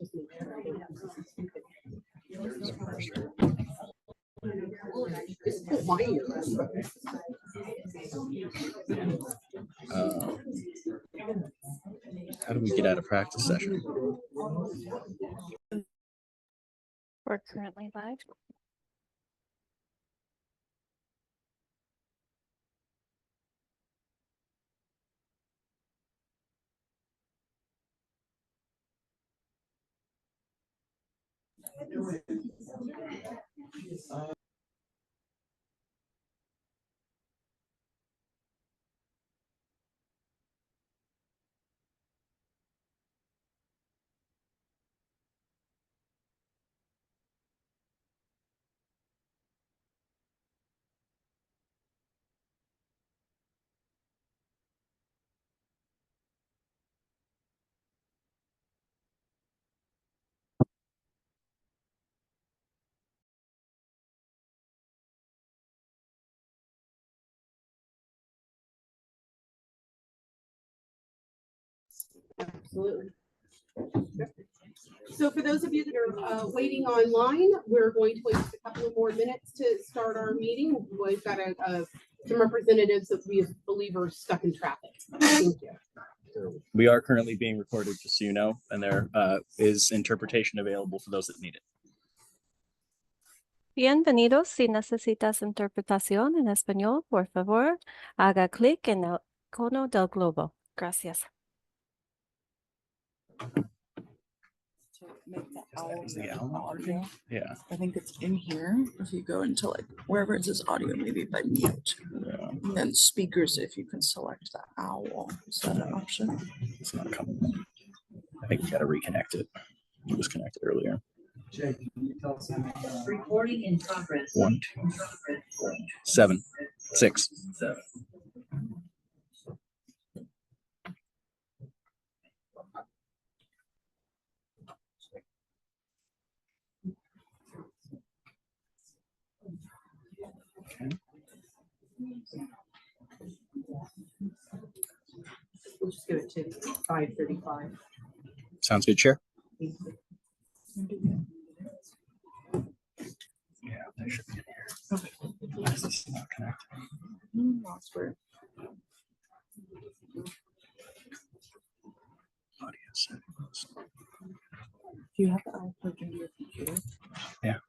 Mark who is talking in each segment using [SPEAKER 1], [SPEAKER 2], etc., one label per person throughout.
[SPEAKER 1] How do we get out of practice session?
[SPEAKER 2] We're currently live.
[SPEAKER 3] Absolutely. So for those of you that are waiting online, we're going to wait just a couple of more minutes to start our meeting. We've got some representatives that we believe are stuck in traffic. Thank you.
[SPEAKER 1] We are currently being recorded, just so you know, and there is interpretation available for those that need it.
[SPEAKER 2] Bienvenidos. Si necesitas interpretación en español, por favor, haga clic en el icono del globo. Gracias.
[SPEAKER 4] To make the
[SPEAKER 1] Is
[SPEAKER 4] owl,
[SPEAKER 1] the owl
[SPEAKER 4] audio.
[SPEAKER 1] Yeah.
[SPEAKER 4] I think it's in here. If you go into like wherever it says audio, maybe by mute.
[SPEAKER 1] Yeah.
[SPEAKER 4] And then speakers, if you can select the owl. Is that an option?
[SPEAKER 1] It's not coming. I think we got to reconnect it. It was connected earlier.
[SPEAKER 5] Recording in progress.
[SPEAKER 1] 1, 2, 7, 6. Okay.
[SPEAKER 3] We'll just give it to 5:35.
[SPEAKER 1] Sounds good, Chair. Yeah, that should be in here.
[SPEAKER 4] Okay.
[SPEAKER 1] Why is this not connected?
[SPEAKER 4] That's weird.
[SPEAKER 1] Audio settings.
[SPEAKER 4] Do you have the owl plugged into your computer?
[SPEAKER 1] Yeah.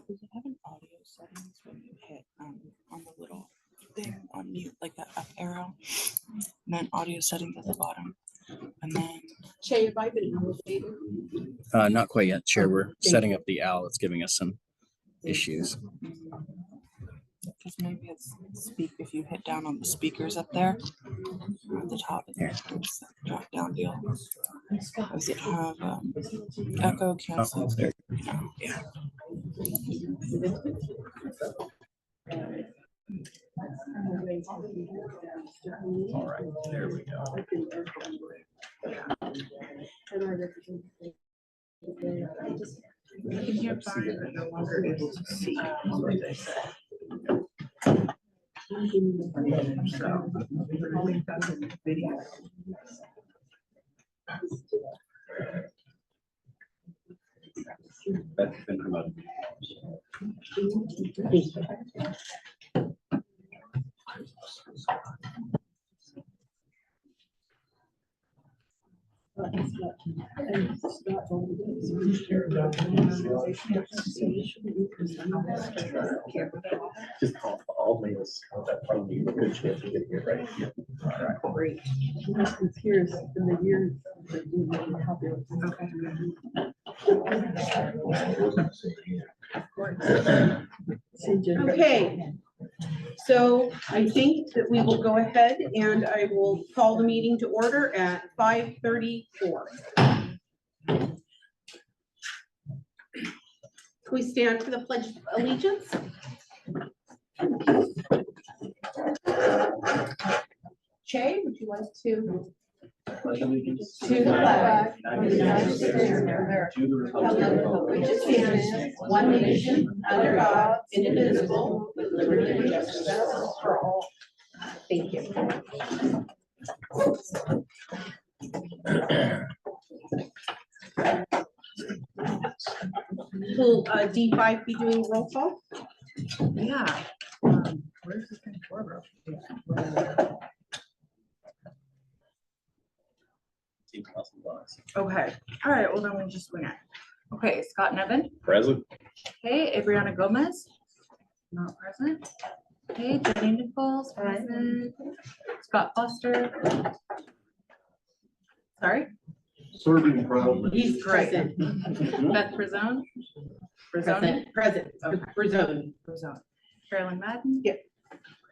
[SPEAKER 4] Does it have an audio settings when you hit on the little thing on mute, like that up arrow? And then audio settings at the bottom. And then
[SPEAKER 3] Shay, have I been elevated?
[SPEAKER 1] Not quite yet, Chair. We're setting up the owl. It's giving us some issues.
[SPEAKER 4] because maybe it's speak if you hit down on the speakers up there at the top of there, it's that drop down deal. Does it have echo cancel?
[SPEAKER 1] there.
[SPEAKER 4] No, yeah.
[SPEAKER 1] All right, there we go.
[SPEAKER 4] You can't find it, no longer able to see.
[SPEAKER 1] Beth, been promoted. Just I'll make this that probably a good chance to get it right.
[SPEAKER 3] Great. Okay. So I think that we will go ahead and I will call the meeting to order at 5:34. Can we stand for the Pledge of Allegiance? Che, would you like to? To the flag of the United States of America, to the republic for which it stands, one nation, under God, indivisible, with liberty and justice for all. Thank you. Will D5 be doing roll call?
[SPEAKER 4] Yeah. Where's this thing for? Okay, all right, well then we'll just wing it. Okay, Scott Nevin.
[SPEAKER 1] Present.
[SPEAKER 4] Okay, Adriana Gomez. Not present. Okay, Jenny Nichols, present. Scott Foster. Sorry?
[SPEAKER 5] Serving proudly.
[SPEAKER 3] He's present.
[SPEAKER 4] Beth Bruzzone. Bruzzone.
[SPEAKER 3] Present.
[SPEAKER 4] Okay.
[SPEAKER 3] Bruzzone.
[SPEAKER 4] Bruzzone. Carolyn Madden.
[SPEAKER 3] Yep.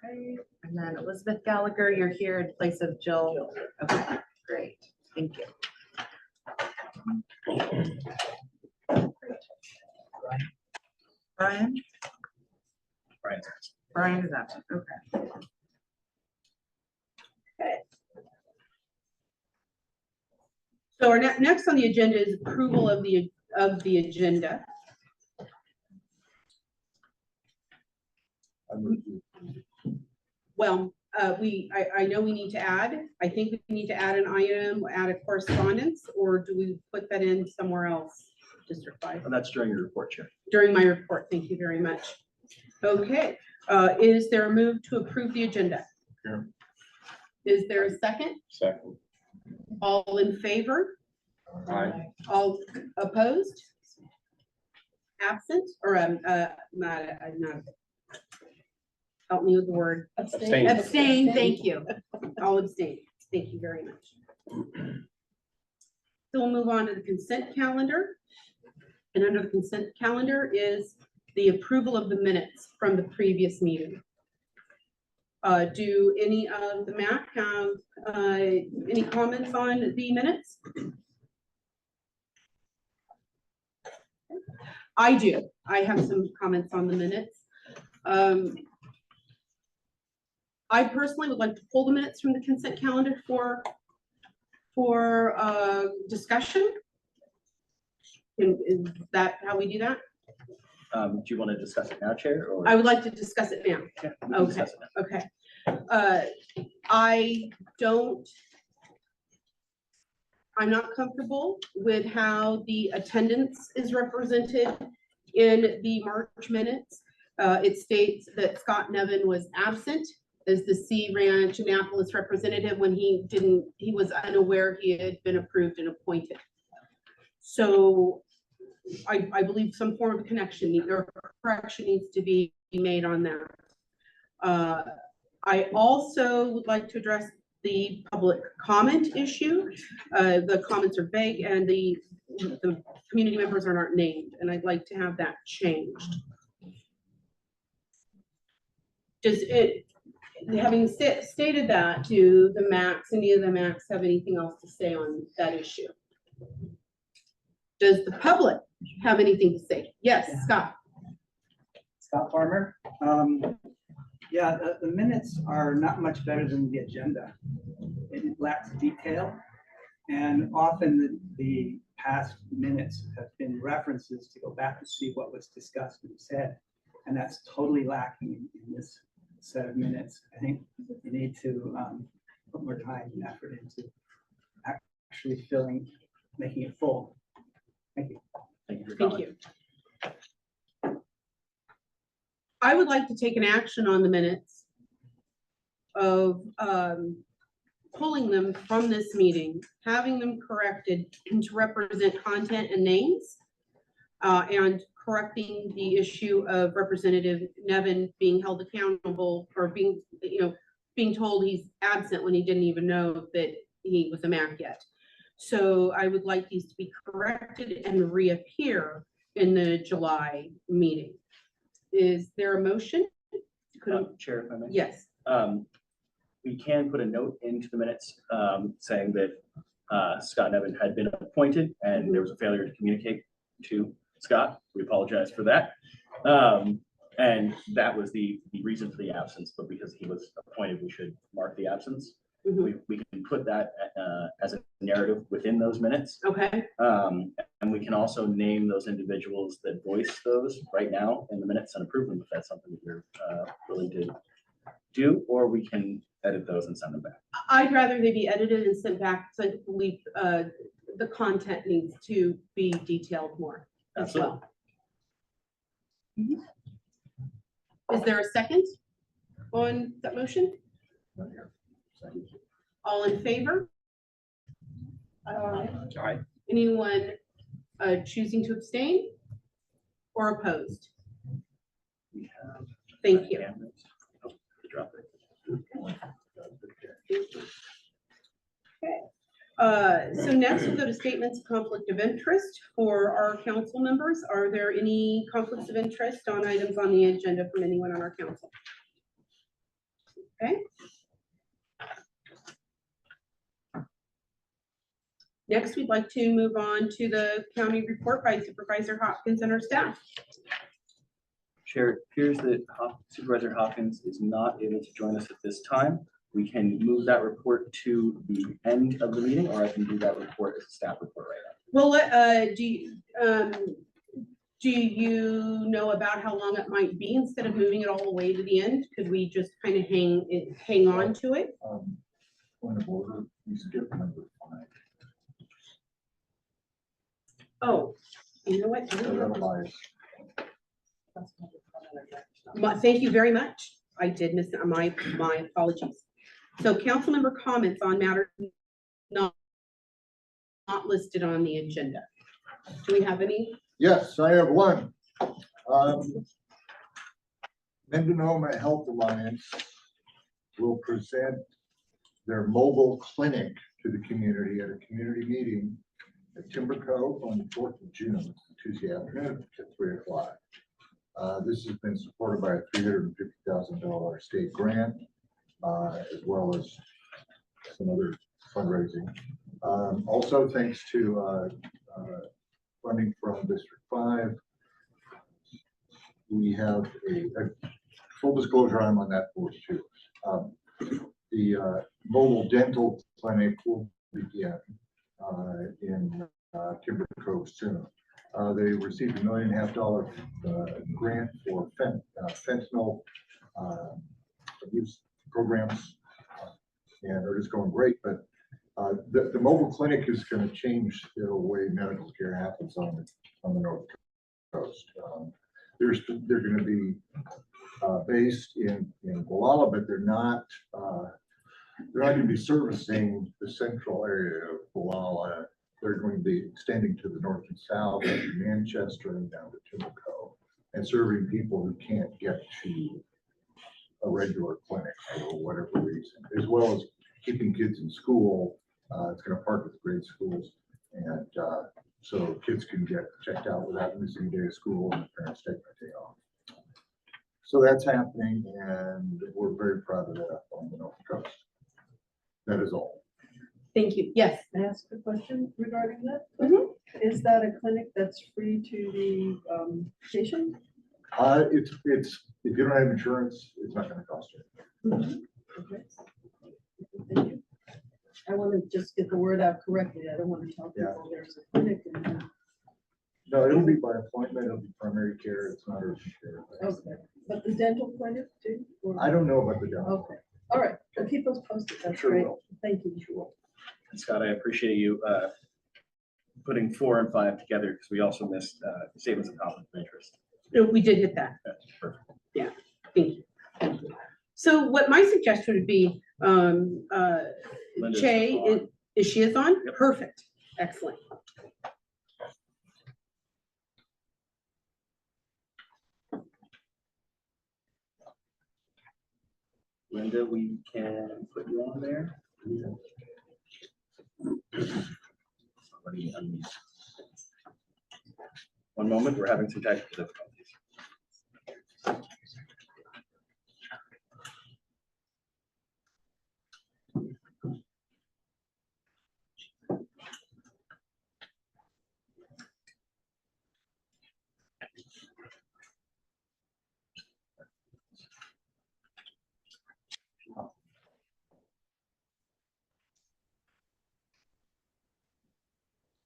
[SPEAKER 4] Okay, and then Elizabeth Gallagher, you're here in place of Jill. Okay, great, thank you. Brian? Brian is absent, okay.
[SPEAKER 3] So our next on the agenda is approval of the agenda. Well, I know we need to add, I think we need to add an item, add a correspondence, or do we put that in somewhere else? District 5.
[SPEAKER 1] And that's during your report, Chair.
[SPEAKER 3] During my report, thank you very much. Okay, is there a move to approve the agenda?
[SPEAKER 5] Sure.
[SPEAKER 3] Is there a second?
[SPEAKER 5] Second.
[SPEAKER 3] All in favor?
[SPEAKER 5] Aye.
[SPEAKER 3] All opposed? Absent, or not, help me with the word.
[SPEAKER 5] Abstain.
[SPEAKER 3] Abstain, thank you. All abstain. Thank you very much. So we'll move on to the consent calendar. And under the consent calendar is the approval of the minutes from the previous meeting. Do any of the MAC have any comments on the minutes? I do. I have some comments on the minutes. I personally would like to pull the minutes from the consent calendar for discussion. Is that how we do that?
[SPEAKER 1] Do you want to discuss it now, Chair? Or
[SPEAKER 3] I would like to discuss it now.
[SPEAKER 1] yeah, we can discuss it now.
[SPEAKER 3] Okay. I'm not comfortable with how the attendance is represented in the March minutes. It states that Scott Nevin was absent as the Sea Ranch Annapolis representative when he was unaware he had been approved and appointed. So I believe some form of connection or correction needs to be made on that. I also would like to address the public comment issue. The comments are vague and the community members are not named, and I'd like to have that changed. Having stated that, do the MACs, any of the MACs have anything else to say on that issue? Does the public have anything to say? Yes,
[SPEAKER 6] Yeah.
[SPEAKER 3] Scott.
[SPEAKER 6] Scott Farmer. Yeah, the minutes are not much better than the agenda. It lacks detail, and often the past minutes have been references to go back and see what was discussed and said, and that's totally lacking in this set of minutes. I think you need to put more time and effort into actually making it full. Thank you.
[SPEAKER 1] Thank you for
[SPEAKER 3] Thank
[SPEAKER 1] calling.
[SPEAKER 3] you. I would like to take an action on the minutes of pulling them from this meeting, having them corrected to represent content and names, and correcting the issue of Representative Nevin being held accountable for being, being told he's absent when he didn't even know that he was a MAC yet. So I would like these to be corrected and reappear in the July meeting. Is there a motion?
[SPEAKER 1] Chair, if I may.
[SPEAKER 3] Yes.
[SPEAKER 1] We can put a note into the minutes saying that Scott Nevin had been appointed and there was a failure to communicate to Scott. We apologize for that. And that was the reason for the absence, but because he was appointed, we should mark the absence. We can put that as a narrative within those minutes.
[SPEAKER 3] Okay.
[SPEAKER 1] And we can also name those individuals that voice those right now in the minutes and approve them if that's something that you're willing to do, or we can edit those and send them back.
[SPEAKER 3] I'd rather they be edited and sent back. So I believe the content needs to be detailed more as well. Is there a second on that motion? All in favor?
[SPEAKER 1] Aye.
[SPEAKER 3] Anyone choosing to abstain or opposed?
[SPEAKER 1] We have.
[SPEAKER 3] Thank you.
[SPEAKER 1] Oh, drop it.
[SPEAKER 3] So next we'll go to statements of conflict of interest for our council members. Are there any conflicts of interest on items on the agenda from anyone on our council? Okay. Next, we'd like to move on to the county report by Supervisor Hopkins and our staff.
[SPEAKER 1] Chair, it appears that Supervisor Hopkins is not able to join us at this time. We can move that report to the end of the meeting, or I can do that report as a staff report right now.
[SPEAKER 3] Well, do you know about how long it might be instead of moving it all the way to the end? Could we just kind of hang on to it?
[SPEAKER 5] Point of order, you skipped number 5.
[SPEAKER 3] Oh, you know what?
[SPEAKER 5] Otherwise,
[SPEAKER 3] Thank you very much. I did miss my apologies. So councilmember comments on matters not listed on the agenda. Do we have any?
[SPEAKER 5] yes, I have one. Sonoma Health Alliance will present their mobile clinic to the community at a community meeting at Timber Cove on the 4th of June, Tuesday afternoon at 3 o'clock. This has been supported by a $350,000 state grant, as well as some other fundraising. Also, thanks to funding from District 5, we have a full disclosure. I'm on that board too. The mobile dental clinic will begin in Timber Cove soon. They received $1.5 million grant for fentanyl abuse programs, and they're just going great. But the mobile clinic is going to change the way medical care happens on the North Coast. They're going to be based in Gualala, but they're not going to be servicing the central area of Gualala. They're going to be extending to the north and south, to Manchester and down to Timber Cove, and serving people who can't get to a regular clinic for whatever reason, as well as keeping kids in school. It's going to partner with grade schools, and so kids can get checked out without missing a day of school, and the parents take a day off. So that's happening, and we're very proud of that on the North Coast. That is all.
[SPEAKER 3] Thank you. Yes.
[SPEAKER 7] Can I ask a question regarding that?
[SPEAKER 3] Mhm.
[SPEAKER 7] Is that a clinic that's free to the patient?
[SPEAKER 5] It's if you don't have insurance, it's not going to cost you.
[SPEAKER 7] Okay. Thank you. I want to just get the word out correctly. I don't want to tell people there's a clinic in there.
[SPEAKER 5] No, it'll be by appointment. It'll be primary care. It's not urgent care.
[SPEAKER 7] Okay, but the dental clinic too? Or-
[SPEAKER 5] I don't know about the dental.
[SPEAKER 7] Okay, all right. Well, keep us posted. That's
[SPEAKER 5] Sure
[SPEAKER 7] great.
[SPEAKER 5] will.
[SPEAKER 7] Thank you.
[SPEAKER 1] And Scott, I appreciate you putting 4 and 5 together because we also missed statements of conflict of interest.
[SPEAKER 3] No, we did hit that.
[SPEAKER 1] That's perfect.
[SPEAKER 3] Thank you. So what my suggestion would be,
[SPEAKER 1] Linda's
[SPEAKER 3] Che,
[SPEAKER 1] on.
[SPEAKER 3] is she is on?
[SPEAKER 1] Yep.
[SPEAKER 3] Perfect. Excellent.
[SPEAKER 1] Linda, we can put you on there. Somebody unmute. One moment, we're having some technical difficulties.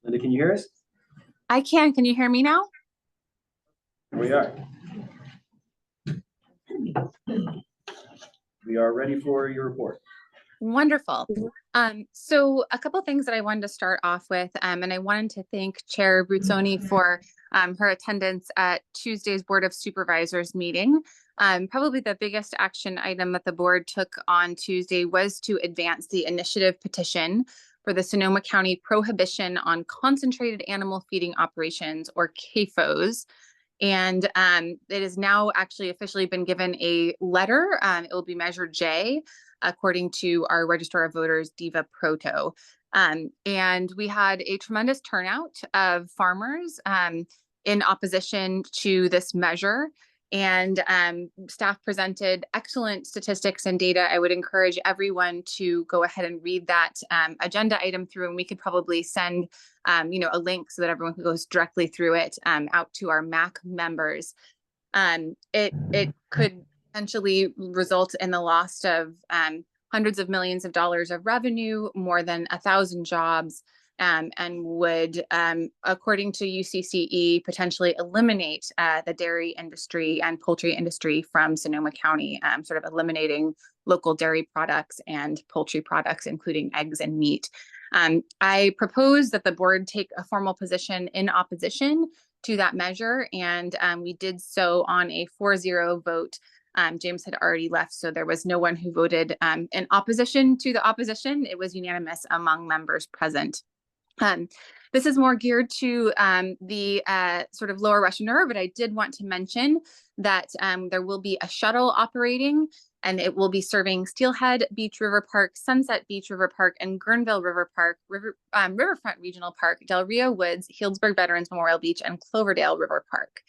[SPEAKER 1] Linda, can you hear us?
[SPEAKER 8] I can. Can you hear me now?
[SPEAKER 1] We are. We are ready for your report.
[SPEAKER 8] Wonderful. So a couple things that I wanted to start off with, and I wanted to thank Chair Bruzzone for her attendance at Tuesday's Board of Supervisors meeting. Probably the biggest action item that the board took on Tuesday was to advance the initiative petition for the Sonoma County prohibition on concentrated animal feeding operations, or CAFOs. And it has now actually officially been given a letter. It will be Measure J, according to our Registrar of Voters, Diva Proto. And we had a tremendous turnout of farmers in opposition to this measure. And staff presented excellent statistics and data. I would encourage everyone to go ahead and read that agenda item through, and we could probably send a link so that everyone can go directly through it out to our MAC members. It could potentially result in the loss of hundreds of millions of dollars of revenue, more than 1,000 jobs, and would, according to UCCE, potentially eliminate the dairy industry and poultry industry from Sonoma County, sort of eliminating local dairy products and poultry products, including eggs and meat. I propose that the board take a formal position in opposition to that measure, and we did so on a 4-0 vote. James had already left, so there was no one who voted in opposition to the opposition. It was unanimous among members present. This is more geared to the sort of lower Russian River, but I did want to mention that there will be a shuttle operating, and it will be serving Steelhead Beach River Park, Sunset Beach River Park, and Guerneville River Park, Riverfront Regional Park, Del Rio Woods, Healdsburg Veterans Memorial Beach, and Cloverdale River Park.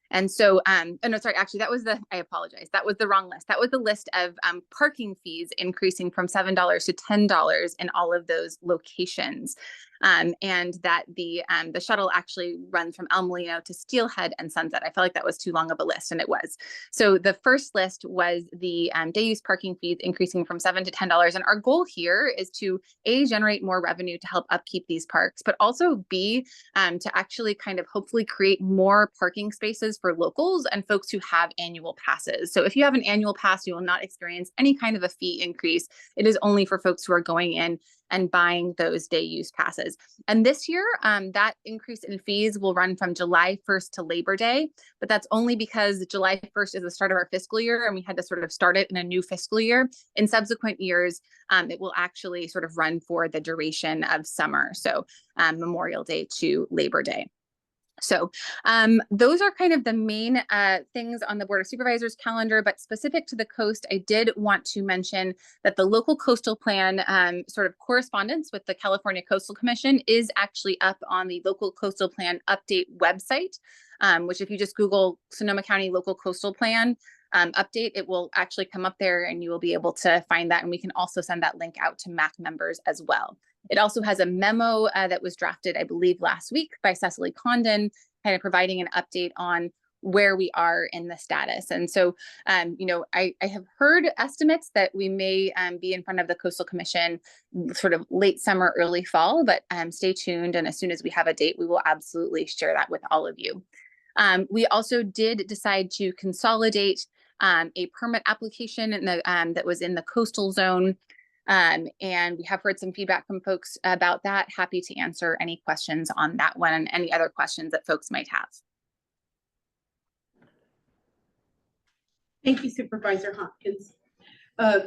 [SPEAKER 8] And so, oh no, sorry, actually, I apologize. That was the wrong list. That was the list of parking fees increasing from $7 to $10 in all of those locations. And that the shuttle actually runs from El Molino to Steelhead and Sunset. I felt like that was too long of a list, and it was. So the first list was the day use parking fees increasing from $7 to $10. And our goal here is to A, generate more revenue to help upkeep these parks, but also B, to actually kind of hopefully create more parking spaces for locals and folks who have annual passes. So if you have an annual pass, you will not experience any kind of a fee increase. It is only for folks who are going in and buying those day use passes. And this year, that increase in fees will run from July 1st to Labor Day, but that's only because July 1st is the start of our fiscal year, and we had to sort of start it in a new fiscal year. In subsequent years, it will actually sort of run for the duration of summer, so Memorial Day to Labor Day. So those are kind of the main things on the Board of Supervisors calendar, but specific to the coast, I did want to mention that the local coastal plan sort of correspondence with the California Coastal Commission is actually up on the local coastal plan update website, which if you just Google Sonoma County local coastal plan update, it will actually come up there and you will be able to find that. And we can also send that link out to MAC members as well. It also has a memo that was drafted, I believe, last week by Cecily Condon, kind of providing an update on where we are in the status. And so, I have heard estimates that we may be in front of the Coastal Commission sort of late summer, early fall, but stay tuned. And as soon as we have a date, we will absolutely share that with all of you. We also did decide to consolidate a permit application in the, that was in the coastal zone. And we have heard some feedback from folks about that. Happy to answer any questions on that one and any other questions that folks might have.
[SPEAKER 3] Thank you, Supervisor Hopkins.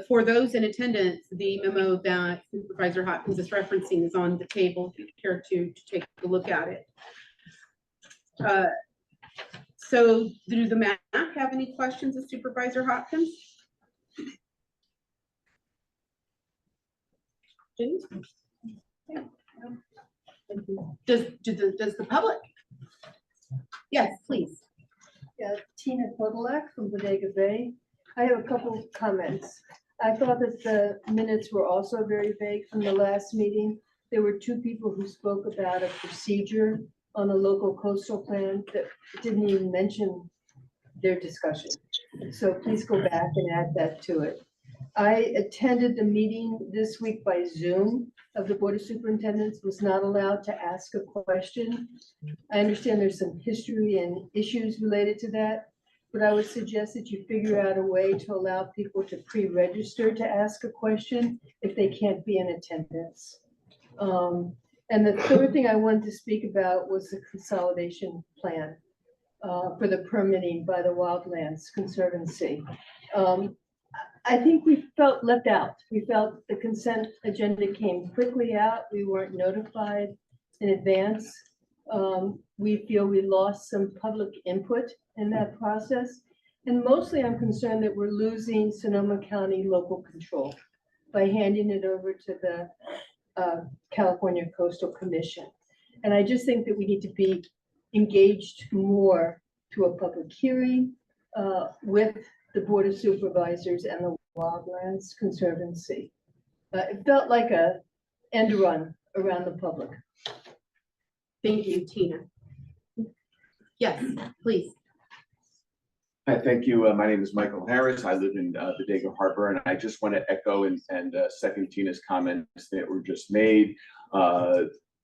[SPEAKER 3] For those in attendance, the memo that Supervisor Hopkins is referencing is on the table, if you care to take a look at it. So do the MAC have any questions of Supervisor Hopkins? Jenny? Does the public? Yes, please.
[SPEAKER 7] Yeah, Tina Podolak from Bodega Bay. I have a couple of comments. I thought that the minutes were also very vague from the last meeting. There were two people who spoke about a procedure on the local coastal plan that didn't even mention their discussion. So please go back and add that to it. I attended the meeting this week by Zoom of the Board of Superintendents, was not allowed to ask a question. I understand there's some history and issues related to that, but I would suggest that you figure out a way to allow people to pre-register to ask a question if they can't be in attendance. And the third thing I wanted to speak about was the consolidation plan for the permitting by the Wildlands Conservancy. I think we felt left out. We felt the consent agenda came quickly out. We weren't notified in advance. We feel we lost some public input in that process. And mostly I'm concerned that we're losing Sonoma County local control by handing it over to the California Coastal Commission. And I just think that we need to be engaged more to a public hearing with the Board of Supervisors and the Wildlands Conservancy. It felt like a end run around the public.
[SPEAKER 3] Thank you, Tina. Yes, please.
[SPEAKER 9] Hi, thank you. My name is Michael Harris. I live in Bodega Harbor, and I just want to echo and second Tina's comments that were just made.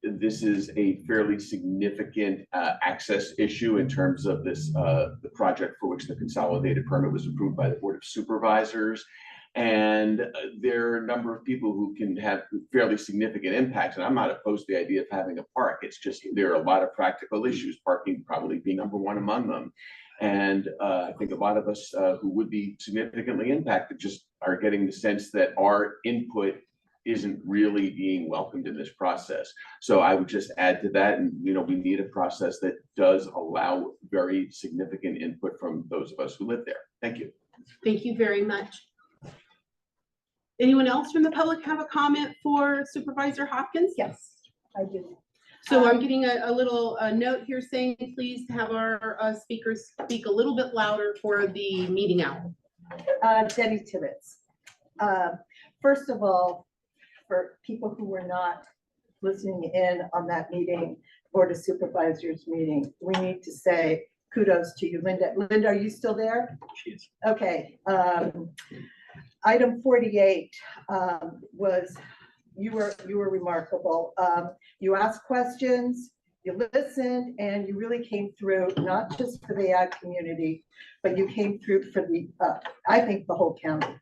[SPEAKER 9] This is a fairly significant access issue in terms of this, the project for which the consolidated permit was approved by the Board of Supervisors. And there are a number of people who can have fairly significant impacts. And I'm not opposed to the idea of having a park. It's just there are a lot of practical issues, parking probably being number one among them. And I think a lot of us who would be significantly impacted just are getting the sense that our input isn't really being welcomed in this process. So I would just add to that, and we need a process that does allow very significant input from those of us who live there. Thank you.
[SPEAKER 3] Thank you very much. Anyone else from the public have a comment for Supervisor Hopkins?
[SPEAKER 7] Yes, I do.
[SPEAKER 3] So I'm getting a little note here saying, please have our speakers speak a little bit louder for the meeting hour.
[SPEAKER 10] Debbie Tibbetts. First of all, for people who were not listening in on that meeting, Board of Supervisors meeting, we need to say kudos to you, Linda. Linda, are you still there?
[SPEAKER 1] She is.
[SPEAKER 10] Okay. Item 48 was, you were remarkable. You asked questions, you listened, and you really came through, not just for the ag community, but you came through for the, I think, the whole county.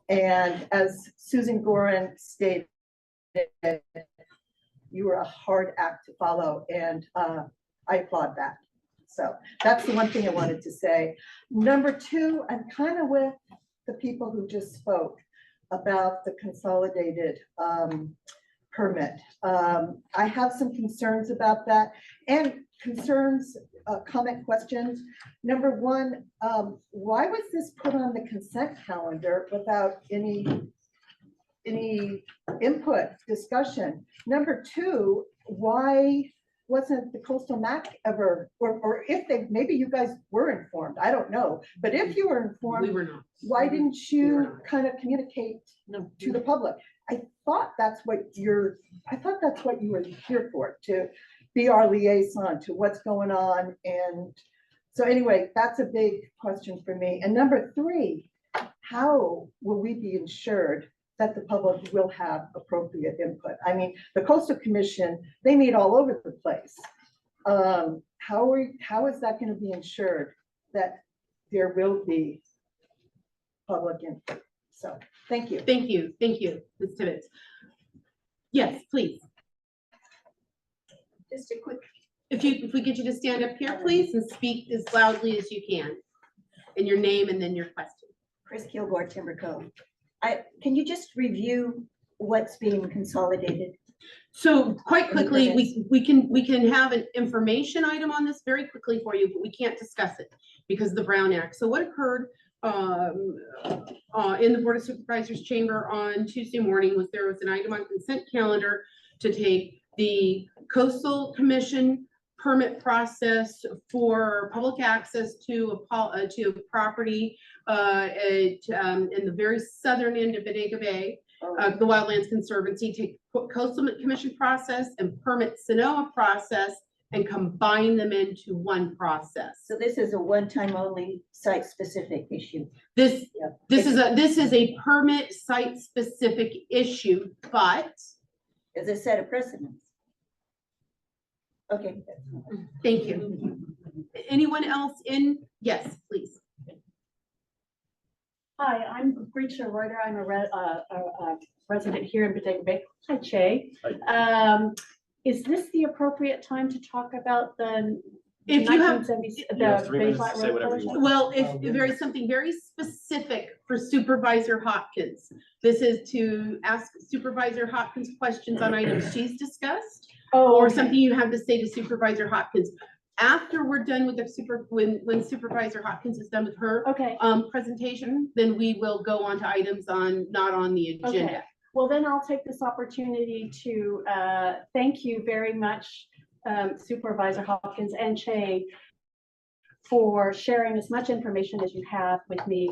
[SPEAKER 10] And as Susan Gorin stated, you were a hard act to follow, and I applaud that. So that's the one thing I wanted to say. Number two, I'm kind of with the people who just spoke about the consolidated permit. I have some concerns about that, and concerns, comment questions. Number one, why was this put on the consent calendar without any input, discussion? Number two, why wasn't the Coastal MAC ever, or if they, maybe you guys were informed, I don't know, but if you were informed,
[SPEAKER 3] We were not.
[SPEAKER 10] why didn't
[SPEAKER 3] We were
[SPEAKER 10] you
[SPEAKER 3] not.
[SPEAKER 10] kind of communicate to the public? I thought that's what you were here for, to be our liaison to what's going on. And so anyway, that's a big question for me. And number three, how will we be ensured that the public will have appropriate input? I mean, the Coastal Commission, they meet all over the place. How is that going to be ensured that there will be public input? So thank you.
[SPEAKER 3] Thank you, Ms. Tibbetts. Yes, please.
[SPEAKER 7] Just a quick,
[SPEAKER 3] If we get you to stand up here, please, and speak as loudly as you can, and your name and then your question.
[SPEAKER 10] Chris Kilgore, Timber Cove. Can you just review what's being consolidated?
[SPEAKER 3] So quite quickly,
[SPEAKER 10] Minutes.
[SPEAKER 3] we can have an information item on this very quickly for you, but we can't discuss it because of the Brown Act. So what occurred in the Board of Supervisors chamber on Tuesday morning was there was an item on consent calendar to take the Coastal Commission permit process for public access to a property in the very southern end of Bodega Bay. The Wildlands Conservancy, take Coastal Commission process and permit Sonoma process and combine them into one process.
[SPEAKER 10] So this is a one-time only site-specific issue.
[SPEAKER 3] This
[SPEAKER 10] Yeah.
[SPEAKER 3] this is a permit site-specific issue, but
[SPEAKER 10] Is a set of precedents. Okay.
[SPEAKER 3] thank you. Anyone else in? Yes, please.
[SPEAKER 11] Hi, I'm Gretchen Reuter. I'm a resident here in Bodega Bay. Hi, Che. Is this the appropriate time to talk about the
[SPEAKER 3] If you have,
[SPEAKER 11] 1970s,
[SPEAKER 1] You have 3
[SPEAKER 11] Bay
[SPEAKER 1] minutes
[SPEAKER 11] Flat
[SPEAKER 1] to say
[SPEAKER 11] Road
[SPEAKER 1] whatever you
[SPEAKER 11] closure?
[SPEAKER 1] want.
[SPEAKER 3] well, if there is something very specific for Supervisor Hopkins, this is to ask Supervisor Hopkins questions on items she's discussed,
[SPEAKER 11] Oh,
[SPEAKER 3] or
[SPEAKER 11] okay.
[SPEAKER 3] something you have to say to Supervisor Hopkins. After we're done with the when Supervisor Hopkins is done with her
[SPEAKER 11] Okay,
[SPEAKER 3] presentation, then we will go on to items not on the
[SPEAKER 11] okay.
[SPEAKER 3] agenda.
[SPEAKER 11] Well, then I'll take this opportunity to thank you very much, Supervisor Hopkins and Che, for sharing as much information as you have with me.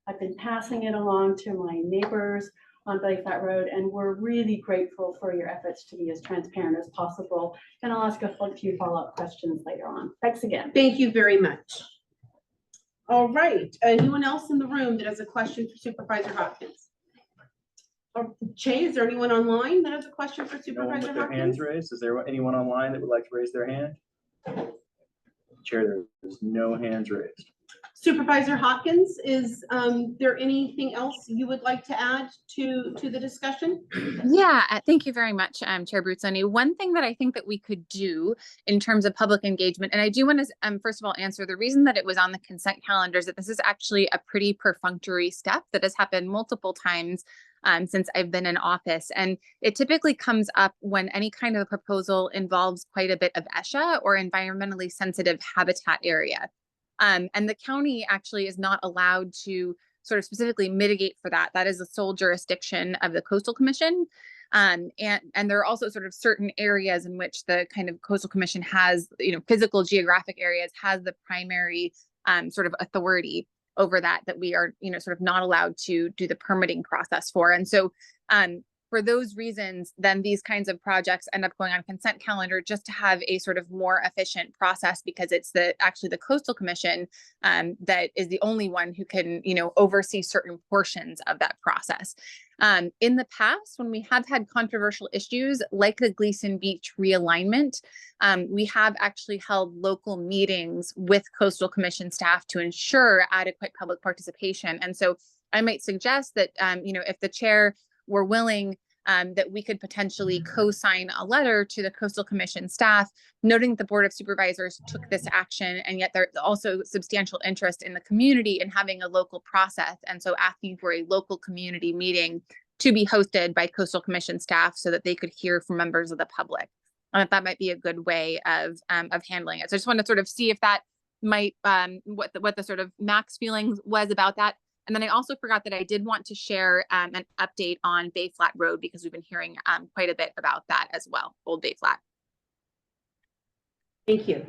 [SPEAKER 11] I've been passing it along to my neighbors on Bay Flat Road, and we're really grateful for your efforts to be as transparent as possible. And I'll ask a few follow-up questions later on. Thanks again.
[SPEAKER 3] Thank you very much. All right, anyone else in the room that has a question for Supervisor Hopkins? Or Che, is there anyone online that has a question for
[SPEAKER 1] No one
[SPEAKER 3] Supervisor
[SPEAKER 1] with their hands
[SPEAKER 3] Hopkins?
[SPEAKER 1] raised? Is there anyone online that would like to raise their hand? Chair, there's no hands raised.
[SPEAKER 3] Supervisor Hopkins, is there anything else you would like to add to the discussion?
[SPEAKER 8] Yeah, thank you very much, Chair Bruzzone. One thing that I think that we could do in terms of public engagement, and I do want to first of all answer the reason that it was on the consent calendar is that this is actually a pretty perfunctory step that has happened multiple times since I've been in office. And it typically comes up when any kind of a proposal involves quite a bit of ESHA or environmentally sensitive habitat area. And the county actually is not allowed to sort of specifically mitigate for that. That is the sole jurisdiction of the Coastal Commission. And there are also sort of certain areas in which the kind of Coastal Commission has, physical geographic areas has the primary sort of authority over that we are, sort of not allowed to do the permitting process for. And so for those reasons, then these kinds of projects end up going on consent calendar just to have a sort of more efficient process, because it's actually the Coastal Commission that is the only one who can, oversee certain portions of that process. In the past, when we have had controversial issues like the Gleason Beach realignment, we have actually held local meetings with Coastal Commission staff to ensure adequate public participation. And so I might suggest that, if the chair were willing, that we could potentially co-sign a letter to the Coastal Commission staff, noting that the Board of Supervisors took this action, and yet there's also substantial interest in the community in having a local process. And so asking for a local community meeting to be hosted by Coastal Commission staff so that they could hear from members of the public. That might be a good way of handling it. So I just want to sort of see if that might, what the sort of max feelings was about that. And then I also forgot that I did want to share an update on Bay Flat Road, because we've been hearing quite a bit about that as well, Old Bay Flat.
[SPEAKER 3] Thank you.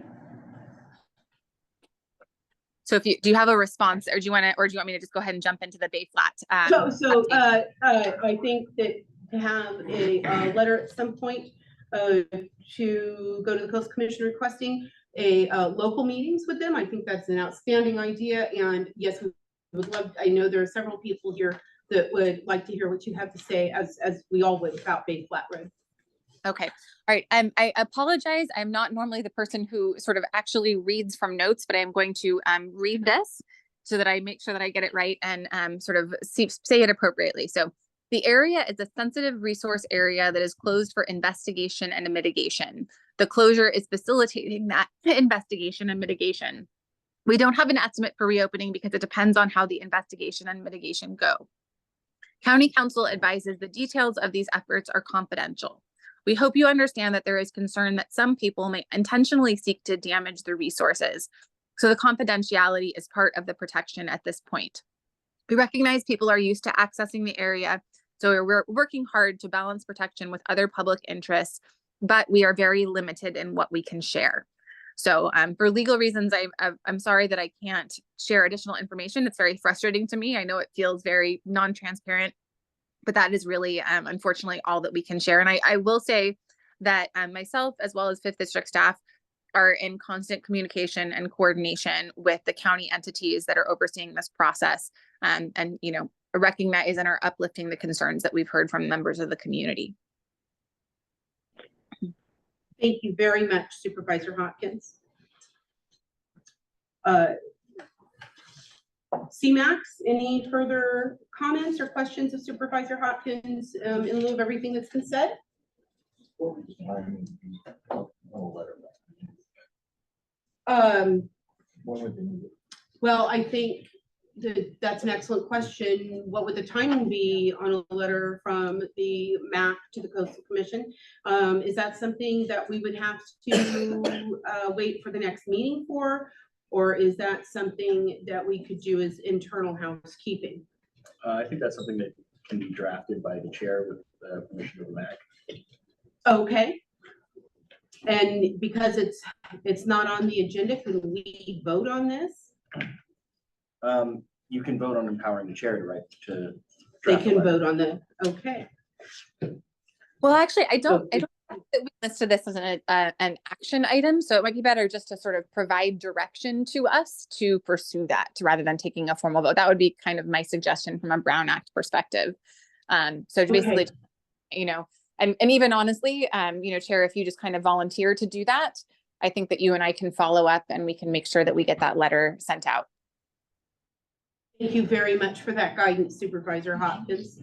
[SPEAKER 8] So do you have a response, or do you want me to just go ahead and jump into the Bay Flat?
[SPEAKER 3] I think that to have a letter at some point to go to the Coastal Commission requesting a local meetings with them, I think that's an outstanding idea. And yes, we would love, I know there are several people here that would like to hear what you have to say, as we all would, about Bay Flat Road.
[SPEAKER 8] Okay. All right. I apologize. I'm not normally the person who sort of actually reads from notes, but I'm going to read this so that I make sure that I get it right and sort of say it appropriately. So the area is a sensitive resource area that is closed for investigation and mitigation. The closure is facilitating that investigation and mitigation. We don't have an estimate for reopening because it depends on how the investigation and mitigation go. County Council advises the details of these efforts are confidential. We hope you understand that there is concern that some people may intentionally seek to damage the resources. So the confidentiality is part of the protection at this point. We recognize people are used to accessing the area, so we're working hard to balance protection with other public interests, but we are very limited in what we can share. So for legal reasons, I'm sorry that I can't share additional information. It's very frustrating to me. I know it feels very non-transparent, but that is really, unfortunately, all that we can share. And I will say that myself, as well as 5th District staff, are in constant communication and coordination with the county entities that are overseeing this process, and you know, recognize and are uplifting the concerns that we've heard from members of the community.
[SPEAKER 3] Thank you very much, Supervisor Hopkins. CMAX, any further comments or questions of Supervisor Hopkins in lieu of everything that's been said? Well, I think that's an excellent question. What would the timing be on a letter from the MAC to the Coastal Commission? Is that something that we would have to wait for the next meeting for? Or is that something that we could do as internal housekeeping?
[SPEAKER 1] I think that's something that can be drafted by the chair with the permission of the MAC.
[SPEAKER 3] Okay. And because it's not on the agenda, can we vote on this?
[SPEAKER 1] You can vote on empowering the chair to write to.
[SPEAKER 3] They
[SPEAKER 1] draft a
[SPEAKER 3] can
[SPEAKER 1] letter.
[SPEAKER 3] vote on the, okay.
[SPEAKER 8] Well, actually, I don't think that we listed this as an action item, so it might be better just to sort of provide direction to us to pursue that rather than taking a formal vote. That would be kind of my suggestion from a Brown Act perspective. So basically,
[SPEAKER 3] Okay.
[SPEAKER 8] you know, and even honestly, you know, Chair, if you just kind of volunteer to do that, I think that you and I can follow up and we can make sure that we get that letter sent out.
[SPEAKER 3] Thank you very much for that guidance, Supervisor Hopkins.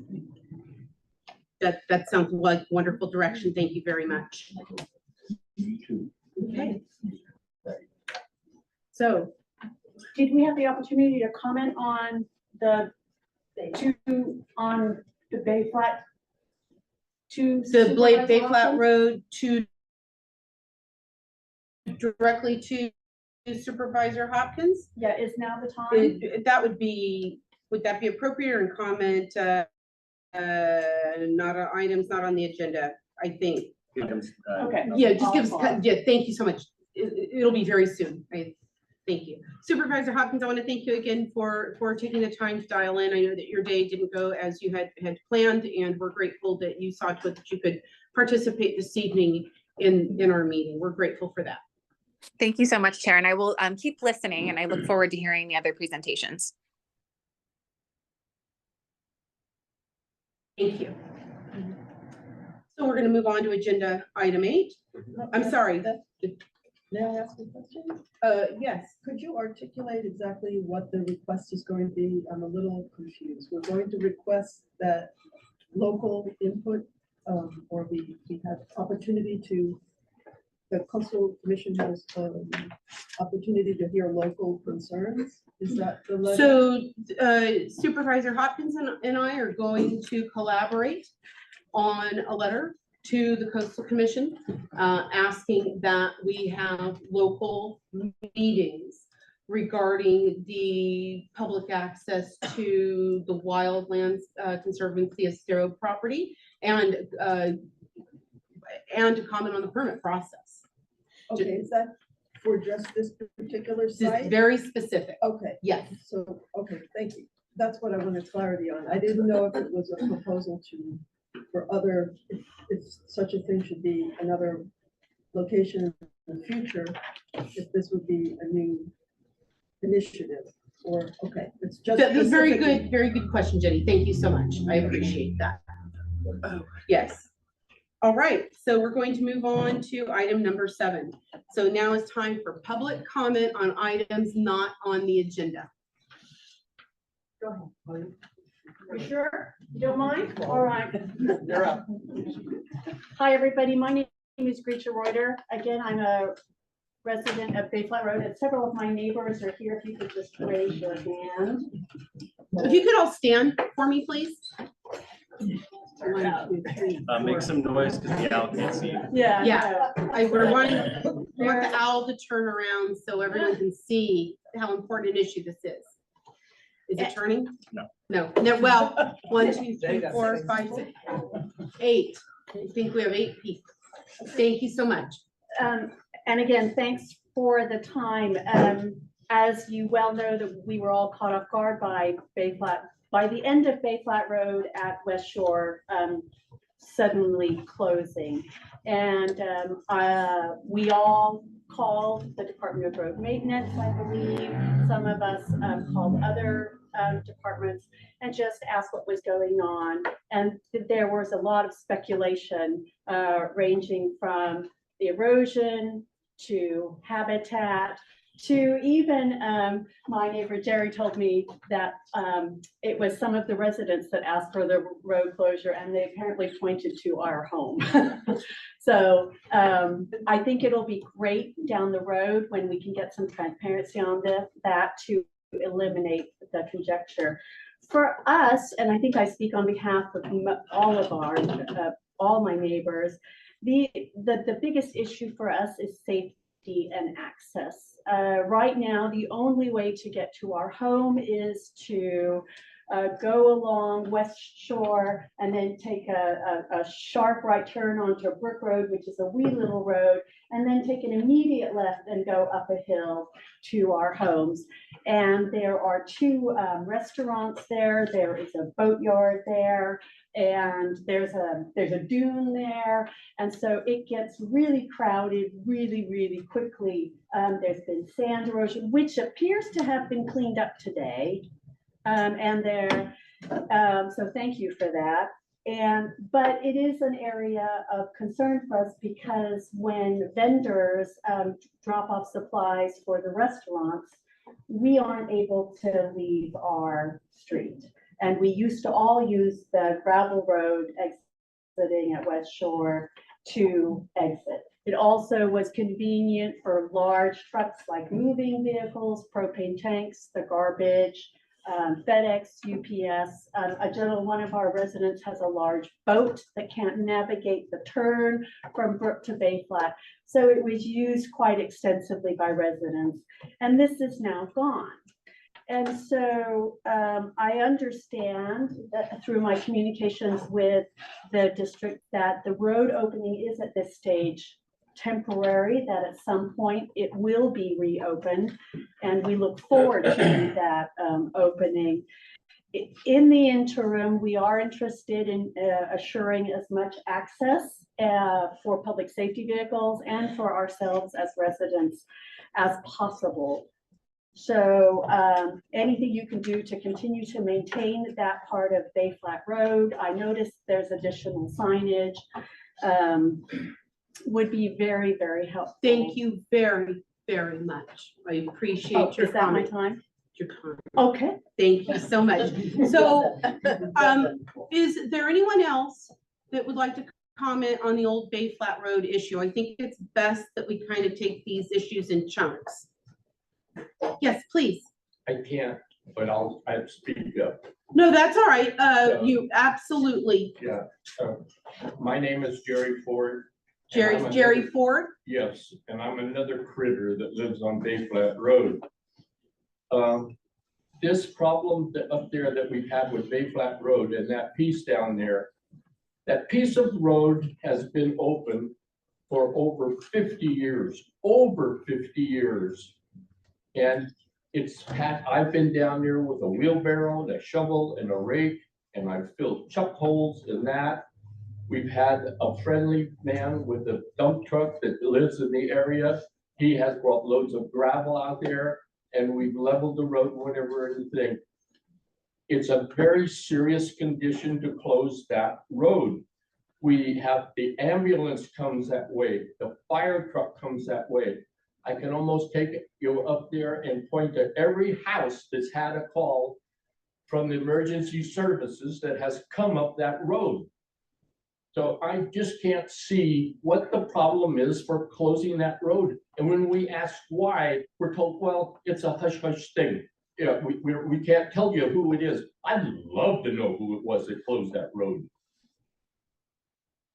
[SPEAKER 3] That sounds like wonderful direction. Thank you very much. Okay.
[SPEAKER 11] So, did we have the opportunity to comment on the Bay Flat?
[SPEAKER 3] The Bay Flat Road to directly to Supervisor Hopkins?
[SPEAKER 11] Yeah, is now the time?
[SPEAKER 3] That would be, would that be appropriate, or in comment, not on items, not on the agenda, I think.
[SPEAKER 11] Okay.
[SPEAKER 3] Yeah, just give us, yeah, thank you so much. It'll be very soon. Thank you. Supervisor Hopkins, I want to thank you again for taking the time to dial in. I know that your day didn't go as you had planned, and we're grateful that you saw to it that you could participate this evening in our meeting. We're grateful for that.
[SPEAKER 8] Thank you so much, Chair, and I will keep listening, and I look forward to hearing the other presentations.
[SPEAKER 3] Thank you. So we're going to move on to agenda item 8. I'm sorry.
[SPEAKER 12] May I ask a question?
[SPEAKER 3] Yes.
[SPEAKER 12] Could you articulate exactly what the request is going to be? I'm a little confused. We're going to request that local input, or we have opportunity to, the Coastal Commission has opportunity to hear local concerns. Is that the letter?
[SPEAKER 3] So Supervisor Hopkins and I are going to collaborate on a letter to the Coastal Commission, asking that we have local meetings regarding the public access to the Wildlands Conservancy Estero property, and to comment on the permit process.
[SPEAKER 12] Okay, is that for just this particular
[SPEAKER 3] This is
[SPEAKER 12] site?
[SPEAKER 3] very specific.
[SPEAKER 12] Okay,
[SPEAKER 3] Yes.
[SPEAKER 12] so, okay, thank you. That's what I wanted clarity on. I didn't know if it was a proposal for other, if such a thing should be another location in the future, if this would be a new initiative, or, okay, it's just.
[SPEAKER 3] That's a very good question, Jenny. Thank you so much. I appreciate that. Yes. All right, so we're going to move on to item number 7. So now it's time for public comment on items not on the agenda.
[SPEAKER 11] Go ahead. You sure? You don't mind? All right.
[SPEAKER 12] You're up.
[SPEAKER 11] Hi, everybody. My name is Gretchen Reuter. Again, I'm a resident of Bay Flat Road, and several of my neighbors are here. If you could just raise your hand.
[SPEAKER 3] If you could all stand for me, please. 1, 2, 3,
[SPEAKER 1] Make
[SPEAKER 3] 4.
[SPEAKER 1] some noise because the owl can't see you.
[SPEAKER 3] Yeah, we're wanting, we want the owl to turn around so everyone can see how important an issue this is. Is it turning?
[SPEAKER 1] No.
[SPEAKER 3] No, well, 1, 2, 3, 4, 5, 6, 8. I think we have 8 people. Thank you so much.
[SPEAKER 11] And again, thanks for the time. As you well know, that we were all caught off guard by Bay Flat, by the end of Bay Flat Road at West Shore, suddenly closing. And we all called the Department of Road Maintenance, I believe. Some of us called other departments and just asked what was going on. And there was a lot of speculation ranging from the erosion to habitat to even my neighbor Jerry told me that it was some of the residents that asked for the road closure, and they apparently pointed to our home. So I think it'll be great down the road when we can get some transparency on that to eliminate the conjecture. For us, and I think I speak on behalf of all my neighbors, the biggest issue for us is safety and access. Right now, the only way to get to our home is to go along West Shore and then take a sharp right turn onto Brook Road, which is a wee little road, and then take an immediate left and go up a hill to our homes. And there are 2 restaurants there. There is a boatyard there, and there's a dune there. And so it gets really crowded really, really quickly. There's been sand erosion, which appears to have been cleaned up today. So thank you for that. But it is an area of concern for us because when vendors drop off supplies for the restaurants, we aren't able to leave our street. And we used to all use the gravel road exiting at West Shore to exit. It also was convenient for large trucks like moving vehicles, propane tanks, the garbage, FedEx, UPS. One of our residents has a large boat that can't navigate the turn from Brook to Bay Flat. So it was used quite extensively by residents, and this is now gone. And so I understand that through my communications with the district that the road opening is at this stage temporary, that at some point it will be reopened, and we look forward to that opening. In the interim, we are interested in assuring as much access for public safety vehicles and for ourselves as residents as possible. So anything you can do to continue to maintain that part of Bay Flat Road. I noticed there's additional signage. Would be very, very helpful.
[SPEAKER 3] Thank you very, very much. I appreciate your
[SPEAKER 11] Is that my
[SPEAKER 3] comment.
[SPEAKER 11] time?
[SPEAKER 3] Your comment.
[SPEAKER 11] Okay.
[SPEAKER 3] Thank you so much. So is there anyone else that would like to comment on the old Bay Flat Road issue? I think it's best that we kind of take these issues in chunks. Yes, please.
[SPEAKER 13] I can't, but I'll speak up.
[SPEAKER 3] No, that's all right. You absolutely.
[SPEAKER 13] Yeah. My name is Jerry Ford.
[SPEAKER 3] Jerry Ford?
[SPEAKER 13] Yes, and I'm another critter that lives on Bay Flat Road. This problem up there that we've had with Bay Flat Road and that piece down there, that piece of road has been open for over 50 years, And I've been down there with a wheelbarrow and a shovel and a rake, and I've filled chuck holes in that. We've had a friendly man with a dump truck that lives in the area. He has brought loads of gravel out there, and we've leveled the road, whatever anything. It's a very serious condition to close that road. We have the ambulance comes that way, the fire truck comes that way. I can almost take you up there and point at every house that's had a call from the emergency services that has come up that road. So I just can't see what the problem is for closing that road. And when we ask why, we're told, well, it's a hush hush thing. Yeah, we can't tell you who it is. I'd love to know who it was that closed that road.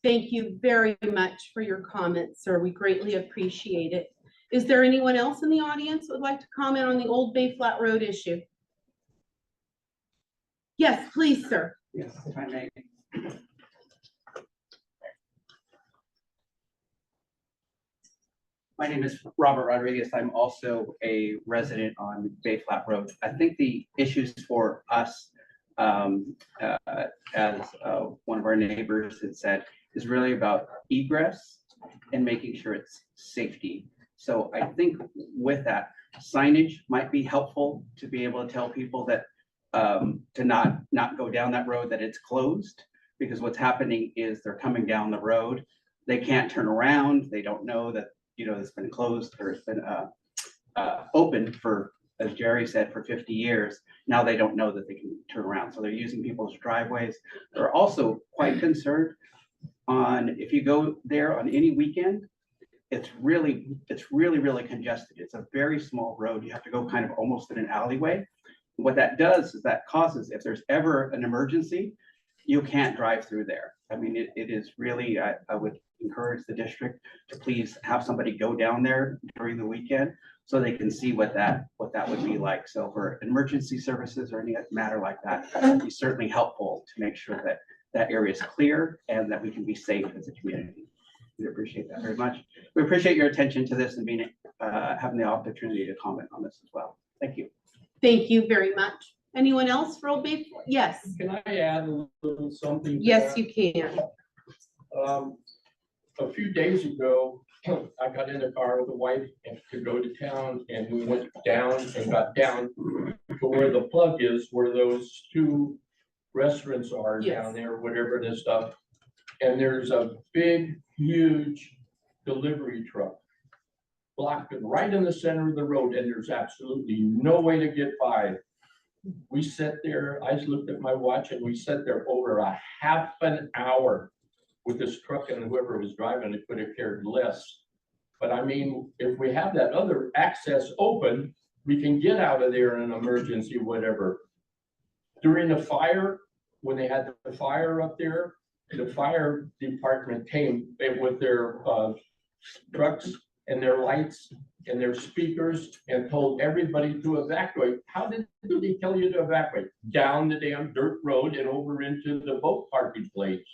[SPEAKER 3] Thank you very much for your comments, sir. We greatly appreciate it. Is there anyone else in the audience who would like to comment on the Old Bay Flat Road issue? Yes, please, sir.
[SPEAKER 6] Yes, if I may. My name is Robert Rodriguez. I'm also a resident on Bay Flat Road. I think the issues for us, as one of our neighbors had said, is really about egress and making sure it's safety. So I think with that, signage might be helpful to be able to tell people that to not go down that road, that it's closed, because what's happening is they're coming down the road. They can't turn around. They don't know that, you know, it's been closed or it's been open for, as Jerry said, for 50 years. Now they don't know that they can turn around. So they're using people's driveways. They're also quite concerned on, if you go there on any weekend, it's really congested. It's a very small road. You have to go kind of almost in an alleyway. What that does is that causes, if there's ever an emergency, you can't drive through there. I mean, it is really, I would encourage the district to please have somebody go down there during the weekend so they can see what that would be like. So for emergency services or any matter like that, it'd be certainly helpful to make sure that that area is clear and that we can be safe as a community. We appreciate that very much. We appreciate your attention to this and being having the opportunity to comment on this as well. Thank you.
[SPEAKER 3] Thank you very much. Anyone else for Old Bay? Yes.
[SPEAKER 13] Can I add a little something? to
[SPEAKER 3] Yes,
[SPEAKER 13] that?
[SPEAKER 3] you can.
[SPEAKER 13] A few days ago, I got in a car with a wife and to go to town, and we went down and got down to where the plug is, where those two restaurants are
[SPEAKER 3] Yes.
[SPEAKER 13] down there, whatever it is stuff. And there's a big, huge delivery truck blocked right in the center of the road, and there's absolutely no way to get by. We sat there, I just looked at my watch, and we sat there over a half an hour with this truck, and whoever was driving it could have cared less. But I mean, if we have that other access open, we can get out of there in an emergency, whatever. During the fire, when they had the fire up there, the fire department came with their trucks and their lights and their speakers and told everybody to evacuate. How did they tell you to evacuate? Down the damn dirt road and over into the boat parking place.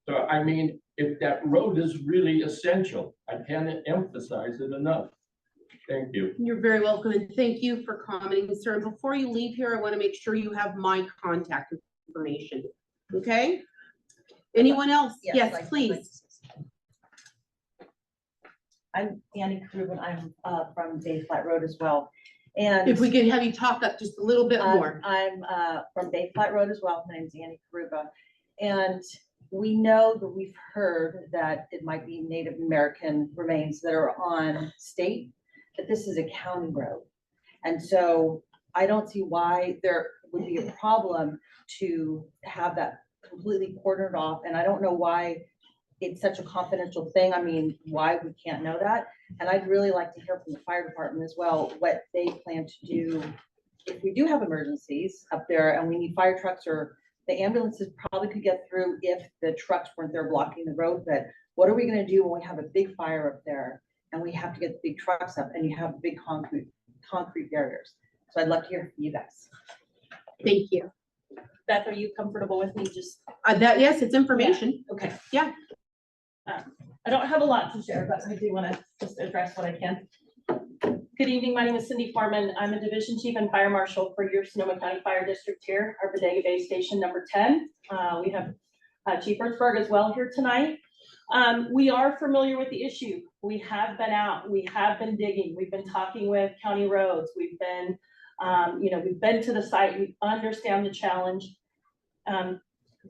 [SPEAKER 13] So, I mean, if that road is really essential, I can't emphasize it enough. Thank you.
[SPEAKER 3] You're very welcome, and thank you for commenting, sir. And before you leave here, I want to make sure you have my contact information. Okay? Anyone else? Yes, please.
[SPEAKER 14] I'm Annie Kruben. I'm from Bay Flat Road as well. And
[SPEAKER 3] If we can have you talk up just a little bit more.
[SPEAKER 14] I'm from Bay Flat Road as well. My name's Annie Kruben. And we know that we've heard that it might be Native American remains that are on state, but this is a county road. And so I don't see why there would be a problem to have that completely cordoned off. And I don't know why it's such a confidential thing. I mean, why we can't know that. And I'd really like to hear from the fire department as well, what they plan to do if we do have emergencies up there and we need fire trucks, or the ambulances probably could get through if the trucks weren't there blocking the road. But what are we gonna do when we have a big fire up there and we have to get the big trucks up and you have big concrete barriers? So I'd love to hear from you guys.
[SPEAKER 3] Thank you.
[SPEAKER 11] Beth, are you comfortable with me just?
[SPEAKER 3] Yes, it's information.
[SPEAKER 11] Okay.
[SPEAKER 3] Yeah.
[SPEAKER 11] I don't have a lot to share, but I do want to just address what I can. Good evening. My name is Cindy Foreman. I'm a division chief and fire marshal for your Sonoma County Fire District here, our Bodega Bay Station number 10. We have Chief Hertzberg as well here tonight. We are familiar with the issue. We have been out. We have been digging. We've been talking with county roads. We've been, we've been to the site. We understand the challenge.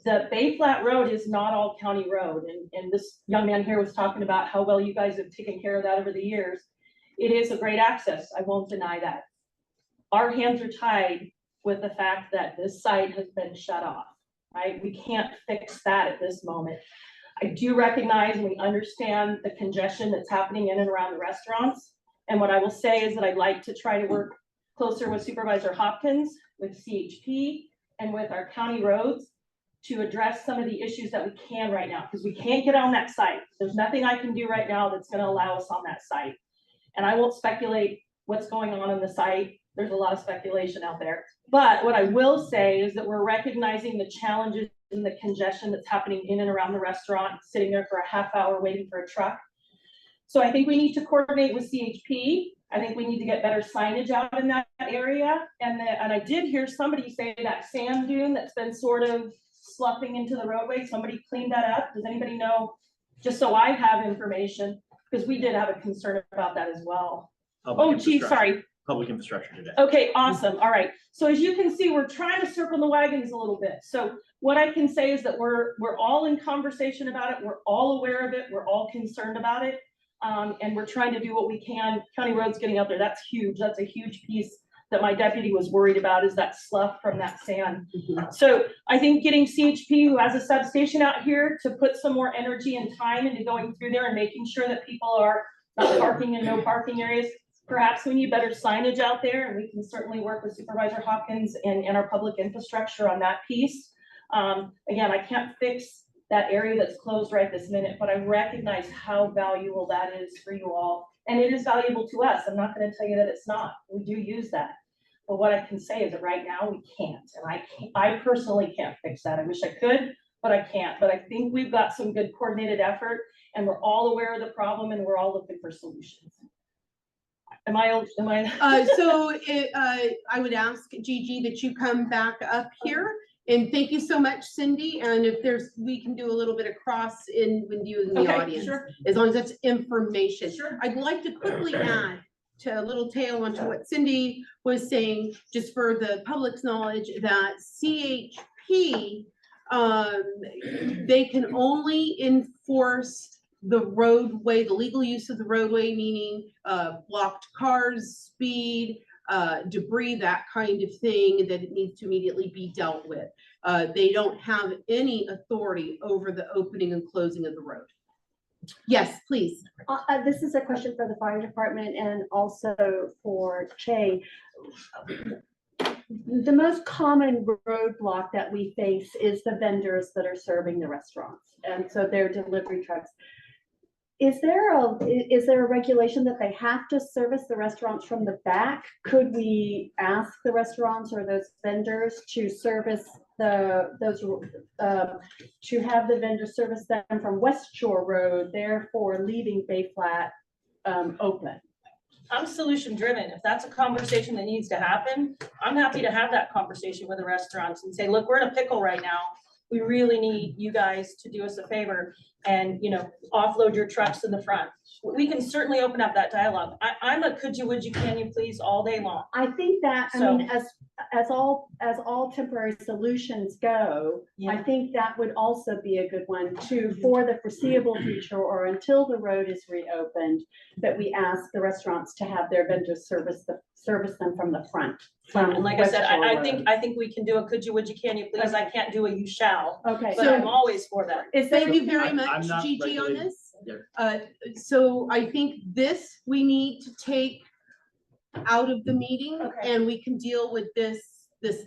[SPEAKER 11] The Bay Flat Road is not all county road. And this young man here was talking about how well you guys have taken care of that over the years. It is a great access. I won't deny that. Our hands are tied with the fact that this site has been shut off, right? We can't fix that at this moment. I do recognize and we understand the congestion that's happening in and around the restaurants. And what I will say is that I'd like to try to work closer with Supervisor Hopkins, with CHP, and with our county roads to address some of the issues that we can right now, because we can't get on that site. There's nothing I can do right now that's gonna allow us on that site. And I won't speculate what's going on the site. There's a lot of speculation out there. But what I will say is that we're recognizing the challenges and the congestion that's happening in and around the restaurant, sitting there for a half hour waiting for a truck. So I think we need to coordinate with CHP. I think we need to get better signage out in that area. And I did hear somebody say that sand dune that's been sort of sloughing into the roadway, somebody cleaned that up. Does anybody know? Just so I have information, because we did have a concern about that as well. Oh, geez, sorry.
[SPEAKER 1] Public infrastructure today.
[SPEAKER 11] Okay, awesome. All right. So as you can see, we're trying to circle the wagons a little bit. So what I can say is that we're all in conversation about it. We're all aware of it. We're all concerned about it. And we're trying to do what we can. County roads getting out there, that's huge. That's a huge piece that my deputy was worried about, is that slough from that sand. So I think getting CHP, who has a substation out here, to put some more energy and time into going through there and making sure that people are not parking in no parking areas. Perhaps we need better signage out there, and we can certainly work with Supervisor Hopkins and our public infrastructure on that piece. Again, I can't fix that area that's closed right this minute, but I recognize how valuable that is for you all. And it is valuable to us. I'm not going to tell you that it's not. We do use that. But what I can say is that right now we can't. And I personally can't fix that. I wish I could, but I can't. But I think we've got some good coordinated effort, and we're all aware of the problem, and we're all looking for solutions. I
[SPEAKER 3] would ask Gigi that you come back up here. And thank you so much, Cindy. And if we can do a little bit of cross in with you in the audience,
[SPEAKER 11] sure.
[SPEAKER 3] As long as that's information.
[SPEAKER 11] Sure.
[SPEAKER 3] I'd like to quickly add to a little tail onto what Cindy was saying, just for the public's knowledge, that CHP, they can only enforce the roadway, the legal use of the roadway, meaning blocked cars, speed, debris, that kind of thing, that it needs to immediately be dealt with. They don't have any authority over the opening and closing of the road. Yes, please.
[SPEAKER 11] This is a question for the fire department and also for Che. The most common roadblock that we face is the vendors that are serving the restaurants, and so their delivery trucks. Is there a regulation that they have to service the restaurants from the back? Could we ask the restaurants or those vendors to service to have the vendor service them from West Shore Road, therefore leaving Bay Flat open? I'm solution driven. If that's a conversation that needs to happen, I'm happy to have that conversation with the restaurants and say, look, we're in a pickle right now. We really need you guys to do us a favor and, offload your trucks in the front. We can certainly open up that dialogue. I'm a could you, would you, can you please all day long. I think that, as all temporary solutions go, I think that would also be a good one for the foreseeable future, or until the road is reopened, that we ask the restaurants to have their vendors service them from the front. And like I said, I think we can do a could you, would you, can you please. I can't do a you shall. Okay. But I'm always for that.
[SPEAKER 3] Thank you very much, Gigi, on this. So I think we need to take out of the meeting, and we can deal with this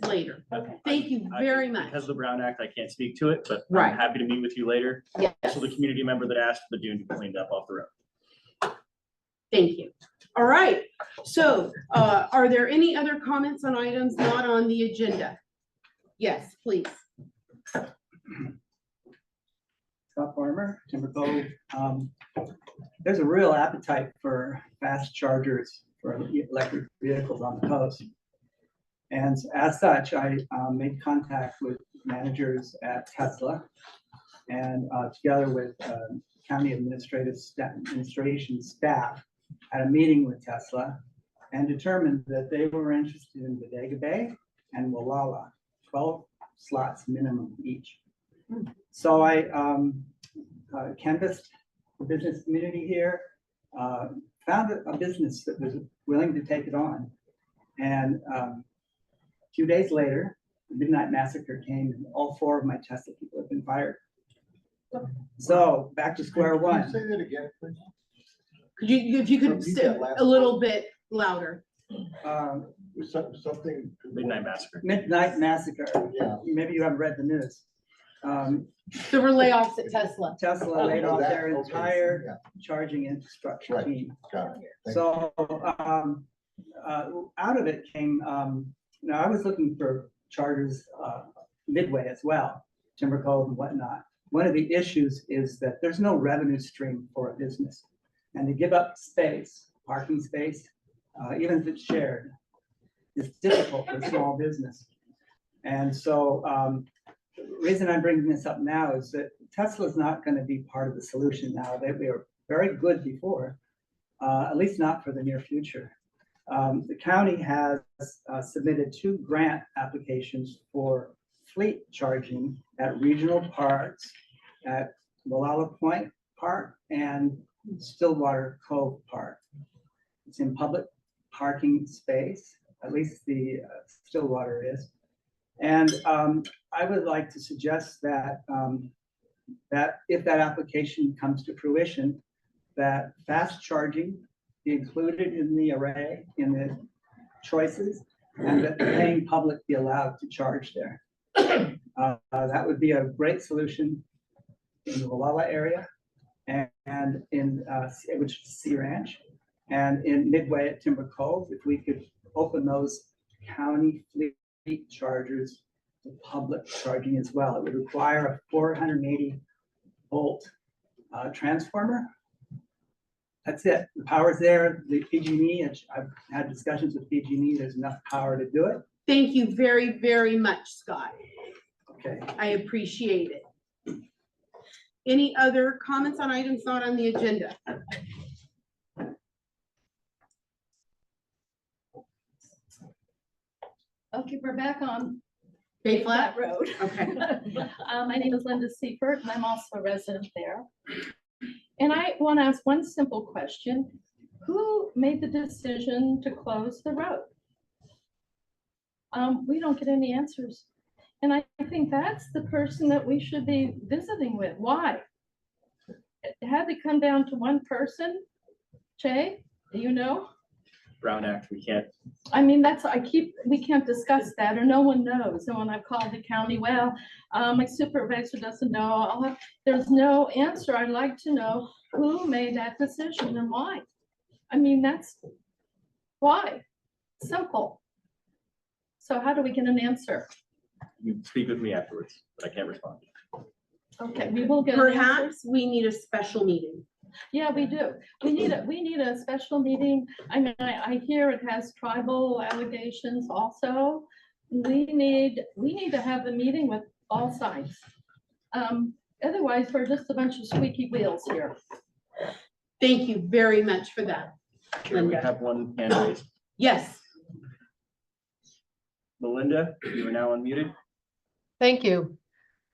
[SPEAKER 3] later. Okay. Thank you very much.
[SPEAKER 1] Because of the Brown Act, I can't speak to it, but
[SPEAKER 3] Right.
[SPEAKER 1] I'm happy to meet with you later.
[SPEAKER 3] Yes.
[SPEAKER 1] So the community member that asked for the dune to be cleaned up off the road.
[SPEAKER 3] Thank you. All right. So are there any other comments on items not on the agenda? Yes, please.
[SPEAKER 6] Scott Farmer, Timber Cove. There's a real appetite for fast chargers for electric vehicles on the coast. And as such, I made contact with managers at Tesla, and together with county administration staff, had a meeting with Tesla and determined that they were interested in Bodega Bay and Wallala, 12 slots minimum each. So I canvassed the business community here, found a business that was willing to take it on. And a few days later, the Midnight Massacre came, and all 4 of my Tesla people have been fired. So back to square one.
[SPEAKER 5] Can you say that again, please?
[SPEAKER 3] If you could
[SPEAKER 5] Repeat that last
[SPEAKER 3] a little bit louder.
[SPEAKER 5] Something.
[SPEAKER 1] Midnight Massacre.
[SPEAKER 6] Midnight Massacre.
[SPEAKER 5] Yeah.
[SPEAKER 6] Maybe you haven't read the news.
[SPEAKER 3] There were layoffs at Tesla.
[SPEAKER 6] Tesla laid
[SPEAKER 5] Oh,
[SPEAKER 6] off
[SPEAKER 5] that,
[SPEAKER 6] their
[SPEAKER 5] okay,
[SPEAKER 6] entire
[SPEAKER 5] yeah.
[SPEAKER 6] charging infrastructure
[SPEAKER 5] Right.
[SPEAKER 6] team.
[SPEAKER 5] Got it. Thank you.
[SPEAKER 6] So, out of it came, I was looking for chargers, Midway as well, Timber Cove and whatnot. One of the issues is that there's no revenue stream for a business. And to give up space, parking space, even if it's shared, is difficult for a small business. And so, the reason I'm bringing this up now is that Tesla's not going to be part of the solution now. They were very good before, at least not for the near future. The county has submitted 2 grant applications for fleet charging at regional parks, at Walala Point Park and Stillwater Cove Park. It's in public parking space, at least the Stillwater is. And I would like to suggest that that if that application comes to fruition, that fast charging be included in the array, in the choices, and that the paying public be allowed to charge there. That would be a great solution in the Walala area and in which is Sea Ranch, and in Midway at Timber Cove. If we could open those county fleet chargers to public charging as well, it would require a 480 volt transformer. That's it. The power's there. The PG&E, I've had discussions with PG&E. There's enough power to do it.
[SPEAKER 3] Thank you very, very much, Scott.
[SPEAKER 6] Okay.
[SPEAKER 3] I appreciate it. Any other comments on items not on the agenda?
[SPEAKER 15] Okay, we're back on
[SPEAKER 3] Bay Flat
[SPEAKER 15] Road.
[SPEAKER 3] Okay.
[SPEAKER 15] My name is Linda Seifert, and I'm also a resident there. And I want to ask one simple question. Who made the decision to close the road? We don't get any answers. And I think that's the person that we should be visiting with. Why? It had to come down to one person. Jay, do you know?
[SPEAKER 1] Brown Act, we can't.
[SPEAKER 15] I mean, we can't discuss that, or no one knows. And when I've called the county, well, my supervisor doesn't know. There's no answer. I'd like to know who made that decision and why. I mean, that's why. Simple. So how do we get an answer?
[SPEAKER 1] You can speak with me afterwards, but I can't respond.
[SPEAKER 15] Okay, we will get an answer.
[SPEAKER 3] Perhaps we need a special meeting.
[SPEAKER 15] Yeah, we do. We need a special meeting. I mean, I hear it has tribal allegations also. We need to have a meeting with all sides. Otherwise, we're just a bunch of squeaky wheels here.
[SPEAKER 3] Thank you very much for that.
[SPEAKER 1] Chair, we have one hand raised.
[SPEAKER 3] Yes.
[SPEAKER 1] Melinda, you are now unmuted.
[SPEAKER 16] Thank you.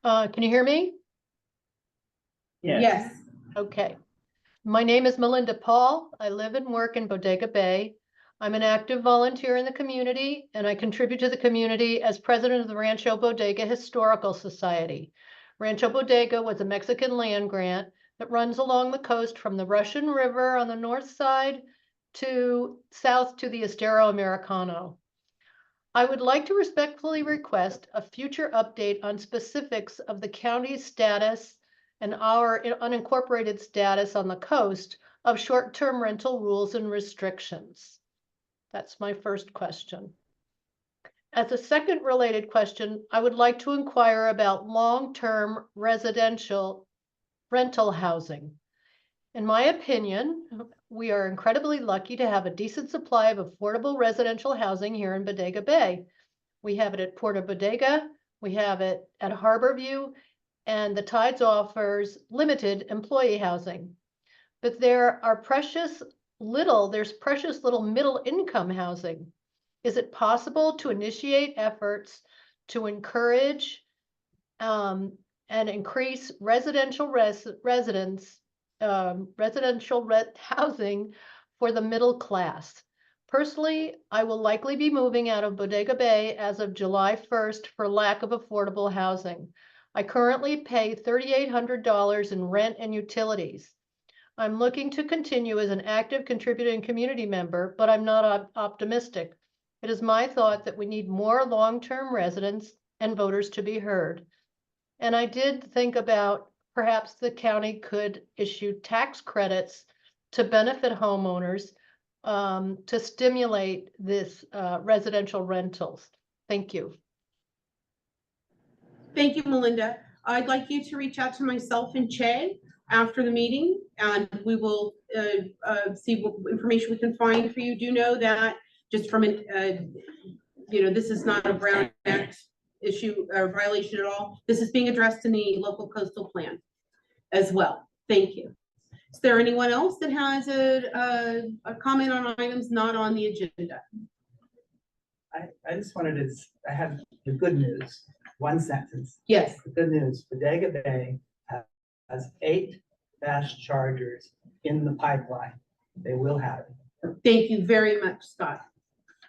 [SPEAKER 16] Can you hear me?
[SPEAKER 3] Yes.
[SPEAKER 16] Okay. My name is Melinda Paul. I live and work in Bodega Bay. I'm an active volunteer in the community, and I contribute to the community as president of the Rancho Bodega Historical Society. Rancho Bodega was a Mexican land grant that runs along the coast from the Russian River on the north side to south to the Estero Americano. I would like to respectfully request a future update on specifics of the county's status and our unincorporated status on the coast of short-term rental rules and restrictions. That's my first question. As a second related question, I would like to inquire about long-term residential rental housing. In my opinion, we are incredibly lucky to have a decent supply of affordable residential housing here in Bodega Bay. We have it at Puerto Bodega, we have it at Harborview, and the Tides offers limited employee housing. But there's precious little middle income housing. Is it possible to initiate efforts to encourage and increase residential housing for the middle class? Personally, I will likely be moving out of Bodega Bay as of July 1st for lack of affordable housing. I currently pay $3,800 in rent and utilities. I'm looking to continue as an active contributing community member, but I'm not optimistic. It is my thought that we need more long-term residents and voters to be heard. And I did think about perhaps the county could issue tax credits to benefit homeowners to stimulate this residential rentals. Thank you.
[SPEAKER 3] Thank you, Melinda. I'd like you to reach out to myself and Che after the meeting, and we will see what information we can find for you. Do know that just from an, this is not a Brown Act issue or violation at all. This is being addressed in the local coastal plan as well. Thank you. Is there anyone else that has a comment on items not on the agenda?
[SPEAKER 6] I just wanted to, I have the good news, one sentence.
[SPEAKER 3] Yes.
[SPEAKER 6] The good news, Bodega Bay has 8 fast chargers in the pipeline. They will have it.
[SPEAKER 3] Thank you very much, Scott.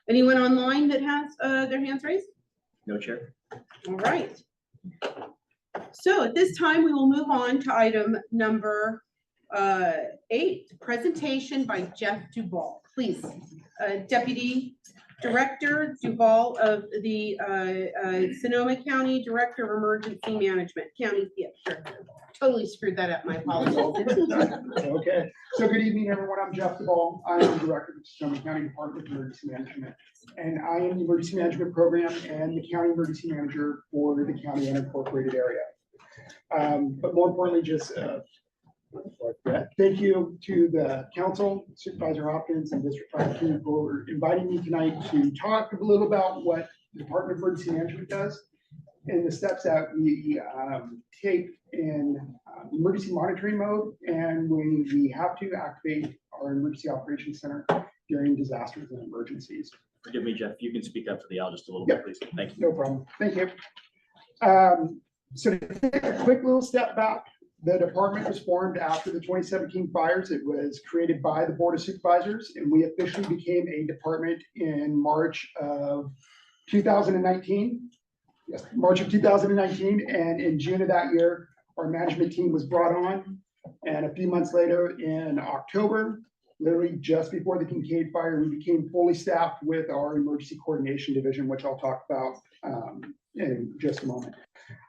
[SPEAKER 3] Anyone online that has their hands raised?
[SPEAKER 1] No, Chair.
[SPEAKER 3] All right. So at this time, we will move on to item number 8, presentation by Jeff Duval. Please, Deputy Director Duval of the Sonoma County Director of Emergency Management. County, yeah, sure. Totally screwed that up, my apologies.
[SPEAKER 17] Okay, so good evening, everyone. I'm Jeff Duval. I am the Director of the Sonoma County Department of Emergency Management. And I am the Emergency Management Program and the County Emergency Manager for the county unincorporated area. But more importantly, just thank you to the council, Supervisor Hopkins and District 5 team for inviting me tonight to talk a little about what the Department of Emergency Management does and the steps that we take in emergency monitoring mode and when we have to activate our emergency operations center during disasters and emergencies.
[SPEAKER 1] Forgive me, Jeff, you can speak up for the L just a little bit, please. Thank you.
[SPEAKER 17] No problem. Thank you. So to take a quick little step back, the department was formed after the 2017 fires. It was created by the Board of Supervisors, and we officially became a department in March of 2019. Yes, March of 2019, and in June of that year, our management team was brought on. And a few months later, in October, literally just before the Kincaid fire, we became fully staffed with our emergency coordination division, which I'll talk about in just a moment.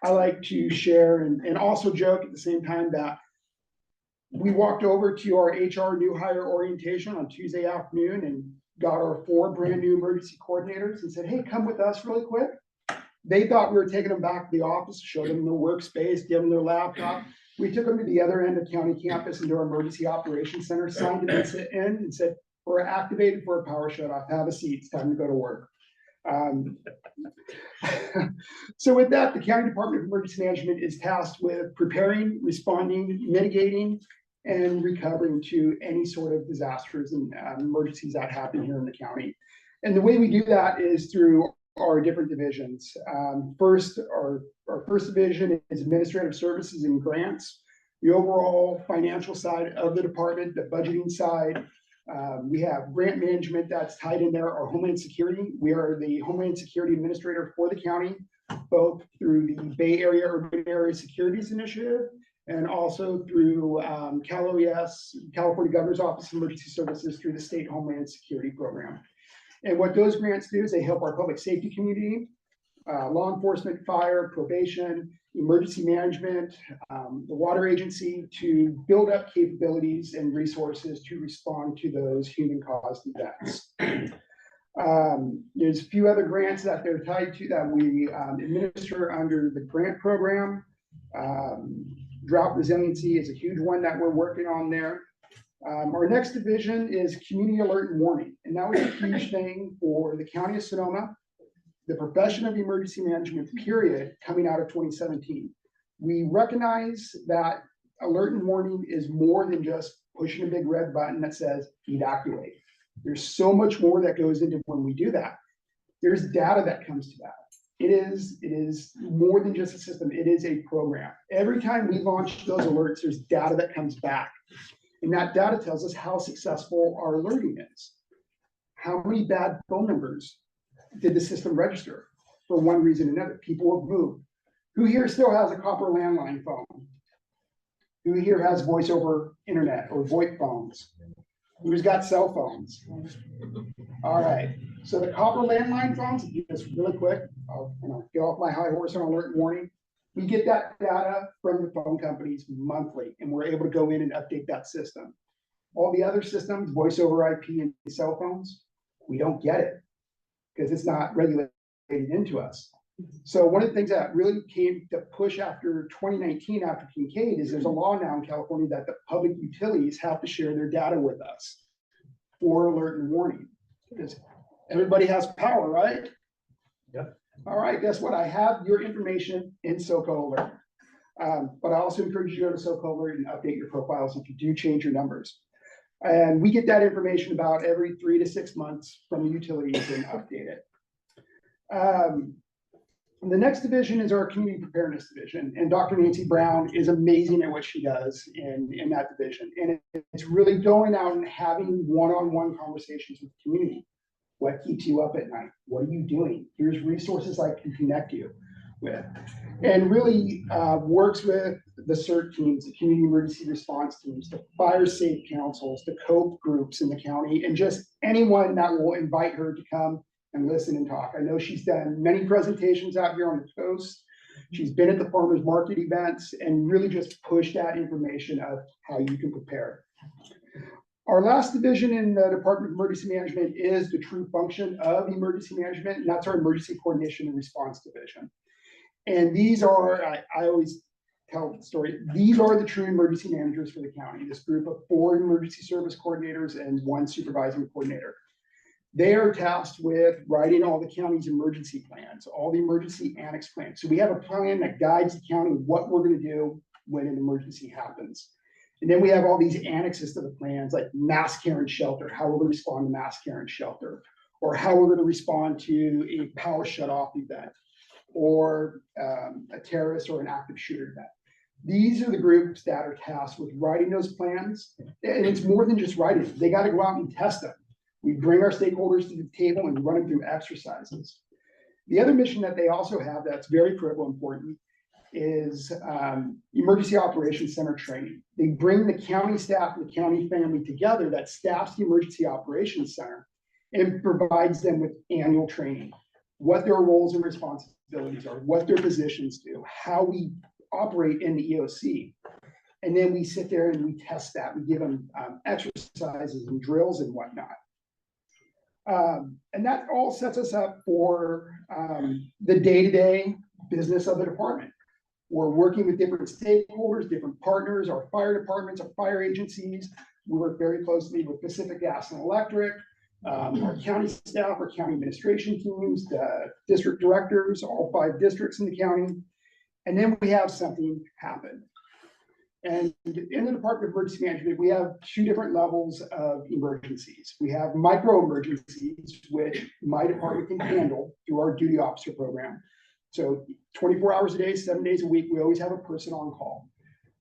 [SPEAKER 17] I like to share and also joke at the same time that we walked over to our HR new hire orientation on Tuesday afternoon and got our 4 brand new emergency coordinators and said, hey, come with us really quick. They thought we were taking them back to the office, showed them the workspace, give them their laptop. We took them to the other end of county campus into our emergency operations center, signed them in and said, we're activated for a power shutoff. Have a seat. It's time to go to work. So with that, the County Department of Emergency Management is tasked with preparing, responding, mitigating, and recovering to any sort of disasters and emergencies that happen here in the county. And the way we do that is through our different divisions. First, our first division is administrative services and grants. The overall financial side of the department, the budgeting side. We have grant management that's tied in there, our Homeland Security. We are the Homeland Security Administrator for the county, both through the Bay Area Urban Area Securities Initiative and also through CalOES, California Governor's Office of Emergency Services, through the State Homeland Security Program. And what those grants do is they help our public safety community, law enforcement, fire, probation, emergency management, the water agency to build up capabilities and resources to respond to those human-caused events. There's a few other grants that they're tied to that we administer under the grant program. Drought resiliency is a huge one that we're working on there. Our next division is community alert and warning, and that was a huge thing for the County of Sonoma, the profession of emergency management, period, coming out of 2017. We recognize that alert and warning is more than just pushing a big red button that says evacuate. There's so much more that goes into when we do that. There's data that comes to that. It is more than just a system. It is a program. Every time we launch those alerts, there's data that comes back. And that data tells us how successful our alerting is. How many bad phone numbers did the system register for one reason or another? People have moved. Who here still has a copper landline phone? Who here has voice over internet or VoIP phones? Who's got cell phones? All right. So the copper landline phones, just really quick, I'll get off my high horse on alert and warning. We get that data from the phone companies monthly, and we're able to go in and update that system. All the other systems, voice over IP and cell phones, we don't get it because it's not regulated into us. So one of the things that really came to push after 2019, after Kincaid, is there's a law now in California that the public utilities have to share their data with us for alert and warning. Because everybody has power, right?
[SPEAKER 1] Yep.
[SPEAKER 17] All right, guess what? I have your information in SoCo Alert. But I also encourage you to go to SoCo Alert and update your profiles if you do change your numbers. And we get that information about every 3 to 6 months from the utilities and update it. The next division is our community preparedness division, and Dr. Nancy Brown is amazing at what she does in that division. And it's really going out and having one-on-one conversations with the community. What keeps you up at night? What are you doing? Here's resources I can connect you with. And really works with the CERT teams, the community emergency response teams, the fire safe councils, the COPE groups in the county, and just anyone that will invite her to come and listen and talk. I know she's done many presentations out here on the coast. She's been at the farmers market events and really just pushed that information of how you can prepare. Our last division in the Department of Emergency Management is the true function of emergency management, and that's our Emergency Coordination and Response Division. And these are, I always tell the story, these are the true emergency managers for the county, this group of 4 emergency service coordinators and 1 supervising coordinator. They are tasked with writing all the county's emergency plans, all the emergency annex plans. So we have a plan that guides the county what we're going to do when an emergency happens. And then we have all these annexes to the plans, like mass care and shelter, how we're going to respond to mass care and shelter, or how we're going to respond to a power shutoff event, or a terrorist or an active shooter event. These are the groups that are tasked with writing those plans. And it's more than just writing. They got to go out and test them. We bring our stakeholders to the table and run them through exercises. The other mission that they also have that's very critical and important is Emergency Operations Center training. They bring the county staff and the county family together that staffs the Emergency Operations Center and provides them with annual training, what their roles and responsibilities are, what their positions do, how we operate in the EOC. And then we sit there and we test that. We give them exercises and drills and whatnot. And that all sets us up for the day-to-day business of the department. We're working with different stakeholders, different partners, our fire departments, our fire agencies. We work very closely with Pacific Gas and Electric, our county staff, our county administration teams, the district directors, all 5 districts in the county. And then we have something happen. And in the Department of Emergency Management, we have 2 different levels of emergencies. We have micro emergencies, which my department can handle through our duty officer program. So 24 hours a day, 7 days a week, we always have a person on call.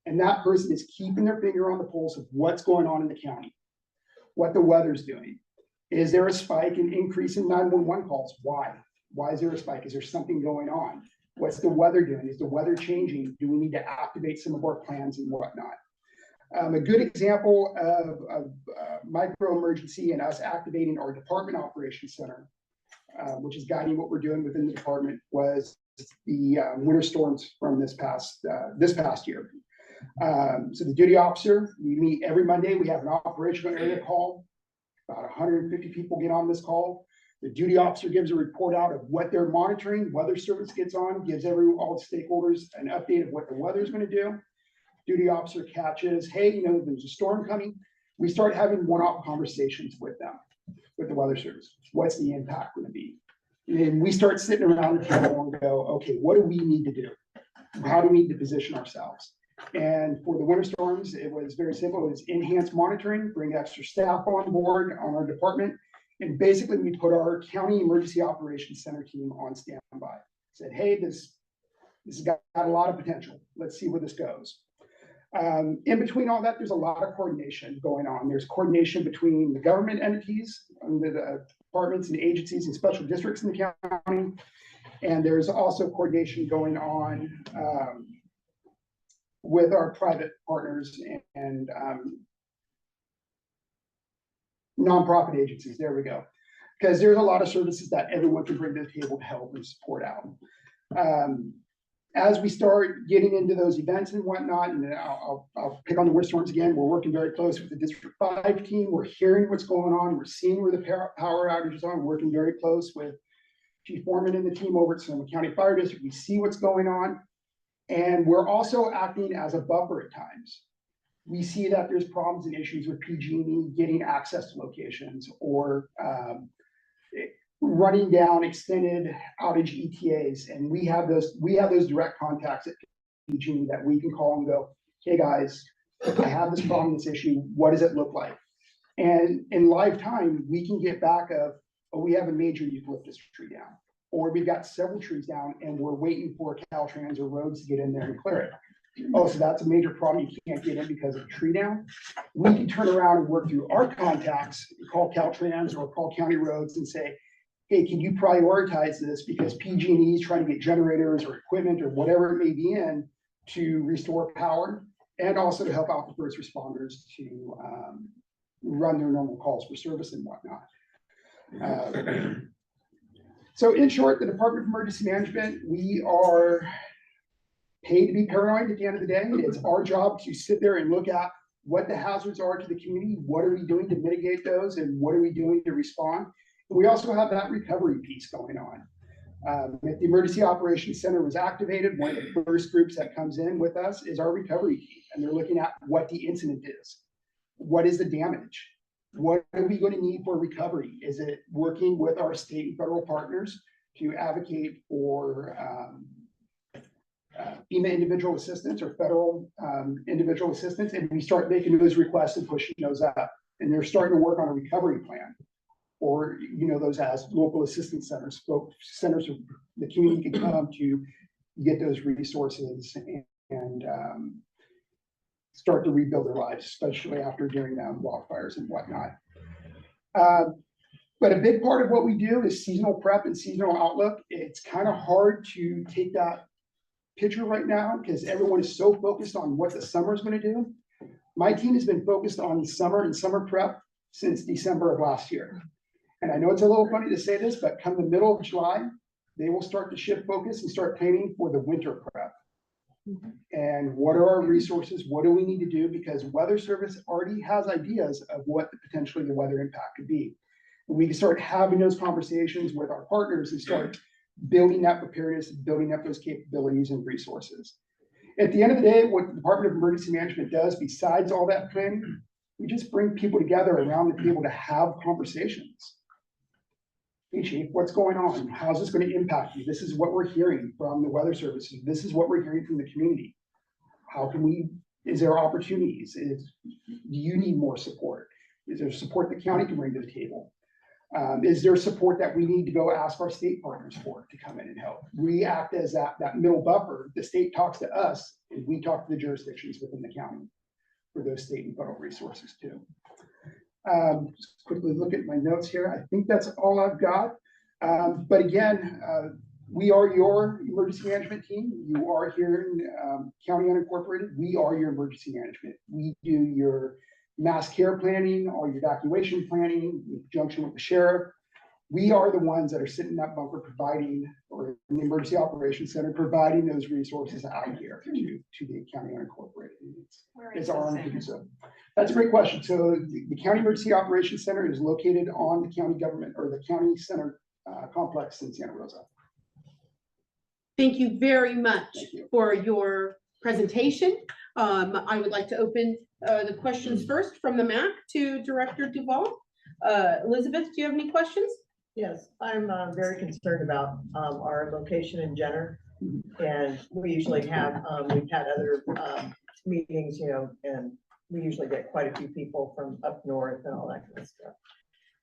[SPEAKER 17] And that person is keeping their finger on the pulse of what's going on in the county, what the weather's doing. Is there a spike and increase in 911 calls? Why? Why is there a spike? Is there something going on? What's the weather doing? Is the weather changing? Do we need to activate some of our plans and whatnot? A good example of micro emergency and us activating our Department Operations Center, which is guiding what we're doing within the department, was the winter storms from this past year. So the duty officer, we meet every Monday. We have an operational area call. About 150 people get on this call. The duty officer gives a report out of what they're monitoring. Weather service gets on, gives all the stakeholders an update of what the weather is going to do. Duty officer catches, hey, there's a storm coming. We start having one-off conversations with them, with the weather service. What's the impact going to be? And we start sitting around the table and go, okay, what do we need to do? How do we need to position ourselves? And for the winter storms, it was very simple. It was enhanced monitoring, bring extra staff on board on our department. And basically we put our County Emergency Operations Center team on standby. Said, hey, this has got a lot of potential. Let's see where this goes. In between all that, there's a lot of coordination going on. There's coordination between the government entities, the departments and agencies and special districts in the county. And there's also coordination going on with our private partners and nonprofit agencies. There we go. Because there's a lot of services that everyone can bring to the table to help and support out. As we start getting into those events and whatnot, and I'll pick on the windstorms again, we're working very close with the District 5 team. We're hearing what's going on. We're seeing where the power outages are. We're working very close with Chief Foreman and the team over at Sonoma County Fire District. We see what's going on. And we're also acting as a buffer at times. We see that there's problems and issues with PG&E getting access to locations or running down extended outage ETAs. And we have those direct contacts at PG&E that we can call and go, hey guys, I have this problem, this issue, what does it look like? And in live time, we can get back of, oh, we have a major eucalyptus tree down, or we've got several trees down and we're waiting for Caltrans or roads to get in there and clear it. Oh, so that's a major problem. You can't get in because of a tree down. We can turn around and work through our contacts, call Caltrans or call county roads and say, hey, can you prioritize this because PG&E is trying to get generators or equipment or whatever it may be in to restore power, and also to help out the first responders to run their normal calls for service and whatnot. So in short, the Department of Emergency Management, we are paid to be paranoid at the end of the day. It's our job to sit there and look at what the hazards are to the community, what are we doing to mitigate those, and what are we doing to respond. We also have that recovery piece going on. If the Emergency Operations Center was activated, one of the first groups that comes in with us is our recovery team, and they're looking at what the incident is. What is the damage? What are we going to need for recovery? Is it working with our state and federal partners to advocate for FEMA individual assistance or federal individual assistance? And we start making those requests and pushing those up. And they're starting to work on a recovery plan, or those as local assistance centers, centers where the community can come to get those resources and start to rebuild their lives, especially after during wildfires and whatnot. But a big part of what we do is seasonal prep and seasonal outlook. It's kind of hard to take that picture right now because everyone is so focused on what the summer is going to do. My team has been focused on summer and summer prep since December of last year. And I know it's a little funny to say this, but come the middle of July, they will start to shift focus and start planning for the winter prep. And what are our resources? What do we need to do? Because Weather Service already has ideas of what potentially the weather impact could be. We can start having those conversations with our partners and start building that preparedness, building up those capabilities and resources. At the end of the day, what the Department of Emergency Management does, besides all that planning, we just bring people together around the table to have conversations. Hey, Chief, what's going on? How's this going to impact you? This is what we're hearing from the Weather Service. This is what we're hearing from the community. How can we, is there opportunities? Do you need more support? Is there support the county can bring to the table? Is there support that we need to go ask our state partners for to come in and help? We act as that middle buffer. The state talks to us and we talk to the jurisdictions within the county for those state and federal resources too. Just quickly look at my notes here. I think that's all I've got. But again, we are your emergency management team. You are here in County Unincorporated. We are your emergency management. We do your mass care planning, all your evacuation planning, in conjunction with the sheriff. We are the ones that are sitting in that bunker providing, or in the Emergency Operations Center, providing those resources out here to the County Unincorporated. It's our honor to do so. That's a great question. So the County Emergency Operations Center is located on the county government or the county center complex in Santa Rosa.
[SPEAKER 3] Thank you very much for your presentation. I would like to open the questions first from the MAC to Director Duvall. Elizabeth, do you have any questions?
[SPEAKER 18] Yes, I'm very concerned about our location in Jenner, and we usually have, we've had other meetings, and we usually get quite a few people from up north and all that kind of stuff.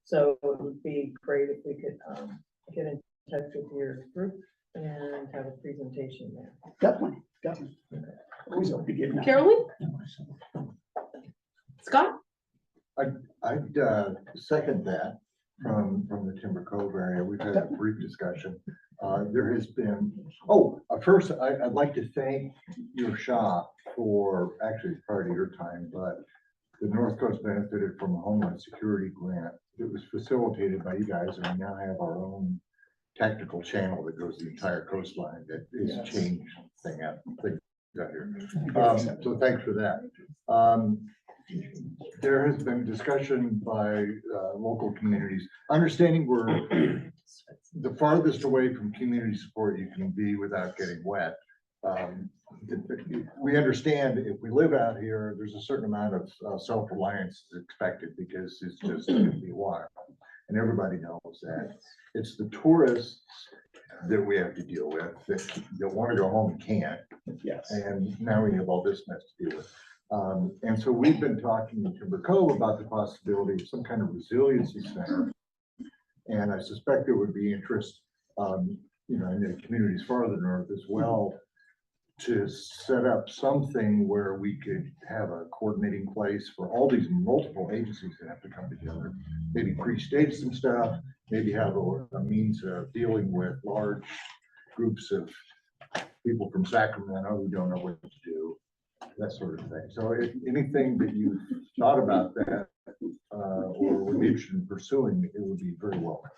[SPEAKER 18] So it would be great if we could get in touch with your group and have a presentation there.
[SPEAKER 17] Definitely. Always hope to get that.
[SPEAKER 3] Carolyn? Scott?
[SPEAKER 5] I'd second that from the Timber Cove area. We've had a brief discussion. There has been, first I'd like to thank your shop for, actually it's part of your time, but the North Coast benefited from a Homeland Security grant it was facilitated by you guys, and we now have our own tactical channel that goes the entire coastline that is
[SPEAKER 6] Yes.
[SPEAKER 5] changed thing out here. So thanks for that. There has been discussion by local communities, understanding we're the farthest away from community support you can be without getting wet. We understand if we live out here, there's a certain amount of self-reliance expected because it's just gonna be water. And everybody knows that. It's the tourists that we have to deal with that want to go home and can't.
[SPEAKER 6] Yes.
[SPEAKER 5] And now we have all this mess to deal with. And so we've been talking in Timber Cove about the possibility of some kind of resiliency center. And I suspect there would be interest, in the communities farther north as well, to set up something where we could have a coordinating place for all these multiple agencies that have to come together. Maybe pre-stage some stuff, maybe have a means of dealing with large groups of people from Sacramento who don't know what to do, that sort of thing. So if anything that you've thought about that or would be interested in pursuing, it would be very welcome.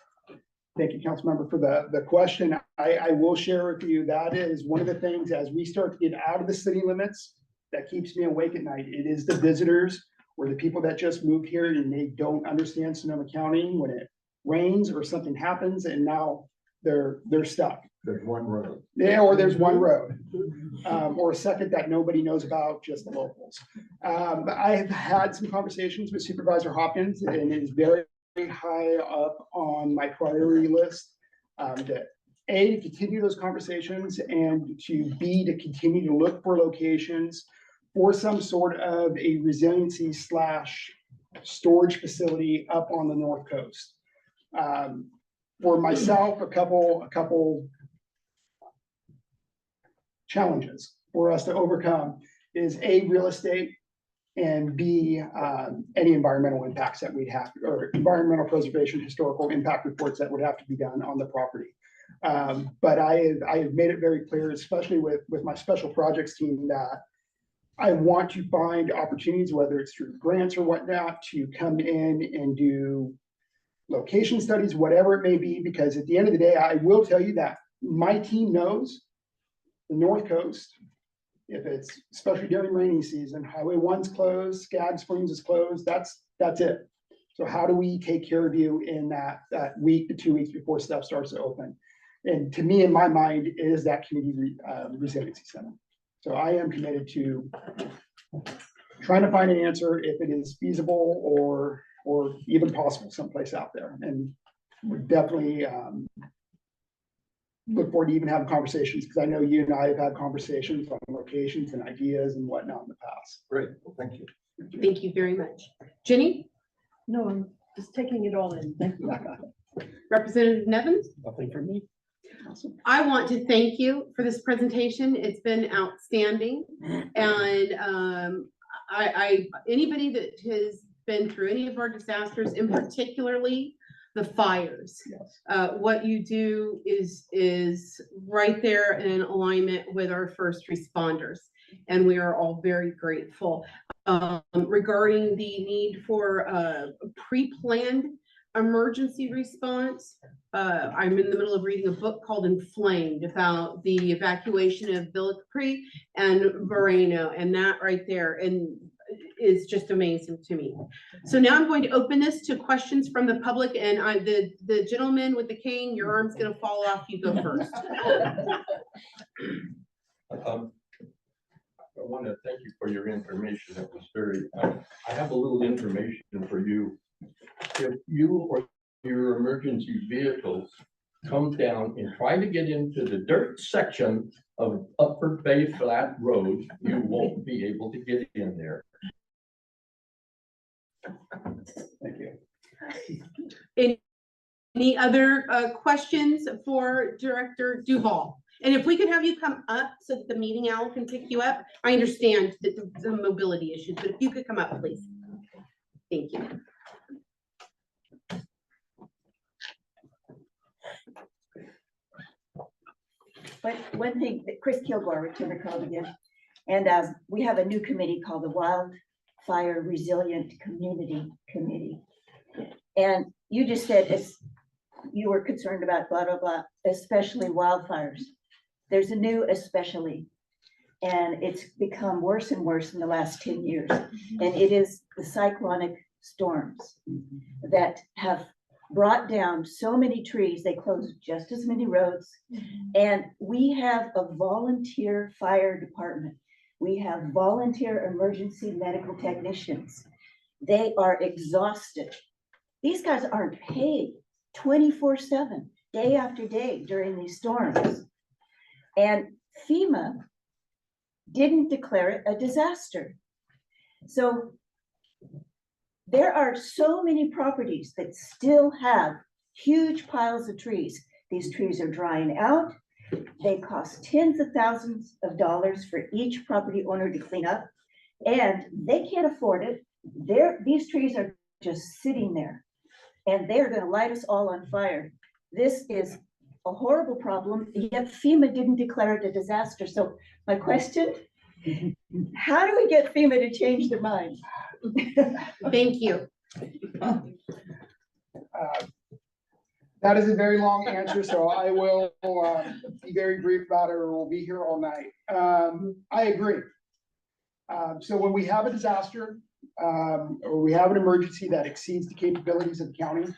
[SPEAKER 17] Thank you, Councilmember, for the question. I will share with you, that is one of the things as we start to get out of the city limits that keeps me awake at night. It is the visitors or the people that just moved here and they don't understand Sonoma County when it rains or something happens and now they're stuck.
[SPEAKER 5] There's one road.
[SPEAKER 17] Yeah, or there's one road, or a second that nobody knows about, just the locals. I've had some conversations with Supervisor Hopkins and it is very high up on my priority list to A, to continue those conversations and to B, to continue to look for locations for some sort of a resiliency / storage facility up on the North Coast. For myself, a couple challenges for us to overcome is A, real estate, and B, any environmental impacts that we'd have, or environmental preservation, historical impact reports that would have to be done on the property. But I have made it very clear, especially with my special projects team, that I want to find opportunities, whether it's through grants or whatnot, to come in and do location studies, whatever it may be, because at the end of the day, I will tell you that my team knows the North Coast. If it's, especially during rainy season, Highway 1's closed, Skaggs Springs is closed, that's it. So how do we take care of you in that week to 2 weeks before stuff starts to open? And to me, in my mind, it is that community resiliency center. So I am committed to trying to find an answer if it is feasible or even possible someplace out there. And we definitely look forward to even having conversations, because I know you and I have had conversations on locations and ideas and whatnot in the past.
[SPEAKER 5] Great, well, thank you.
[SPEAKER 3] Thank you very much. Jenny?
[SPEAKER 12] No, I'm just taking it all in. Thank you.
[SPEAKER 3] Representative Nevins?
[SPEAKER 1] Nothing from me.
[SPEAKER 3] I want to thank you for this presentation. It's been outstanding. And anybody that has been through any of our disasters, and particularly the fires, what you do is right there in alignment with our first responders. And we are all very grateful. Regarding the need for a pre-planned emergency response, I'm in the middle of reading a book called Inflamed about the evacuation of Villa Capri and Moreno, and that right there is just amazing to me. So now I'm going to open this to questions from the public, and the gentleman with the cane, your arm's gonna fall off, you go first.
[SPEAKER 13] I want to thank you for your information. That was very, I have a little information for you. If you or your emergency vehicles come down and try to get into the dirt section of Upper Bay Flat Road, you won't be able to get in there.
[SPEAKER 6] Thank you.
[SPEAKER 3] Any other questions for Director Duval? And if we could have you come up so that the meeting owl can pick you up. I understand that the mobility issues, but if you could come up, please. Thank you.
[SPEAKER 14] But one thing, Chris Kilgore with Timber Cove again, and we have a new committee called the Wildfire Resilient Community Committee. And you just said you were concerned about blah, blah, blah, especially wildfires. There's a new especially, and it's become worse and worse in the last 10 years. And it is the cyclonic storms that have brought down so many trees. They closed just as many roads. And we have a volunteer fire department. We have volunteer emergency medical technicians. They are exhausted. These guys aren't paid 24/7, day after day during these storms. And FEMA didn't declare it a disaster. So there are so many properties that still have huge piles of trees. These trees are drying out. They cost tens of thousands of dollars for each property owner to clean up, and they can't afford it. These trees are just sitting there, and they're going to light us all on fire. This is a horrible problem, yet FEMA didn't declare it a disaster. So my question, how do we get FEMA to change their mind?
[SPEAKER 3] Thank you.
[SPEAKER 17] That is a very long answer, so I will be very brief about it, or we'll be here all night. I agree. So when we have a disaster, or we have an emergency that exceeds the capabilities of the county,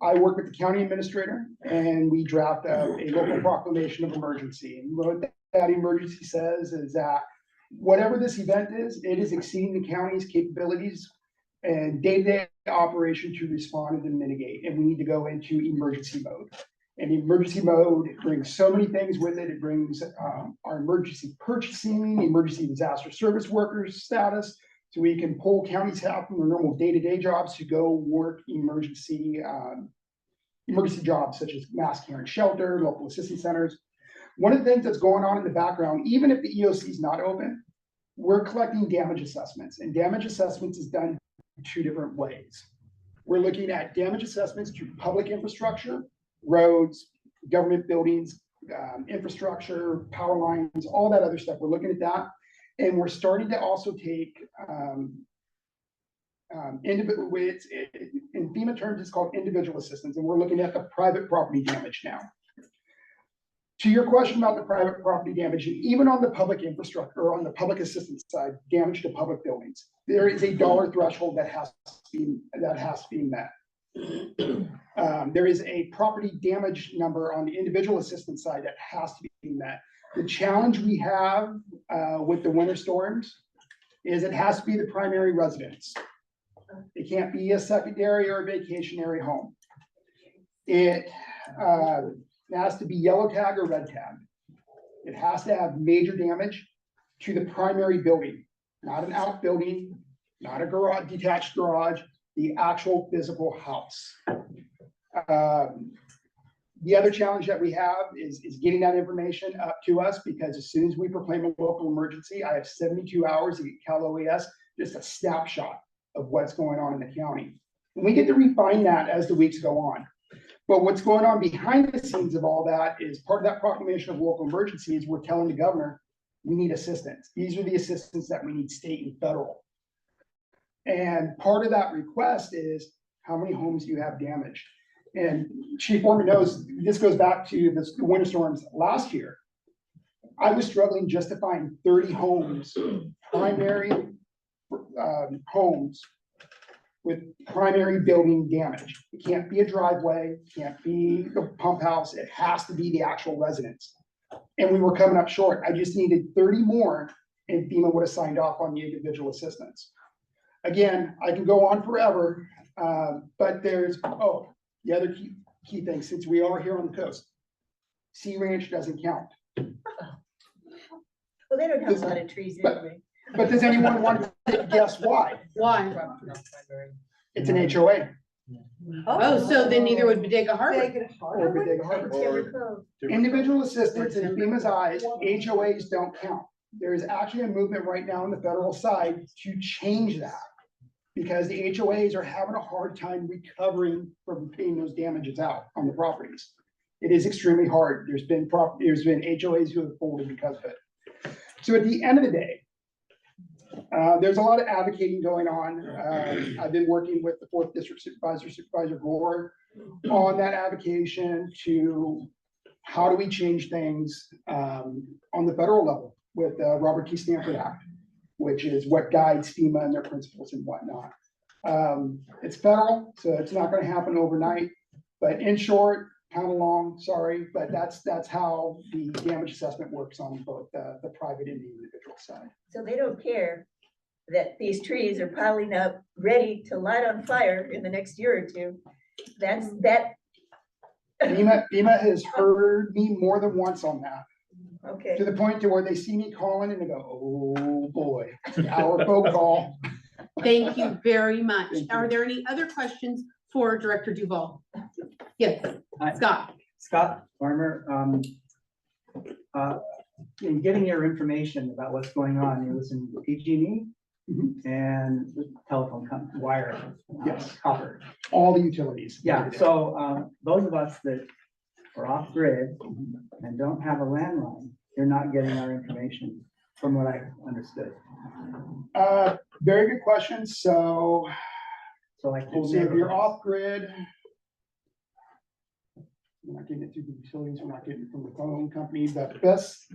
[SPEAKER 17] I work with the county administrator, and we draft a local proclamation of emergency. And what that emergency says is that whatever this event is, it is exceeding the county's capabilities and day-to-day operation to respond and mitigate, and we need to go into emergency mode. And emergency mode brings so many things with it. It brings our emergency purchasing, emergency disaster service workers status, so we can pull county staff from their normal day-to-day jobs to go work emergency jobs such as mass care and shelter, local assistance centers. One of the things that's going on in the background, even if the EOC is not open, we're collecting damage assessments, and damage assessments is done two different ways. We're looking at damage assessments to public infrastructure, roads, government buildings, infrastructure, power lines, all that other stuff. We're looking at that. And we're starting to also take, in FEMA terms, it's called individual assistance. And we're looking at the private property damage now. To your question about the private property damage, even on the public infrastructure or on the public assistance side, damage to public buildings, there is a dollar threshold that has to be met. There is a property damage number on the individual assistance side that has to be met. The challenge we have with the winter storms is it has to be the primary residence. It can't be a secondary or a vacationary home. It has to be yellow tag or red tag. It has to have major damage to the primary building, not an outbuilding, not a garage, detached garage, the actual physical house. The other challenge that we have is getting that information up to us, because as soon as we proclaim a local emergency, I have 72 hours to get Cal OES just a snapshot of what's going on in the county. And we get to refine that as the weeks go on. But what's going on behind the scenes of all that is part of that proclamation of local emergencies. We're telling the governor, we need assistance. These are the assistance that we need, state and federal. And part of that request is, how many homes do you have damaged? And Chief Foreman knows this goes back to the winter storms last year. I was struggling just to find 30 homes, primary homes with primary building damage. It can't be a driveway, can't be the pump house. It has to be the actual residence. And we were coming up short. I just needed 30 more, and FEMA would have signed off on the individual assistance. Again, I can go on forever, but there's, the other key thing, since we are here on the coast, Sea Ranch doesn't count.
[SPEAKER 14] Well, they don't have a lot of trees anyway.
[SPEAKER 17] But does anyone want to guess why?
[SPEAKER 3] Why?
[SPEAKER 17] It's an HOA.
[SPEAKER 3] Oh, so then neither would Bodega Harbor.
[SPEAKER 17] Or Bodega Harbor. Individual assistance in FEMA's eyes, HOAs don't count. There is actually a movement right now on the federal side to change that, because the HOAs are having a hard time recovering from paying those damages out on the properties. It is extremely hard. There's been HOAs who have folded because of it. So at the end of the day, There's a lot of advocating going on. I've been working with the 4th District Supervisor, Supervisor Gore, on that advocation to how do we change things on the federal level with the Robert T. Stanford Act, which is what guides FEMA and their principles and whatnot. It's federal, so it's not going to happen overnight. But in short, kind of long, sorry, but that's how the damage assessment works on both the private and the individual side.
[SPEAKER 19] So they don't care that these trees are piling up, ready to light on fire in the next year or two. That's that.
[SPEAKER 17] FEMA has heard me more than once on that.
[SPEAKER 19] Okay.
[SPEAKER 17] To the point to where they see me calling and they go, oh boy, our phone call.
[SPEAKER 3] Thank you very much. Are there any other questions for Director Duval? Yes, Scott.
[SPEAKER 6] Scott Farmer, in getting your information about what's going on, you listen to PG&E and the telephone wire,
[SPEAKER 17] yes,
[SPEAKER 6] copper,
[SPEAKER 17] all the utilities.
[SPEAKER 6] Yeah, so those of us that are off grid and don't have a landline, you're not getting our information, from what I understood.
[SPEAKER 17] Very good question. So
[SPEAKER 6] like
[SPEAKER 17] if you're off grid, we're not getting it through the utilities, we're not getting it from the phone company. The best,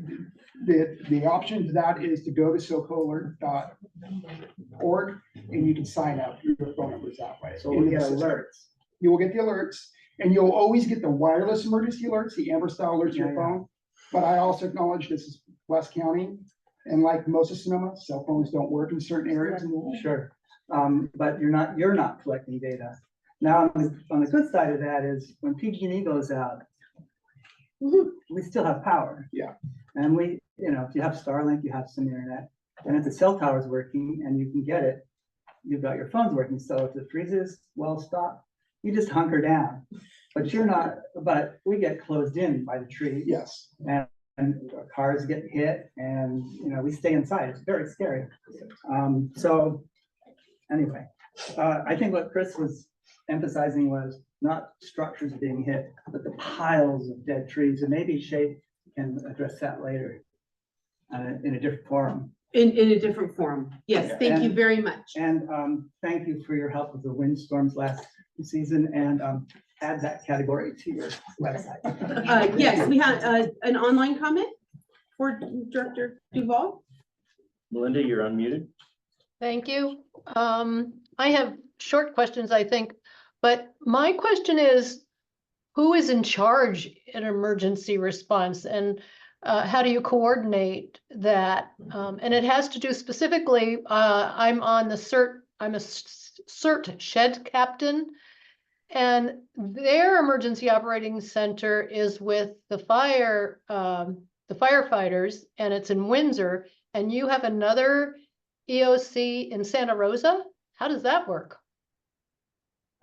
[SPEAKER 17] the option to that is to go to socoalert.org and you can sign up your phone numbers that way.
[SPEAKER 6] So we'll get alerts.
[SPEAKER 17] You will get the alerts, and you'll always get the wireless emergency alerts, the Amber style alerts to your phone. But I also acknowledge this is West County, and like most of Sonoma, cell phones don't work in certain areas.
[SPEAKER 6] Sure, but you're not collecting data. Now, on the good side of that is when PG&E goes out, we still have power.
[SPEAKER 17] Yeah.
[SPEAKER 6] And we, if you have Starlink, you have some internet, and if the cell tower is working and you can get it, you've got your phones working. So if it freezes, well, stop. You just hunker down, but but we get closed in by the tree.
[SPEAKER 17] Yes.
[SPEAKER 6] And cars get hit and, we stay inside. It's very scary. So anyway, I think what Chris was emphasizing was not structures being hit, but the piles of dead trees, and maybe Shay can address that later in a different forum.
[SPEAKER 3] In a different forum. Yes, thank you very much.
[SPEAKER 6] And thank you for your help with the windstorms last season, and add that category to your website.
[SPEAKER 3] Yes, we had an online comment for Director Duval.
[SPEAKER 1] Melinda, you're unmuted.
[SPEAKER 16] Thank you. I have short questions, I think, but my question is, who is in charge in emergency response, and how do you coordinate that? And it has to do specifically, I'm on the CERT, I'm a CERT shed captain, and their emergency operating center is with the firefighters, and it's in Windsor, and you have another EOC in Santa Rosa. How does that work?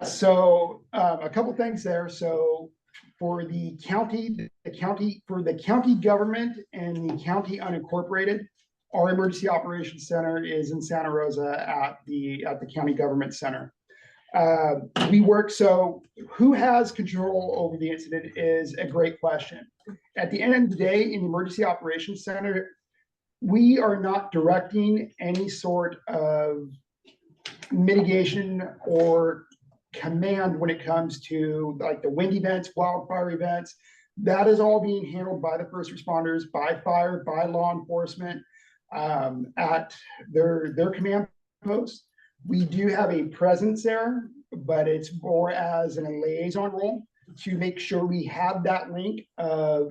[SPEAKER 17] So a couple things there. So for the county government and the county unincorporated, our emergency operations center is in Santa Rosa at the county government center. We work, so who has control over the incident is a great question. At the end of the day, in the emergency operations center, we are not directing any sort of mitigation or command when it comes to like the wind events, wildfire events. That is all being handled by the first responders, by fire, by law enforcement, at their command posts. We do have a presence there, but it's more as in a liaison role to make sure we have that link of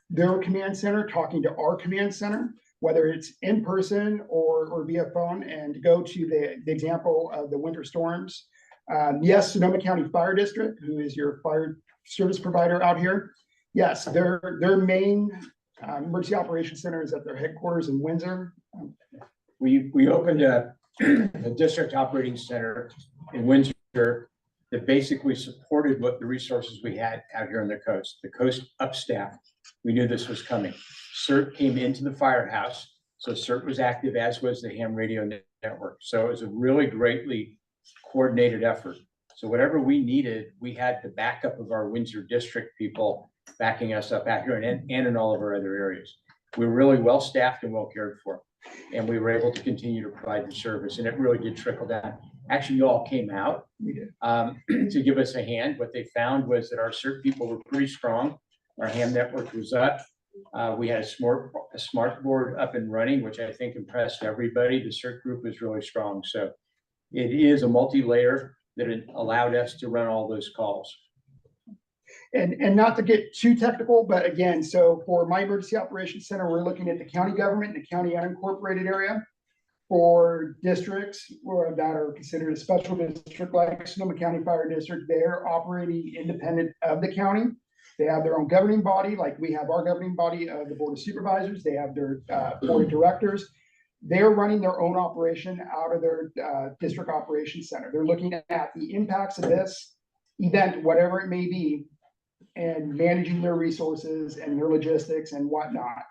[SPEAKER 17] their command center talking to our command center, whether it's in person or via phone. And to go to the example of the winter storms, yes, Sonoma County Fire District, who is your fire service provider out here, yes, their main emergency operations center is at their headquarters in Windsor.
[SPEAKER 20] We opened a district operating center in Windsor that basically supported what the resources we had out here on the coast. The coast upstaffed. We knew this was coming. CERT came into the firehouse, so CERT was active, as was the ham radio network. So it was a really greatly coordinated effort. So whatever we needed, we had the backup of our Windsor district people backing us up out here and in all of our other areas. We were really well staffed and well cared for. And we were able to continue to provide the service, and it really did trickle down. Actually, you all came out to give us a hand. What they found was that our CERT people were pretty strong. Our ham network was up. We had a smart board up and running, which I think impressed everybody. The CERT group was really strong. So it is a multi-layer that it allowed us to run all those calls.
[SPEAKER 17] And not to get too technical, but again, so for my emergency operations center, we're looking at the county government, the county unincorporated area. For districts that are considered a special district, like Sonoma County Fire District, they're operating independent of the county. They have their own governing body, like we have our governing body of the Board of Supervisors. They have their board of directors. They're running their own operation out of their district operations center. They're looking at the impacts of this event, whatever it may be, and managing their resources and their logistics and whatnot.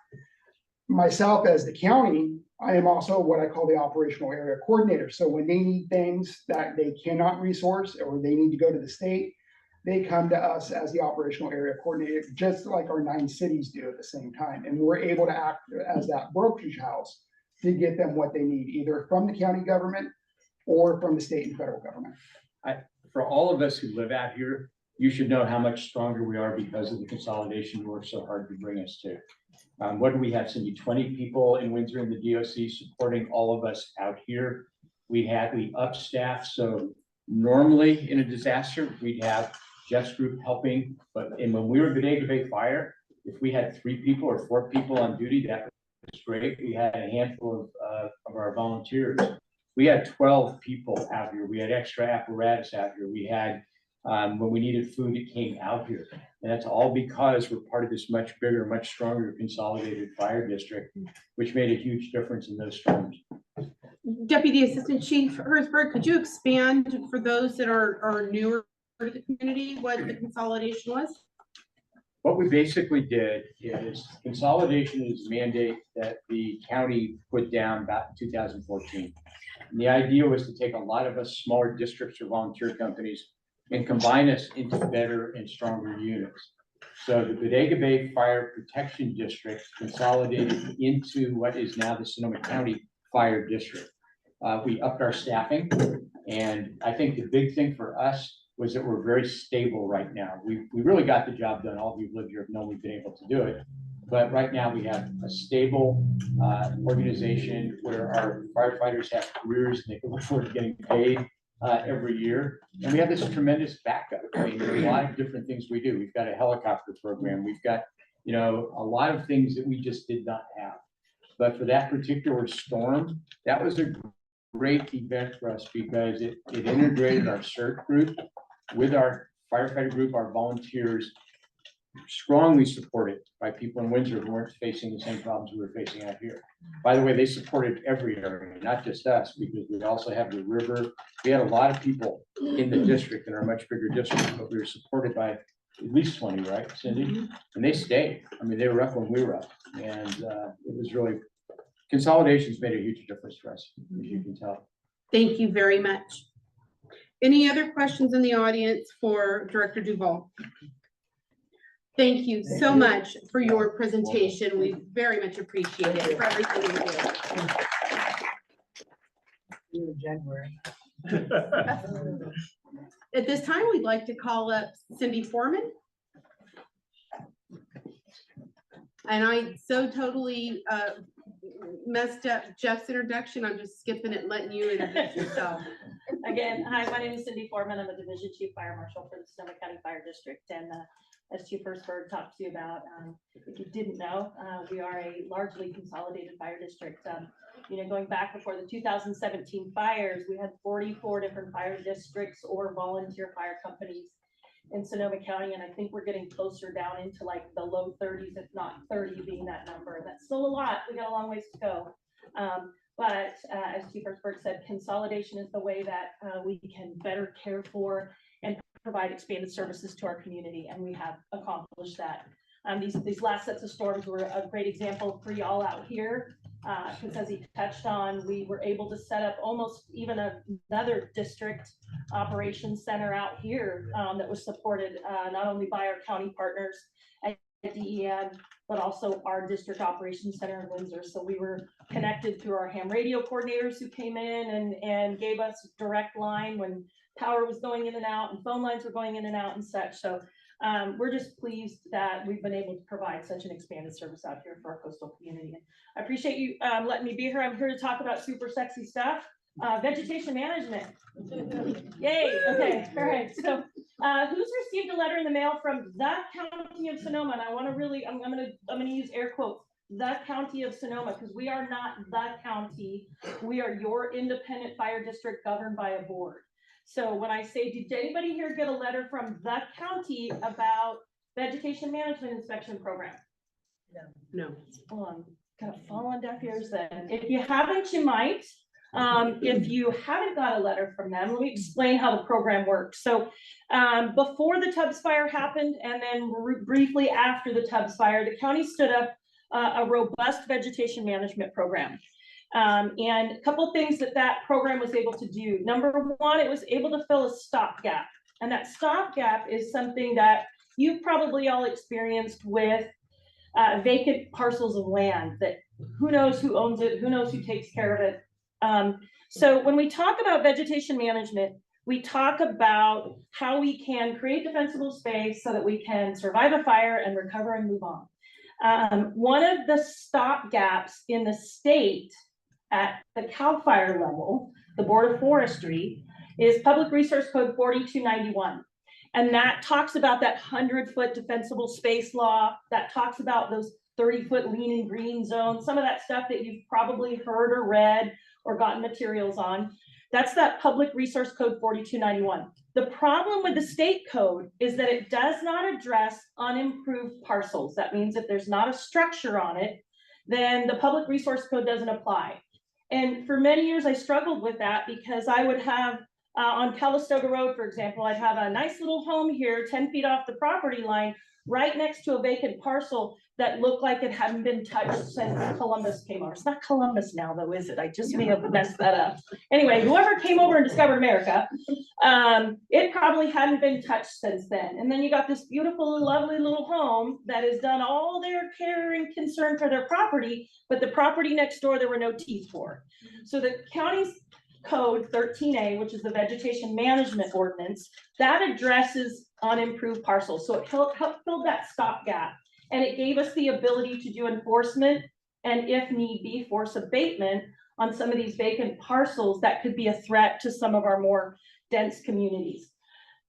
[SPEAKER 17] Myself, as the county, I am also what I call the operational area coordinator. So when they need things that they cannot resource or they need to go to the state, they come to us as the operational area coordinator, just like our 9 cities do at the same time. And we're able to act as that brokerage house to get them what they need, either from the county government or from the state and federal government.
[SPEAKER 20] For all of us who live out here, you should know how much stronger we are because of the consolidation you worked so hard to bring us to. What do we have, Cindy? 20 people in Windsor in the DOC supporting all of us out here. We up staff. So normally in a disaster, we'd have Jeff's group helping. And when we were Bodega Bay Fire, if we had 3 people or 4 people on duty, that was great. We had a handful of our volunteers. We had 12 people out here. We had extra apparatus out here. We had when we needed food, it came out here. And that's all because we're part of this much bigger, much stronger consolidated fire district, which made a huge difference in those storms.
[SPEAKER 3] Deputy Assistant Chief Herzberg, could you expand for those that are newer to the community what the consolidation was?
[SPEAKER 20] What we basically did is consolidation is a mandate that the county put down back in 2014. And the idea was to take a lot of us smaller districts or volunteer companies and combine us into better and stronger units. So the Bodega Bay Fire Protection District consolidated into what is now the Sonoma County Fire District. We upped our staffing, and I think the big thing for us was that we're very stable right now. We really got the job done. All of you lived here have known we've been able to do it. But right now we have a stable organization where our firefighters have careers and they can look forward to getting paid every year. And we have this tremendous backup. I mean, there are a lot of different things we do. We've got a helicopter program. We've got, a lot of things that we just did not have. But for that particular storm, that was a great event for us because it integrated our CERT group with our firefighter group, our volunteers, strongly supported by people in Windsor who weren't facing the same problems we were facing out here. By the way, they supported every area, not just us, because we also have the river. We had a lot of people in the district, in our much bigger district, but we were supported by at least 20, right, Cindy? And they stayed. I mean, they were up when we were up. And it was really, consolidations made a huge difference for us, as you can tell.
[SPEAKER 3] Thank you very much. Any other questions in the audience for Director Duval? Thank you so much for your presentation. We very much appreciate it for everything you do.
[SPEAKER 18] January.
[SPEAKER 3] At this time, we'd like to call up Cindy Foreman. And I so totally messed up Jeff's introduction. I'm just skipping it and letting you introduce yourself.
[SPEAKER 11] Again, hi, my name is Cindy Foreman. I'm a Division Chief Fire Marshal for the Sonoma County Fire District. And as Chief Herzberg talked to you about, if you didn't know, we are a largely consolidated fire district. Going back before the 2017 fires, we had 44 different fire districts or volunteer fire companies in Sonoma County. And I think we're getting closer down into like the low 30s, if not 30 being that number. That's still a lot. We got a long ways to go. But as Chief Herzberg said, consolidation is the way that we can better care for and provide expanded services to our community, and we have accomplished that. These last sets of storms were a great example for y'all out here, because as he touched on, we were able to set up almost even another district operations center out here that was supported not only by our county partners
[SPEAKER 15] DEM, but also our district operations center in Windsor. So we were connected through our ham radio coordinators who came in and gave us direct line when power was going in and out and phone lines were going in and out and such. So we're just pleased that we've been able to provide such an expanded service out here for our coastal community. I appreciate you letting me be here. I'm here to talk about super sexy stuff. Vegetation management. Yay. Okay. All right. So who's received a letter in the mail from the County of Sonoma? And I want to really, I'm gonna use air quotes, the County of Sonoma, because we are not the county. We are your independent fire district governed by a board. So when I say, did anybody here get a letter from the county about vegetation management inspection program?
[SPEAKER 3] No.
[SPEAKER 15] Well, I'm kind of falling deaf ears then. If you haven't, you might. If you haven't got a letter from them, let me explain how the program works. So before the Tubbs fire happened, and then briefly after the Tubbs fire, the county stood up a robust vegetation management program. And a couple of things that program was able to do. Number one, it was able to fill a stopgap. And that stopgap is something that you've probably all experienced with vacant parcels of land that who knows who owns it, who knows who takes care of it. So when we talk about vegetation management, we talk about how we can create defensible space so that we can survive a fire and recover and move on. One of the stop gaps in the state at the CAL FIRE level, the Board of Forestry, is Public Resource Code 4291. And that talks about that 100-foot defensible space law, that talks about those 30-foot lean and green zones, some of that stuff that you've probably heard or read or gotten materials on. That's that Public Resource Code 4291. The problem with the state code is that it does not address unimproved parcels. That means if there's not a structure on it, then the Public Resource Code doesn't apply. And for many years, I struggled with that because I would have on Calistoga Road, for example, I'd have a nice little home here, 10 feet off the property line, right next to a vacant parcel that looked like it hadn't been touched since Columbus came over. It's not Columbus now, though, is it? I just may have messed that up. Anyway, whoever came over and discovered America, it probably hadn't been touched since then. And then you got this beautiful, lovely little home that has done all their care and concern for their property, but the property next door, there were no teeth for. So the county's code 13A, which is the vegetation management ordinance, that addresses unimproved parcels. So it helped fill that stopgap. And it gave us the ability to do enforcement and, if need be, force abatement on some of these vacant parcels that could be a threat to some of our more dense communities.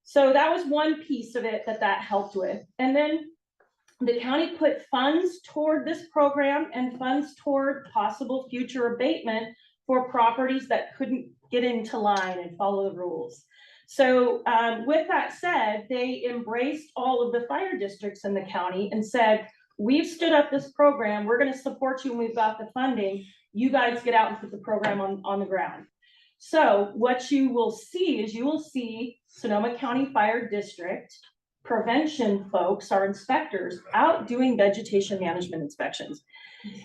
[SPEAKER 15] So that was one piece of it that helped with. And then the county put funds toward this program and funds toward possible future abatement for properties that couldn't get into line and follow the rules. So with that said, they embraced all of the fire districts in the county and said, we've stood up this program. We're going to support you when we've got the funding. You guys get out and put the program on the ground. So what you will see is you will see Sonoma County Fire District prevention folks, our inspectors, out doing vegetation management inspections.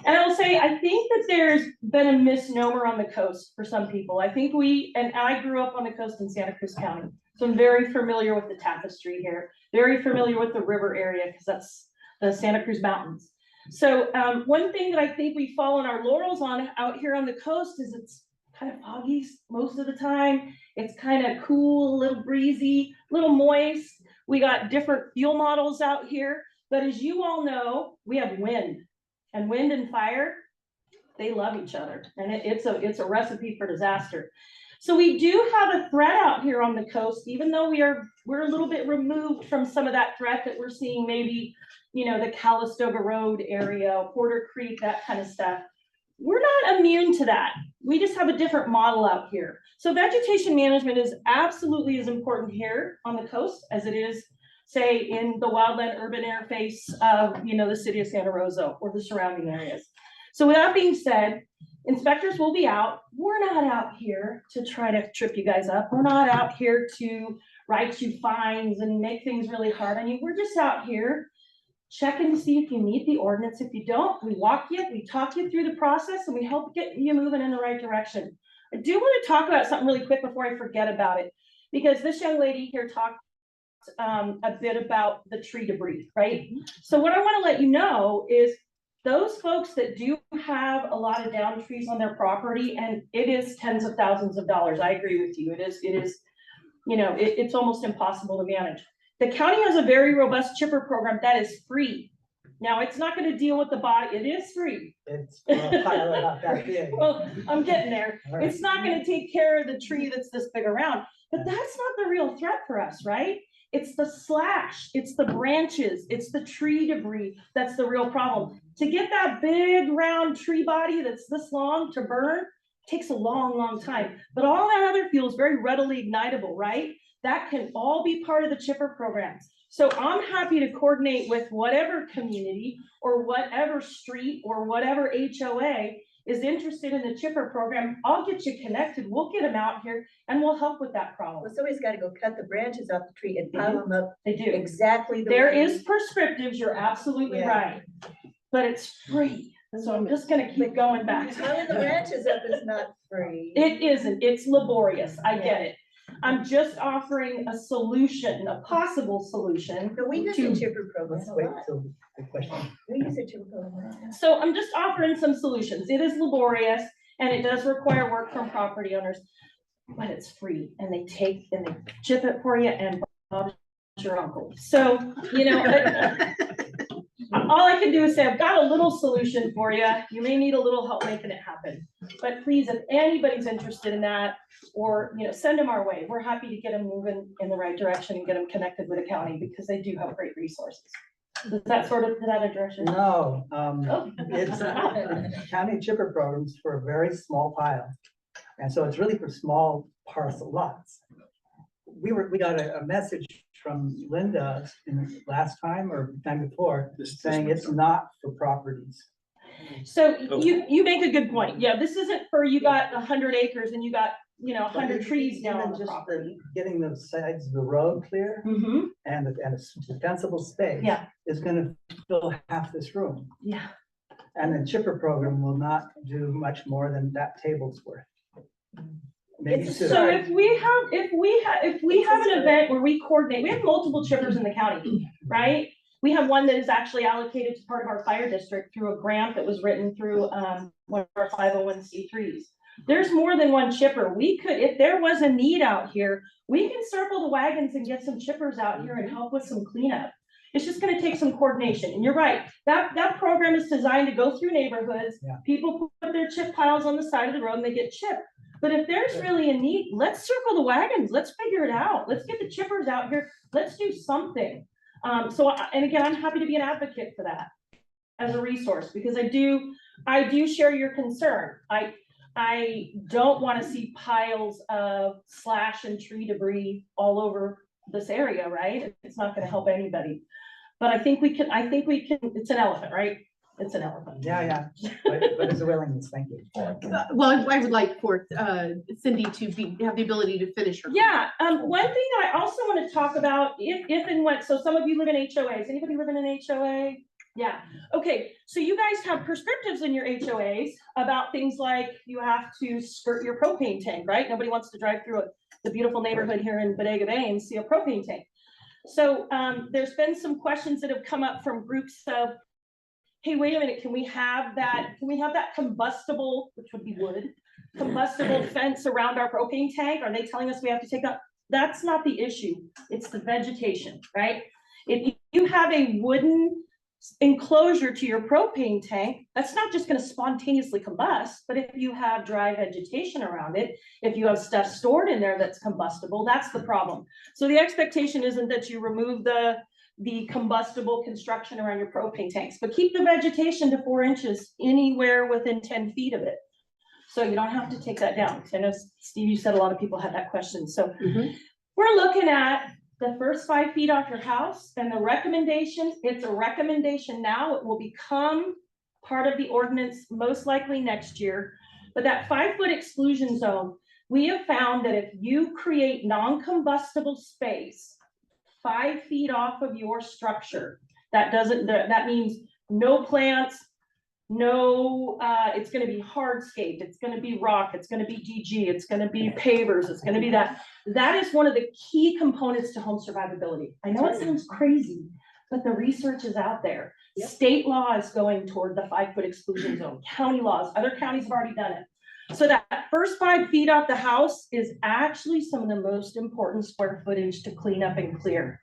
[SPEAKER 15] And I'll say, I think that there's been a misnomer on the coast for some people. I think I grew up on the coast in Santa Cruz County, so I'm very familiar with the tapestry here, very familiar with the river area because that's the Santa Cruz Mountains. So one thing that I think we fall on our laurels on out here on the coast is it's kind of foggy most of the time. It's kind of cool, a little breezy, a little moist. We got different fuel models out here, but as you all know, we have wind. And wind and fire, they love each other, and it's a recipe for disaster. So we do have a threat out here on the coast, even though we're a little bit removed from some of that threat that we're seeing, maybe, you know, the Calistoga Road area, Porter Creek, that kind of stuff. We're not immune to that. We just have a different model out here. So vegetation management is absolutely as important here on the coast as it is, say, in the wildland urban interface of, you know, the city of Santa Rosa or the surrounding areas. So with that being said, inspectors will be out. We're not out here to try to trip you guys up. We're not out here to write you fines and make things really hard on you. We're just out here checking to see if you meet the ordinance. If you don't, we walk you, we talk you through the process, and we help get you moving in the right direction. I do want to talk about something really quick before I forget about it, because this young lady here talked a bit about the tree debris, right? So what I want to let you know is those folks that do have a lot of down trees on their property, and it is tens of thousands of dollars. I agree with you. It is, you know, it's almost impossible to manage. The county has a very robust chipper program that is free. Now, it's not going to deal with the body. It is free.
[SPEAKER 6] It's a pile about that big.
[SPEAKER 15] Well, I'm getting there.
[SPEAKER 6] All right.
[SPEAKER 15] It's not going to take care of the tree that's this big around, but that's not the real threat for us, right? It's the slash, it's the branches, it's the tree debris that's the real problem. To get that big round tree body that's this long to burn takes a long, long time. But all that other fuel is very readily ignitable, right? That can all be part of the chipper programs. So I'm happy to coordinate with whatever community or whatever street or whatever HOA is interested in the chipper program. I'll get you connected. We'll get them out here and we'll help with that problem.
[SPEAKER 19] Well, somebody's got to go cut the branches off the tree and pile them up.
[SPEAKER 15] They do.
[SPEAKER 19] Exactly.
[SPEAKER 15] There is prescriptives, you're absolutely right, but it's free. So I'm just gonna keep going back.
[SPEAKER 19] Piling the branches up is not free.
[SPEAKER 15] It isn't, it's laborious, I get it. I'm just offering a solution, a possible solution.
[SPEAKER 19] No, we use a chipper program.
[SPEAKER 6] Let's wait till the question.
[SPEAKER 19] We use a chipper program.
[SPEAKER 15] So I'm just offering some solutions. It is laborious and it does require work from property owners, but it's free and they take and they chip it for you and Bob's your uncle. So, you know, all I can do is say, I've got a little solution for you. You may need a little help making it happen. But please, if anybody's interested in that, or, you know, send them our way. We're happy to get them moving in the right direction and get them connected with the county because they do have great resources. Does that sort of, that a direction?
[SPEAKER 6] No,
[SPEAKER 15] Oh.
[SPEAKER 6] it's county chipper programs for a very small pile. And so it's really for small parcel lots. We got a message from Linda in the last time or the time before saying it's not for properties.
[SPEAKER 15] So you make a good point. Yeah, this isn't for, you got 100 acres and you got, you know, 100 trees down on the
[SPEAKER 6] Just
[SPEAKER 15] property.
[SPEAKER 6] getting the sides of the road clear and a defensible space is gonna fill half this room.
[SPEAKER 15] Yeah.
[SPEAKER 6] And the chipper program will not do much more than that table's worth. Maybe
[SPEAKER 15] So if we have an event where we coordinate, we have multiple chippers in the county, right? We have one that is actually allocated to part of our fire district through a grant that was written through one of our 501c3s. There's more than one chipper. We could, if there was a need out here, we can circle the wagons and get some chippers out here and help with some cleanup. It's just gonna take some coordination. And you're right, that program is designed to go through neighborhoods. People put their chip piles on the side of the road and they get chipped. But if there's really a need, let's circle the wagons. Let's figure it out. Let's get the chippers out here. Let's do something. And again, I'm happy to be an advocate for that as a resource because I do share your concern. I don't want to see piles of slash and tree debris all over this area, right? It's not going to help anybody. But I think we can, it's an elephant, right? It's an elephant.
[SPEAKER 6] Yeah. But it's a willingness, thank you.
[SPEAKER 3] Well, I would like for Cindy to have the ability to finish her.
[SPEAKER 15] Yeah, one thing that I also want to talk about, if and when, so some of you live in HOAs. Anybody live in an HOA? Yeah, okay, so you guys have prescriptives in your HOAs about things like you have to skirt your propane tank, right? Nobody wants to drive through the beautiful neighborhood here in Bodega Bay and see a propane tank. So there's been some questions that have come up from groups of, hey, wait a minute, can we have that combustible, which would be wood, combustible fence around our propane tank? Are they telling us we have to take that? That's not the issue. It's the vegetation, right? If you have a wooden enclosure to your propane tank, that's not just going to spontaneously combust, but if you have dry vegetation around it, if you have stuff stored in there that's combustible, that's the problem. So the expectation isn't that you remove the combustible construction around your propane tanks, but keep the vegetation to 4 inches anywhere within 10 feet of it. So you don't have to take that down. I know, Steve, you said a lot of people had that question. So we're looking at the first 5 feet off your house, and the recommendation, it's a recommendation now, it will become part of the ordinance most likely next year. But that 5 foot exclusion zone, we have found that if you create non-combustible space 5 feet off of your structure, that means no plants, No, it's gonna be hardscape, it's gonna be rock, it's gonna be DG, it's gonna be pavers, it's gonna be that. That is one of the key components to home survivability. I know it sounds crazy, but the research is out there.
[SPEAKER 12] Yep.
[SPEAKER 15] State law is going toward the 5-foot exclusion zone. County laws, other counties have already done it. So that first 5 feet off the house is actually some of the most important square footage to clean up and clear.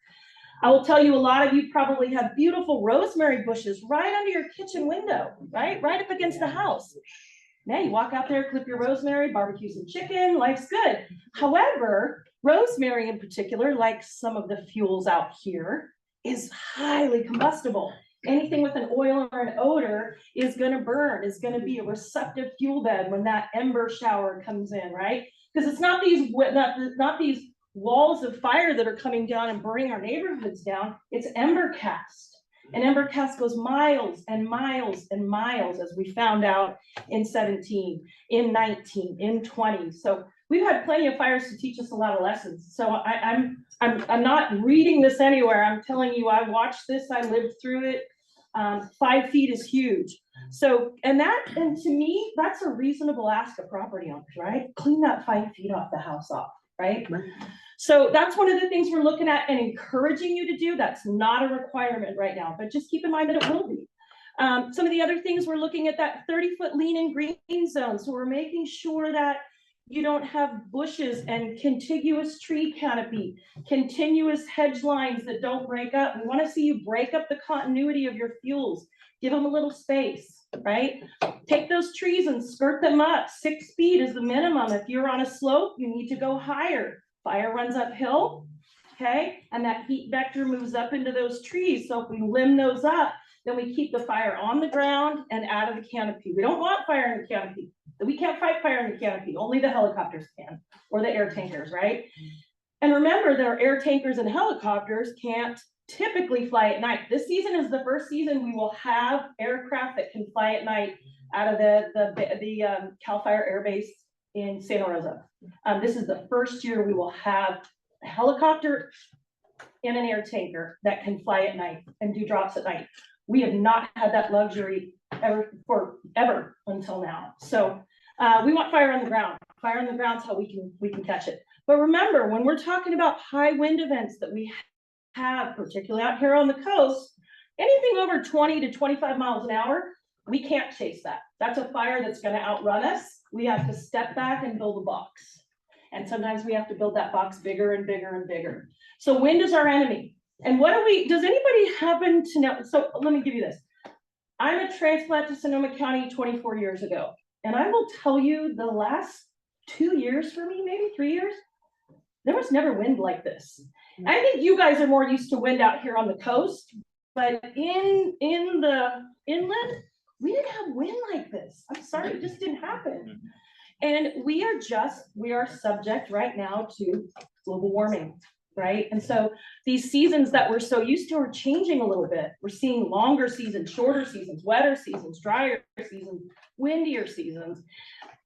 [SPEAKER 15] I will tell you, a lot of you probably have beautiful rosemary bushes right under your kitchen window, right up against the house. Now you walk out there, clip your rosemary, barbecue some chicken, life's good. However, rosemary in particular, like some of the fuels out here, is highly combustible. Anything with an oil or an odor is going to burn, is going to be a receptive fuel bed when that ember shower comes in, right? Because it's not these walls of fire that are coming down and burning our neighborhoods down. It's ember cast. And ember cast goes miles and miles and miles, as we found out in 17, in 19, in 20. So we've had plenty of fires to teach us a lot of lessons. So I'm not reading this anywhere. I'm telling you, I watched this, I lived through it. 5 feet is huge. So, and to me, that's a reasonable ask of property owners, right? Clean that 5 feet off the house off, right? So that's one of the things we're looking at and encouraging you to do. That's not a requirement right now, but just keep in mind that it will be. Some of the other things, we're looking at that 30-foot lean and green zone. So we're making sure that you don't have bushes and contiguous tree canopy, continuous hedge lines that don't break up. We want to see you break up the continuity of your fuels. Give them a little space, right? Take those trees and skirt them up. 6 feet is the minimum. If you're on a slope, you need to go higher. Fire runs uphill, okay? And that heat vector moves up into those trees. So if we limb those up, then we keep the fire on the ground and out of the canopy. We don't want fire in the canopy. We can't fight fire in the canopy. Only the helicopters can, or the air tankers, right? And remember that our air tankers and helicopters can't typically fly at night. This season is the first season we will have aircraft that can fly at night out of the Cal Fire Air Base in Santa Rosa. This is the first year we will have a helicopter and an air tanker that can fly at night and do drops at night. We have not had that luxury ever until now. So we want fire on the ground. Fire on the ground is how we can catch it. But remember, when we're talking about high wind events that we have, particularly out here on the coast, anything over 20 to 25 miles an hour, we can't chase that. That's a fire that's going to outrun us. We have to step back and build a box. And sometimes we have to build that box bigger and bigger and bigger. So wind is our enemy. And does anybody happen to know? So let me give you this. I'm a transplant to Sonoma County 24 years ago. And I will tell you, the last 2 years for me, maybe 3 years, there was never wind like this. I think you guys are more used to wind out here on the coast, but in the inland, we didn't have wind like this. I'm sorry, it just didn't happen. And we are subject right now to global warming, right? And so these seasons that we're so used to are changing a little bit. We're seeing longer seasons, shorter seasons, wetter seasons, drier seasons, windier seasons.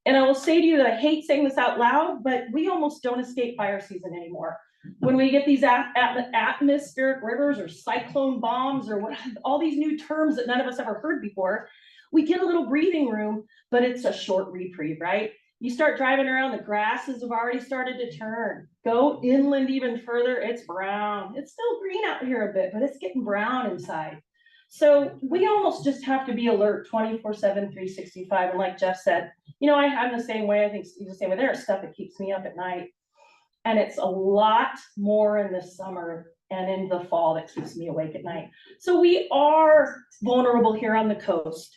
[SPEAKER 15] And I will say to you that I hate saying this out loud, but we almost don't escape fire season anymore. When we get these atmospheric rivers or cyclone bombs or all these new terms that none of us ever heard before, we get a little breathing room, but it's a short reprieve, right? You start driving around, the grasses have already started to turn. Go inland even further, it's brown. It's still green out here a bit, but it's getting brown inside. So we almost just have to be alert 24/7, 365. And like Jeff said, I'm the same way. I think Steve's the same way. There's stuff that keeps me up at night. And it's a lot more in the summer and in the fall that keeps me awake at night. So we are vulnerable here on the coast.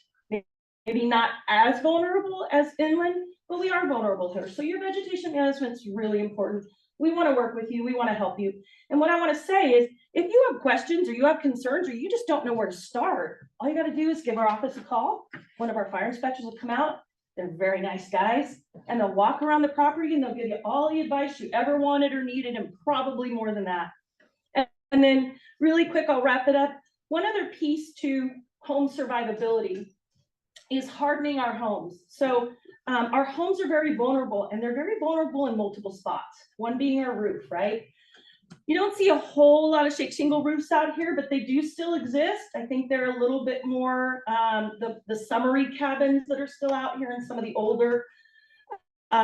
[SPEAKER 15] Maybe not as vulnerable as inland, but we are vulnerable here. So your vegetation management is really important. We want to work with you. We want to help you. And what I want to say is, if you have questions or you have concerns or you just don't know where to start, all you got to do is give our office a call. One of our fire inspectors will come out. They're very nice guys, and they'll walk around the property and they'll give you all the advice you ever wanted or needed, and probably more than that. And then really quick, I'll wrap it up. One other piece to home survivability is hardening our homes. So our homes are very vulnerable, and they're very vulnerable in multiple spots, one being our roof, right? You don't see a whole lot of shake shingle roofs out here, but they do still exist. I think they're a little bit more, the summery cabins that are still out here and some of the older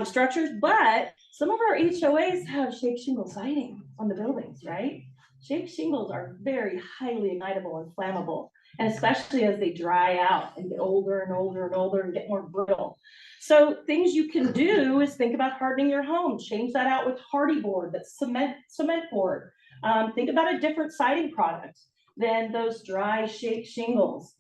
[SPEAKER 15] structures, but some of our HOAs have shake shingle siding on the buildings, right? Shake shingles are very highly ignitable and flammable, and especially as they dry out and get older and older and older and get more brittle. So things you can do is think about hardening your home, change that out with hardy board, that's cement board. Think about a different siding product than those dry shake shingles.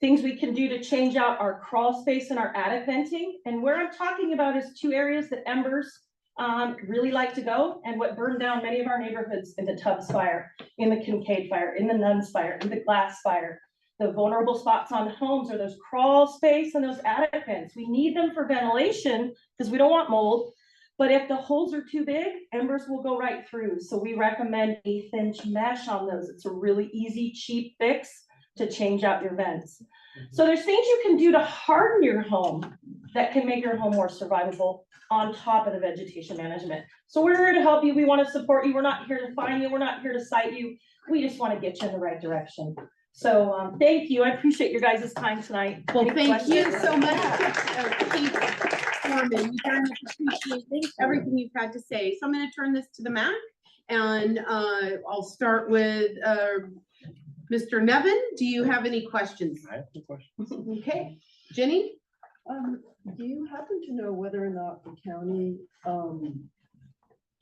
[SPEAKER 15] Things we can do to change out our crawl space and our attic venting. And where I'm talking about is two areas that embers really like to go, and what burned down many of our neighborhoods in the Tubbs fire, in the Kincaid fire, in the Nuns fire, in the Glass fire. The vulnerable spots on homes are those crawl space and those attic vents. We need them for ventilation because we don't want mold. But if the holes are too big, embers will go right through. So we recommend 1/8 inch mesh on those. It's a really easy, cheap fix to change out your vents. So there's things you can do to harden your home that can make your home more survivable on top of the vegetation management. So we're here to help you. We want to support you. We're not here to fine you. We're not here to cite you. We just want to get you in the right direction. So thank you. I appreciate your guys' time tonight.
[SPEAKER 3] Well,
[SPEAKER 15] Any
[SPEAKER 3] thank you
[SPEAKER 15] questions?
[SPEAKER 3] so much, Chief Foreman. We very much appreciate everything you've had to say. So I'm going to turn this to the MAC, and I'll start with Mr. Nevin. Do you have any questions?
[SPEAKER 1] I have some questions.
[SPEAKER 3] Okay, Jenny?
[SPEAKER 12] Do you happen to know whether or not the county, and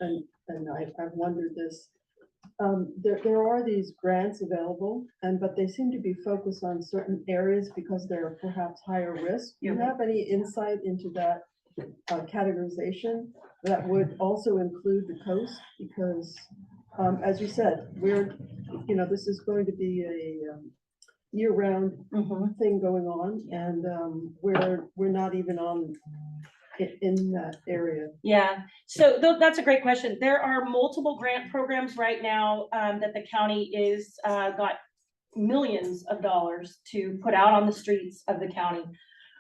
[SPEAKER 12] I've wondered this, there are these grants available, but they seem to be focused on certain areas because they're perhaps higher risk. Do you have any insight into that categorization that would also include the coast? Because as you said, this is going to be a year-round thing going on, and we're not even in that area.
[SPEAKER 15] Yeah, so that's a great question. There are multiple grant programs right now that the county is got millions of dollars to put out on the streets of the county.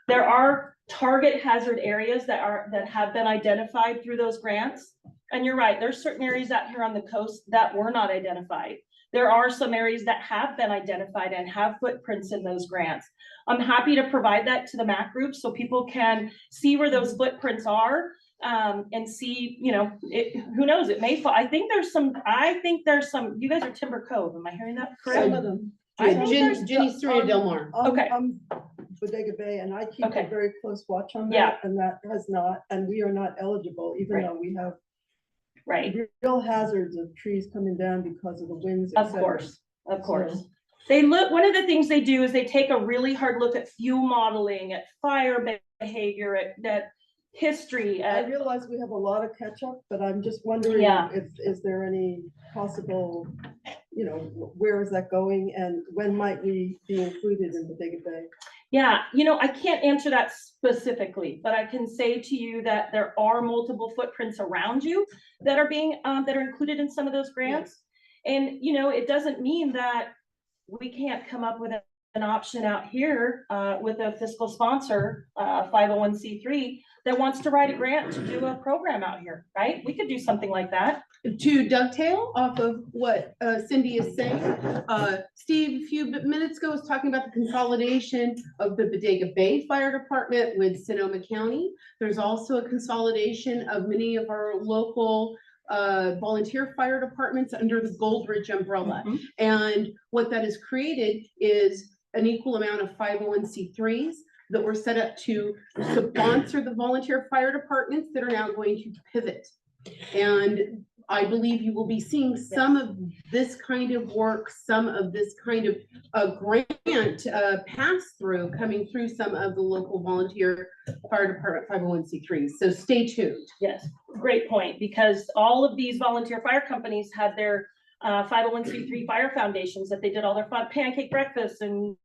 [SPEAKER 15] There are target hazard areas that have been identified through those grants. And you're right, there's certain areas out here on the coast that were not identified. There are some areas that have been identified and have footprints in those grants. I'm happy to provide that to the MAC group so people can see where those footprints are and see, who knows, it may fall. I think there's some, you guys are Timber Cove, am I hearing that correct?
[SPEAKER 12] Some of them.
[SPEAKER 3] Jenny's through Del Mar.
[SPEAKER 15] Okay.
[SPEAKER 12] I'm Bodega Bay, and I keep
[SPEAKER 15] Okay.
[SPEAKER 12] a very close watch on that,
[SPEAKER 15] Yeah.
[SPEAKER 12] and that has not, and we are not eligible, even
[SPEAKER 15] Right.
[SPEAKER 12] though we have
[SPEAKER 15] Right.
[SPEAKER 12] real hazards of trees coming down because of the winds.
[SPEAKER 15] Of course. They look, one of the things they do is they take a really hard look at fuel modeling, at fire behavior, at history.
[SPEAKER 12] I realize we have a lot of catch up, but I'm just wondering is there any possible, where is that going, and when might we be included in Bodega Bay?
[SPEAKER 15] Yeah, I can't answer that specifically, but I can say to you that there are multiple footprints around you that are being that are included in some of those grants. And it doesn't mean that we can't come up with an option out here with a fiscal sponsor, 501c3 that wants to write a grant to do a program out here, right? We could do something like that.
[SPEAKER 3] To dovetail off of what Cindy is saying, Steve, a few minutes ago was talking about the consolidation of the Bodega Bay Fire Department with Sonoma County. There's also a consolidation of many of our local volunteer fire departments under the Gold Ridge umbrella. And what that has created is an equal amount of 501c3s that were set up to sponsor the volunteer fire departments that are now going to pivot. And I believe you will be seeing some of this kind of work, some of this kind of grant pass through coming through some of the local volunteer fire department 501c3s. So stay tuned.
[SPEAKER 15] Yes, great point, because all of these volunteer fire companies had their 501c3 fire foundations that they did all their fun pancake breakfasts and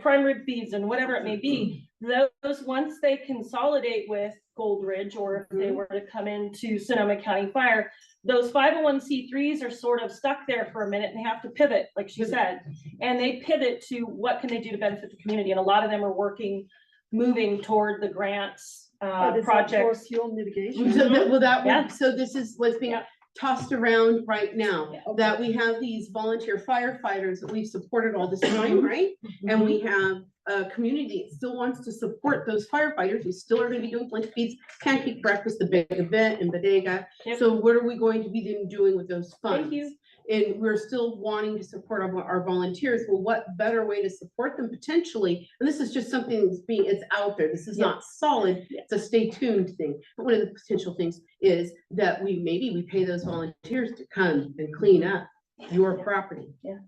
[SPEAKER 15] prime rib feeds and whatever it may be. Those, once they consolidate with Gold Ridge, or if they were to come into Sonoma County Fire, those 501c3s are sort of stuck there for a minute and they have to pivot, like she said, and they pivot to what can they do to benefit the community. And a lot of them are moving toward the grants projects.
[SPEAKER 12] For fuel mitigation.
[SPEAKER 3] So so this is what's being, tossed around right now, that we have these volunteer firefighters that we've supported all this time, right? And we have a community that still wants to support those firefighters. We still are gonna be doing lunch feeds, pancake breakfast, the big event in Bodega. So what are we going to be then doing with those funds?
[SPEAKER 11] Thank you.
[SPEAKER 3] And we're still wanting to support our volunteers. Well, what better way to support them potentially? And this is just something that's it's out there. This is not solid. It's a stay tuned thing. But one of the potential things is that maybe we pay those volunteers to come and clean up your property.
[SPEAKER 11] Yeah.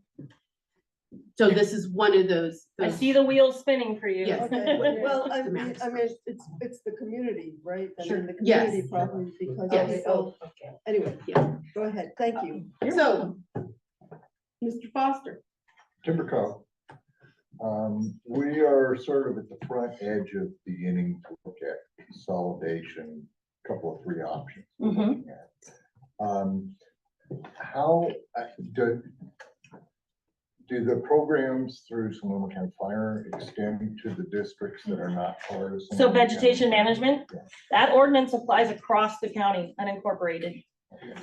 [SPEAKER 3] So this is one of those.
[SPEAKER 11] I see the wheels spinning for you.
[SPEAKER 3] Yes.
[SPEAKER 12] Well, I mean, it's the community, right? I
[SPEAKER 3] Sure.
[SPEAKER 12] mean, the
[SPEAKER 3] Yes.
[SPEAKER 12] community problem because
[SPEAKER 3] Yes.
[SPEAKER 12] anyway,
[SPEAKER 3] Yeah.
[SPEAKER 12] go ahead. Thank you.
[SPEAKER 3] So, Mr. Foster.
[SPEAKER 5] Timber Co. We are sort of at the front edge of beginning to look at consolidation, couple of three options. we're
[SPEAKER 11] Mhm.
[SPEAKER 5] looking at. How do the programs through Sonoma County Fire extend to the districts that are not part of?
[SPEAKER 11] So
[SPEAKER 5] Sonoma County?
[SPEAKER 11] vegetation management, that ordinance applies across the county, unincorporated.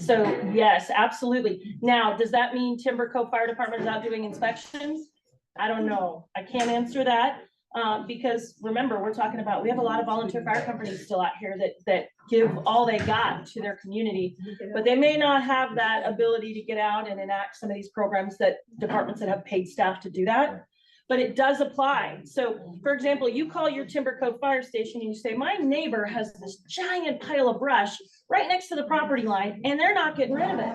[SPEAKER 11] So yes, absolutely. Now, does that mean Timber Cove Fire Department is out doing inspections? I don't know. I can't answer that. Because remember, we're talking about, we have a lot of volunteer fire companies still out here that give all they got to their community. But they may not have that ability to get out and enact some of these programs that departments that have paid staff to do that. But it does apply. So for example, you call your Timber Cove Fire Station and you say, my neighbor has this giant pile of brush right next to the property line and they're not getting rid of it.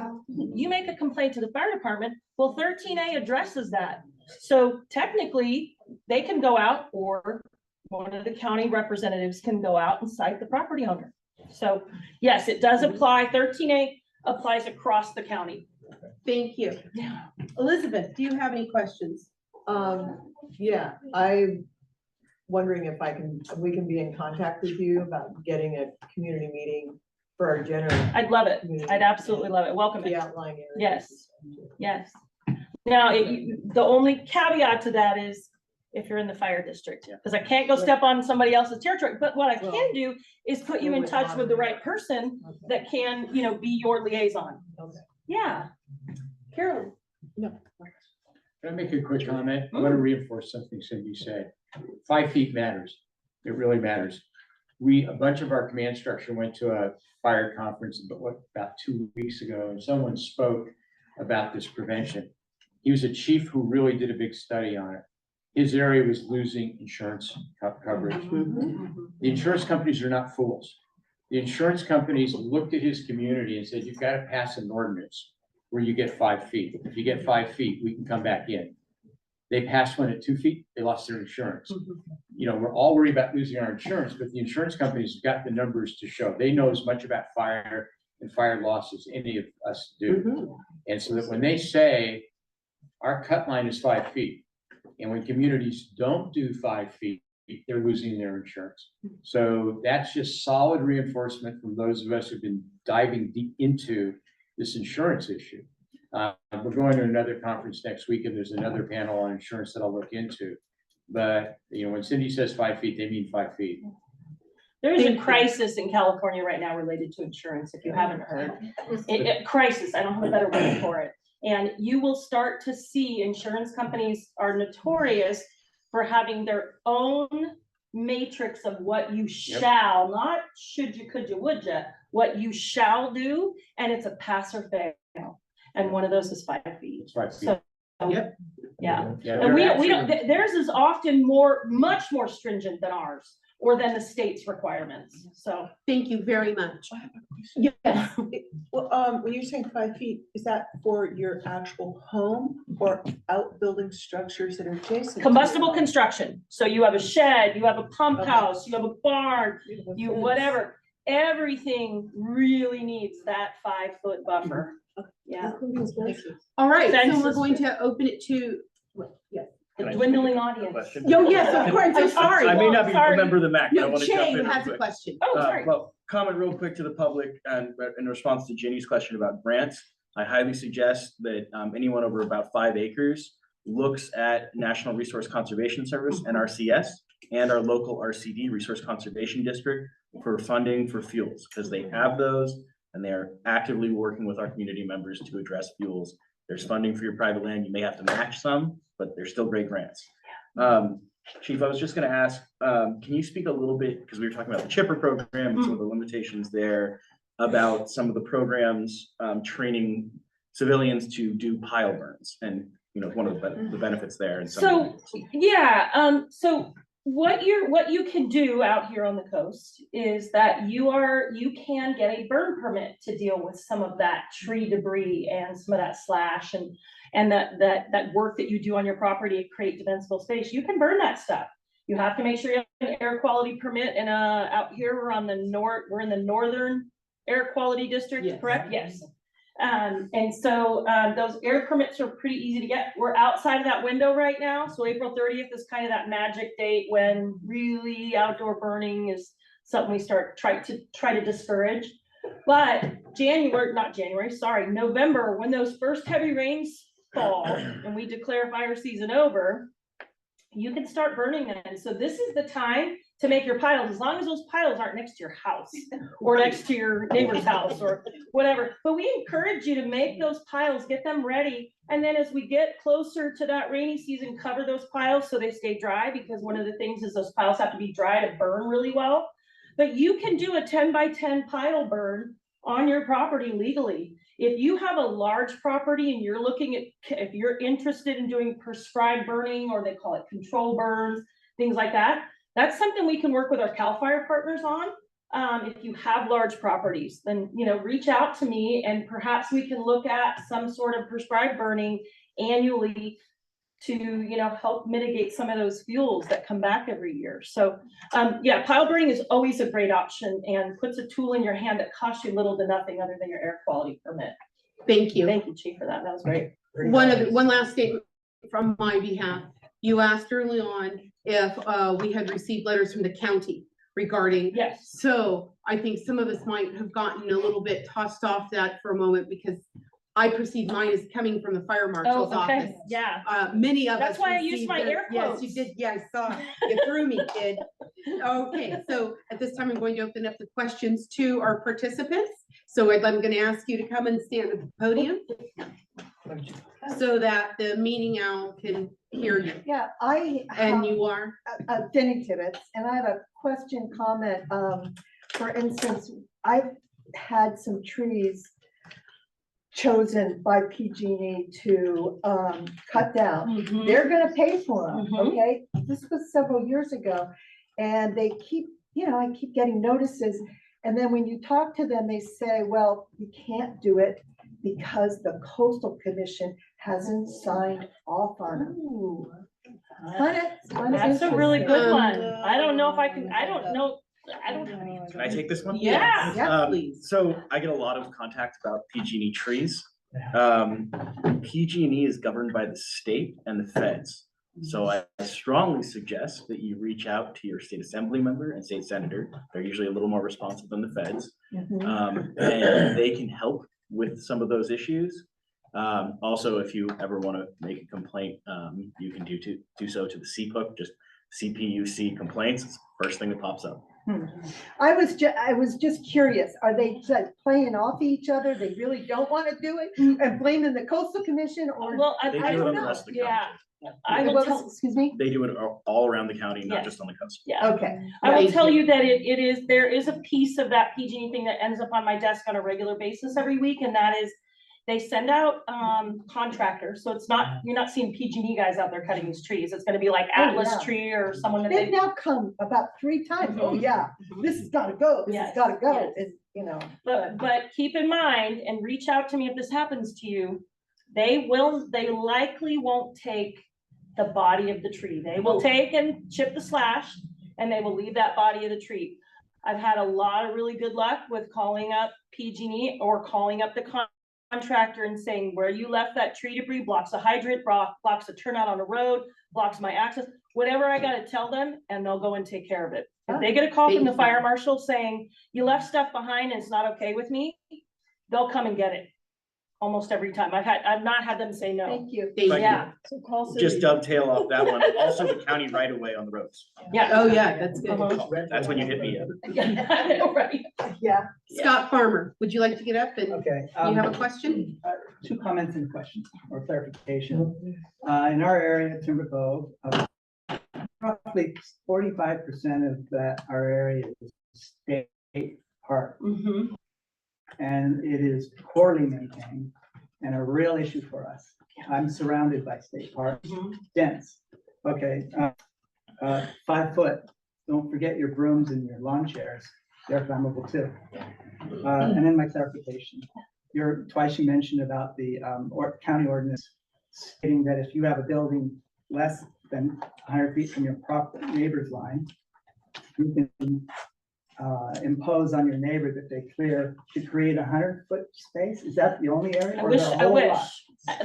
[SPEAKER 11] You make a complaint to the fire department. Well, 13A addresses that. So technically they can go out, or one of the county representatives can go out and cite the property owner. So yes, it does apply. 13A applies across the county.
[SPEAKER 3] Thank you. Elizabeth, do you have any questions?
[SPEAKER 18] Yeah, I'm wondering if we can be in contact with you about getting a community meeting for our general.
[SPEAKER 11] I'd love it. I'd absolutely love it. Welcome
[SPEAKER 18] The
[SPEAKER 11] it.
[SPEAKER 18] outlying area.
[SPEAKER 11] Yes, yes. Now, the only caveat to that is if you're in the fire district, because I can't go step on somebody else's territory. But what I can do is put you in touch with the right person that can, be your liaison. Yeah.
[SPEAKER 3] Carolyn?
[SPEAKER 12] No.
[SPEAKER 20] Can I make a quick comment? I want to reinforce something Cindy said. 5 feet matters. It really matters. A bunch of our command structure went to a fire conference about 2 weeks ago, and someone spoke about this prevention. He was a chief who really did a big study on it. His area was losing insurance coverage. The insurance companies are not fools. The insurance companies looked at his community and said, you've got to pass an ordinance where you get 5 feet. If you get 5 feet, we can come back in. They passed one at 2 feet, they lost their insurance. We're all worried about losing our insurance, but the insurance companies have got the numbers to show. They know as much about fire and fire loss as any of us do. And so that when they say our cut line is 5 feet, and when communities don't do 5 feet, they're losing their insurance. So that's just solid reinforcement from those of us who've been diving deep into this insurance issue. We're going to another conference next week, and there's another panel on insurance that I'll look into. But when Cindy says 5 feet, they mean 5 feet.
[SPEAKER 11] There is a crisis in California right now related to insurance, if you haven't heard. Crisis, I don't have a better word for it. And you will start to see insurance companies are notorious for having their own matrix of what you shall, not should you, could you, would you, what you shall do, and it's a pass or fail. And one of those is 5 feet.
[SPEAKER 20] It's 5 feet.
[SPEAKER 11] So,
[SPEAKER 3] Yep.
[SPEAKER 11] Yeah.
[SPEAKER 20] Yeah,
[SPEAKER 11] And we
[SPEAKER 20] they're
[SPEAKER 11] don't, theirs is often much more stringent than ours, or than the state's requirements. So
[SPEAKER 3] thank you very much.
[SPEAKER 18] Yes. Well, when you're saying 5 feet, is that for your actual home or outbuilding structures that are adjacent? to your
[SPEAKER 11] combustible
[SPEAKER 18] home?
[SPEAKER 11] construction. So you have a shed, you have a pump house, you have a barn, you whatever. Everything really needs that 5 foot buffer. Yeah.
[SPEAKER 3] All right, so
[SPEAKER 11] Fences.
[SPEAKER 3] we're going to open it to,
[SPEAKER 11] The dwindling audience.
[SPEAKER 3] Yo, yes, of course, I'm sorry.
[SPEAKER 1] I may not be
[SPEAKER 3] Sorry.
[SPEAKER 1] a member of the MAC, but I
[SPEAKER 3] No,
[SPEAKER 1] want to jump
[SPEAKER 3] Shane
[SPEAKER 1] in. real
[SPEAKER 3] has a
[SPEAKER 1] quick.
[SPEAKER 3] question.
[SPEAKER 11] Oh, sorry.
[SPEAKER 1] Well, comment real quick to the public and in response to Ginny's question about grants. I highly suggest that anyone over about 5 acres looks at National Resource Conservation Service, NRCS, and our local RCD, Resource Conservation District, for funding for fuels, because they have those. and they are actively working with our community members to address fuels. There's funding for your private land. You may have to match some, but they're still great grants. Chief, I was just gonna ask, can you speak a little bit, because we were talking about the chipper program and some of the limitations there, about some of the programs, training civilians to do pile burns and, you know, one of the benefits there. And
[SPEAKER 21] So, yeah, so what you can do out here on the coast is that you can get a burn permit to deal with some of that tree debris and some of that slash and that work that you do on your property to create defensible space. You can burn that stuff. You have to make sure you have an air quality permit, and out here we're in the northern air quality district, yes. Correct? Yes. And so those air permits are pretty easy to get. We're outside of that window right now. So April 30th is kind of that magic date when really outdoor burning is something we try to discourage. But November, when those first heavy rains fall and we declare fire season over, you can start burning them. So this is the time to make your piles, as long as those piles aren't next to your house or next to your neighbor's house or whatever. But we encourage you to make those piles, get them ready. And then as we get closer to that rainy season, cover those piles so they stay dry, because one of the things is those piles have to be dry to burn really well. But you can do a 10 by 10 pile burn on your property legally. If you have a large property and you're looking at, if you're interested in doing prescribed burning, or they call it control burns, things like that, that's something we can work with our CAL FIRE partners on. If you have large properties, then, you know, reach out to me and perhaps we can look at some sort of prescribed burning annually to, you know, help mitigate some of those fuels that come back every year. So yeah, pile burning is always a great option and puts a tool in your hand that costs you little to nothing other than your air quality permit.
[SPEAKER 3] Thank you.
[SPEAKER 21] Thank you, Chief, for that. That was great.
[SPEAKER 3] One last statement from my behalf. You asked early on if we had received letters from the county regarding.
[SPEAKER 21] Yes.
[SPEAKER 3] So I think some of us might have gotten a little bit tossed off that for a moment, because I perceive mine as coming from the fire marshal's office.
[SPEAKER 21] Yeah.
[SPEAKER 3] Many of us.
[SPEAKER 21] That's why I used my air quotes.
[SPEAKER 3] Yes, you did. Yeah, I saw. You threw me, kid. Okay, so at this time, I'm going to open up the questions to our participants. So I'm going to ask you to come and stand at the podium so that the meeting owl can hear you.
[SPEAKER 10] Yeah,
[SPEAKER 3] And you are?
[SPEAKER 10] Denny Tibbetts, and I have a question, comment. For instance, I've had some trees chosen by PG&E to cut down. They're gonna pay for them, okay? This was several years ago, and they keep, you know, I keep getting notices, and then when you talk to them, they say, well, you can't do it because the Coastal Commission hasn't signed off on them.
[SPEAKER 21] That's a really good one. I don't know if I can, I don't know.
[SPEAKER 1] Can I take this one?
[SPEAKER 21] Yeah.
[SPEAKER 3] Yeah, please.
[SPEAKER 1] So I get a lot of contact about PG&E trees. PG&E is governed by the state and the feds. So I strongly suggest that you reach out to your state assembly member and state senator. They're usually a little more responsive than the feds. And they can help with some of those issues. Also, if you ever want to make a complaint, you can do so to the CPUC, just CPUC complaints. It's the first thing that pops up.
[SPEAKER 10] I was just curious, are they like playing off each other? They really don't want to do it and blaming the Coastal Commission, or?
[SPEAKER 21] Well,
[SPEAKER 1] They do
[SPEAKER 21] I
[SPEAKER 1] it
[SPEAKER 21] don't
[SPEAKER 1] on the
[SPEAKER 21] know.
[SPEAKER 1] rest of the
[SPEAKER 21] Yeah.
[SPEAKER 1] county.
[SPEAKER 10] Excuse me?
[SPEAKER 1] They do it all around the county, not
[SPEAKER 21] Yes.
[SPEAKER 1] just on the coast.
[SPEAKER 21] Yeah.
[SPEAKER 10] Okay.
[SPEAKER 21] I will tell you that there is a piece of that PG&E thing that ends up on my desk on a regular basis every week, and that is they send out contractors. So it's not, you're not seeing PG&E guys out there cutting these trees. It's gonna be like Atlas
[SPEAKER 10] yeah.
[SPEAKER 21] Tree or someone that
[SPEAKER 10] They've
[SPEAKER 21] they.
[SPEAKER 10] now come about 3 times. Oh, yeah, this has got to go. This has
[SPEAKER 21] Yes,
[SPEAKER 10] got to go.
[SPEAKER 21] yes.
[SPEAKER 10] And, you know.
[SPEAKER 21] But keep in mind and reach out to me if this happens to you. They likely won't take the body of the tree. They will take and chip the slash, and they will leave that body of the tree. I've had a lot of really good luck with calling up PG&E or calling up the contractor and saying, where you left that tree debris blocks a hydrant, blocks a turnout on a road, blocks my access, whatever I gotta tell them, and they'll go and take care of it. If they get a call from the fire marshal saying, you left stuff behind and it's not okay with me, they'll come and get it. Almost every time. I've not had them say no.
[SPEAKER 10] Thank you.
[SPEAKER 21] Yeah.
[SPEAKER 1] Just dovetail off that one. Also the county right away on the roads.
[SPEAKER 21] Yeah.
[SPEAKER 3] Oh, yeah, that's good.
[SPEAKER 1] That's when you hit me up.
[SPEAKER 21] I know, right?
[SPEAKER 10] Yeah.
[SPEAKER 3] Scott Farmer, would you like to get up and
[SPEAKER 6] Okay.
[SPEAKER 3] you have a question?
[SPEAKER 6] 2 comments and questions or clarification. In our area, Timber Cove, roughly 45% of our area is state park. And it is poorly maintained and a real issue for us. I'm surrounded by state parks, dense. Okay, 5 foot. Don't forget your brooms and your lawn chairs. They're flammable too. And then my clarification. Twice you mentioned about the county ordinance stating that if you have a building less than 100 feet from your neighbor's line, you can impose on your neighbor that they clear to create 100-foot space. Is that the only area?
[SPEAKER 21] I
[SPEAKER 6] or
[SPEAKER 21] wish,
[SPEAKER 6] is there a
[SPEAKER 21] I
[SPEAKER 6] whole
[SPEAKER 21] wish.
[SPEAKER 6] lot?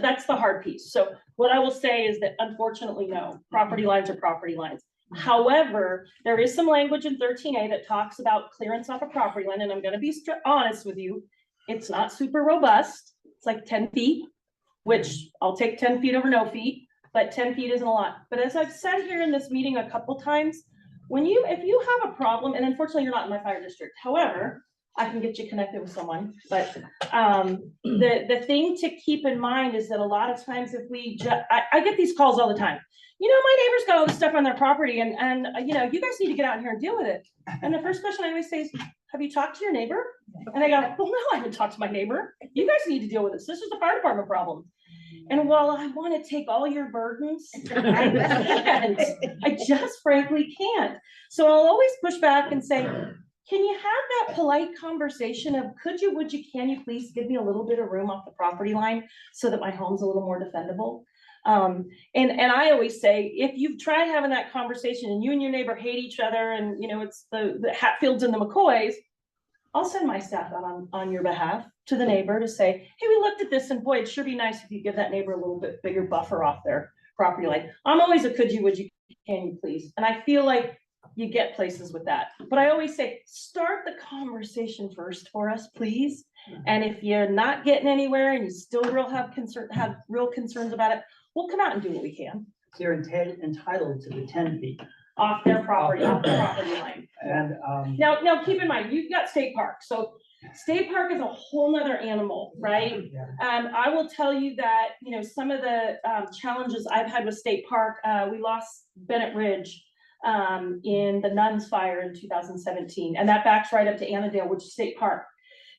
[SPEAKER 21] That's the hard piece. So what I will say is that unfortunately, no, property lines are property lines. However, there is some language in 13A that talks about clearance off a property line, and I'm gonna be honest with you. It's not super robust. It's like 10 feet, which I'll take 10 feet over no feet, but 10 feet isn't a lot. But as I've said here in this meeting a couple times, if you have a problem, and unfortunately you're not in my fire district, however, I can get you connected with someone, but the thing to keep in mind is that a lot of times if we I get these calls all the time. You know, my neighbor's got all this stuff on their property and you know, you guys need to get out here and deal with it. And the first question I always say is, have you talked to your neighbor? And they go, well, no, I haven't talked to my neighbor. You guys need to deal with this. This is the fire department problem. And while I want to take all your burdens, I can't. I just frankly can't. So I'll always push back and say, can you have that polite conversation of would you, can you please give me a little bit of room off the property line so that my home's a little more defendable? And I always say, if you've tried having that conversation and you and your neighbor hate each other and you know, it's the Hatfields and the McCoys, I'll send my staff out on your behalf to the neighbor to say, hey, we looked at this and boy, it'd sure be nice if you give that neighbor a little bit bigger buffer off their property line. I'm always a could you, would you, can you please? And I feel like you get places with that. But I always say, start the conversation first for us, please. And if you're not getting anywhere and you still have real concerns about it, we'll come out and do what we can.
[SPEAKER 6] So you're entitled to the 10 feet.
[SPEAKER 21] Off their property, off the property line.
[SPEAKER 6] And
[SPEAKER 21] now keep in mind, you've got state park. So state park is a whole nother animal, right? I will tell you that, you know, some of the challenges I've had with state park, we lost Bennett Ridge in the Nuns fire in 2017, and that backs right up to Annandale, which is state park.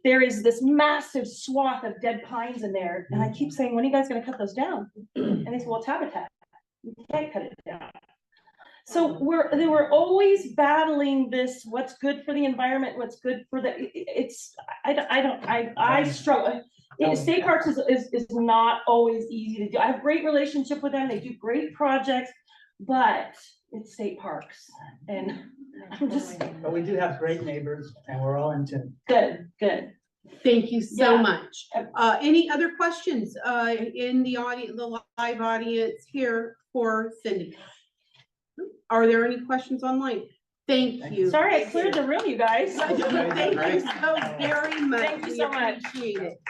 [SPEAKER 21] There is this massive swath of dead pines in there, and I keep saying, when are you guys going to cut those down? And they say, well, it's habitat. You can't cut it down. So they were always battling this, what's good for the environment, what's good for I struggle. State parks is not always easy to do. I have great relationship with them. They do great projects, but it's state parks. And I'm just.
[SPEAKER 6] But we do have great neighbors and we're all in tune.
[SPEAKER 21] Good, good.
[SPEAKER 3] Thank you so much. Any other questions in the audience, the live audience here for Cindy? Are there any questions online? Thank you.
[SPEAKER 21] Sorry, I cleared the room, you guys.
[SPEAKER 3] Thank you so very much.
[SPEAKER 21] Thank you so much.
[SPEAKER 3] Appreciate it.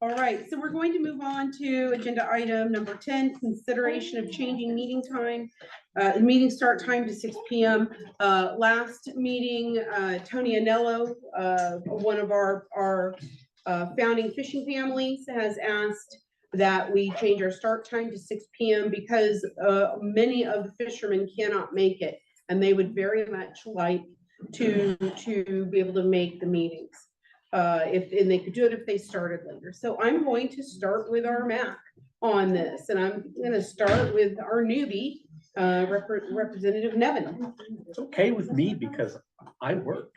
[SPEAKER 3] All right, so we're going to move on to agenda item number 10, consideration of changing meeting time. Meeting start time to 6 p.m. Last meeting, Tony Anello, one of our founding fishing families, has asked that we change our start time to 6 p.m. because many of the fishermen cannot make it, and they would very much like to be able to make the meetings. And they could do it if they started later. So I'm going to start with our MAC on this, and I'm going to start with our newbie, Representative Nevin.
[SPEAKER 2] It's okay with me because I work.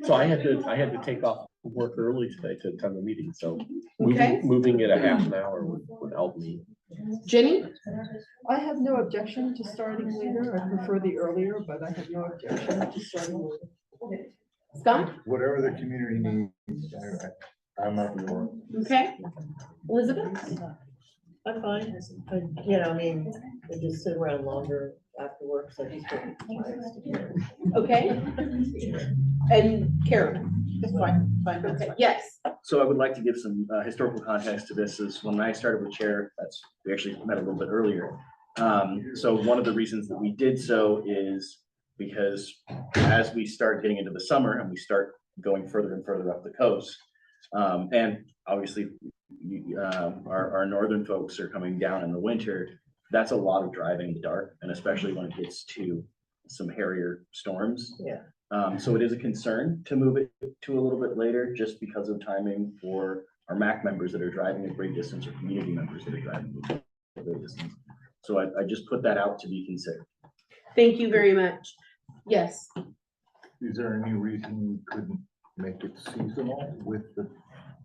[SPEAKER 2] So I had to take off work early today to attend the meeting. So moving it a half an hour would help me.
[SPEAKER 3] Jenny?
[SPEAKER 12] I have no objection to starting later. I prefer the earlier, but I have no objection to starting later.
[SPEAKER 3] Scott?
[SPEAKER 5] Whatever the community needs, I'm up for it.
[SPEAKER 3] Okay. Elizabeth?
[SPEAKER 18] I'm fine. I mean, I just sit around longer after work, so I just.
[SPEAKER 3] Okay. And Karen?
[SPEAKER 18] It's fine.
[SPEAKER 3] Okay. Yes.
[SPEAKER 1] So I would like to give some historical context to this. Is when I started with chair, we actually met a little bit earlier. So one of the reasons that we did so is because as we start getting into the summer and we start going further and further up the coast, and obviously our northern folks are coming down in the winter, that's a lot of driving in the dark, and especially when it gets to some hairier storms.
[SPEAKER 18] Yeah.
[SPEAKER 1] So it is a concern to move it to a little bit later, just because of timing for our MAC members that are driving a great distance, or community members that are driving a great distance. So I just put that out to be considered.
[SPEAKER 3] Thank you very much. Yes.
[SPEAKER 5] Is there any reason we couldn't make it seasonal with the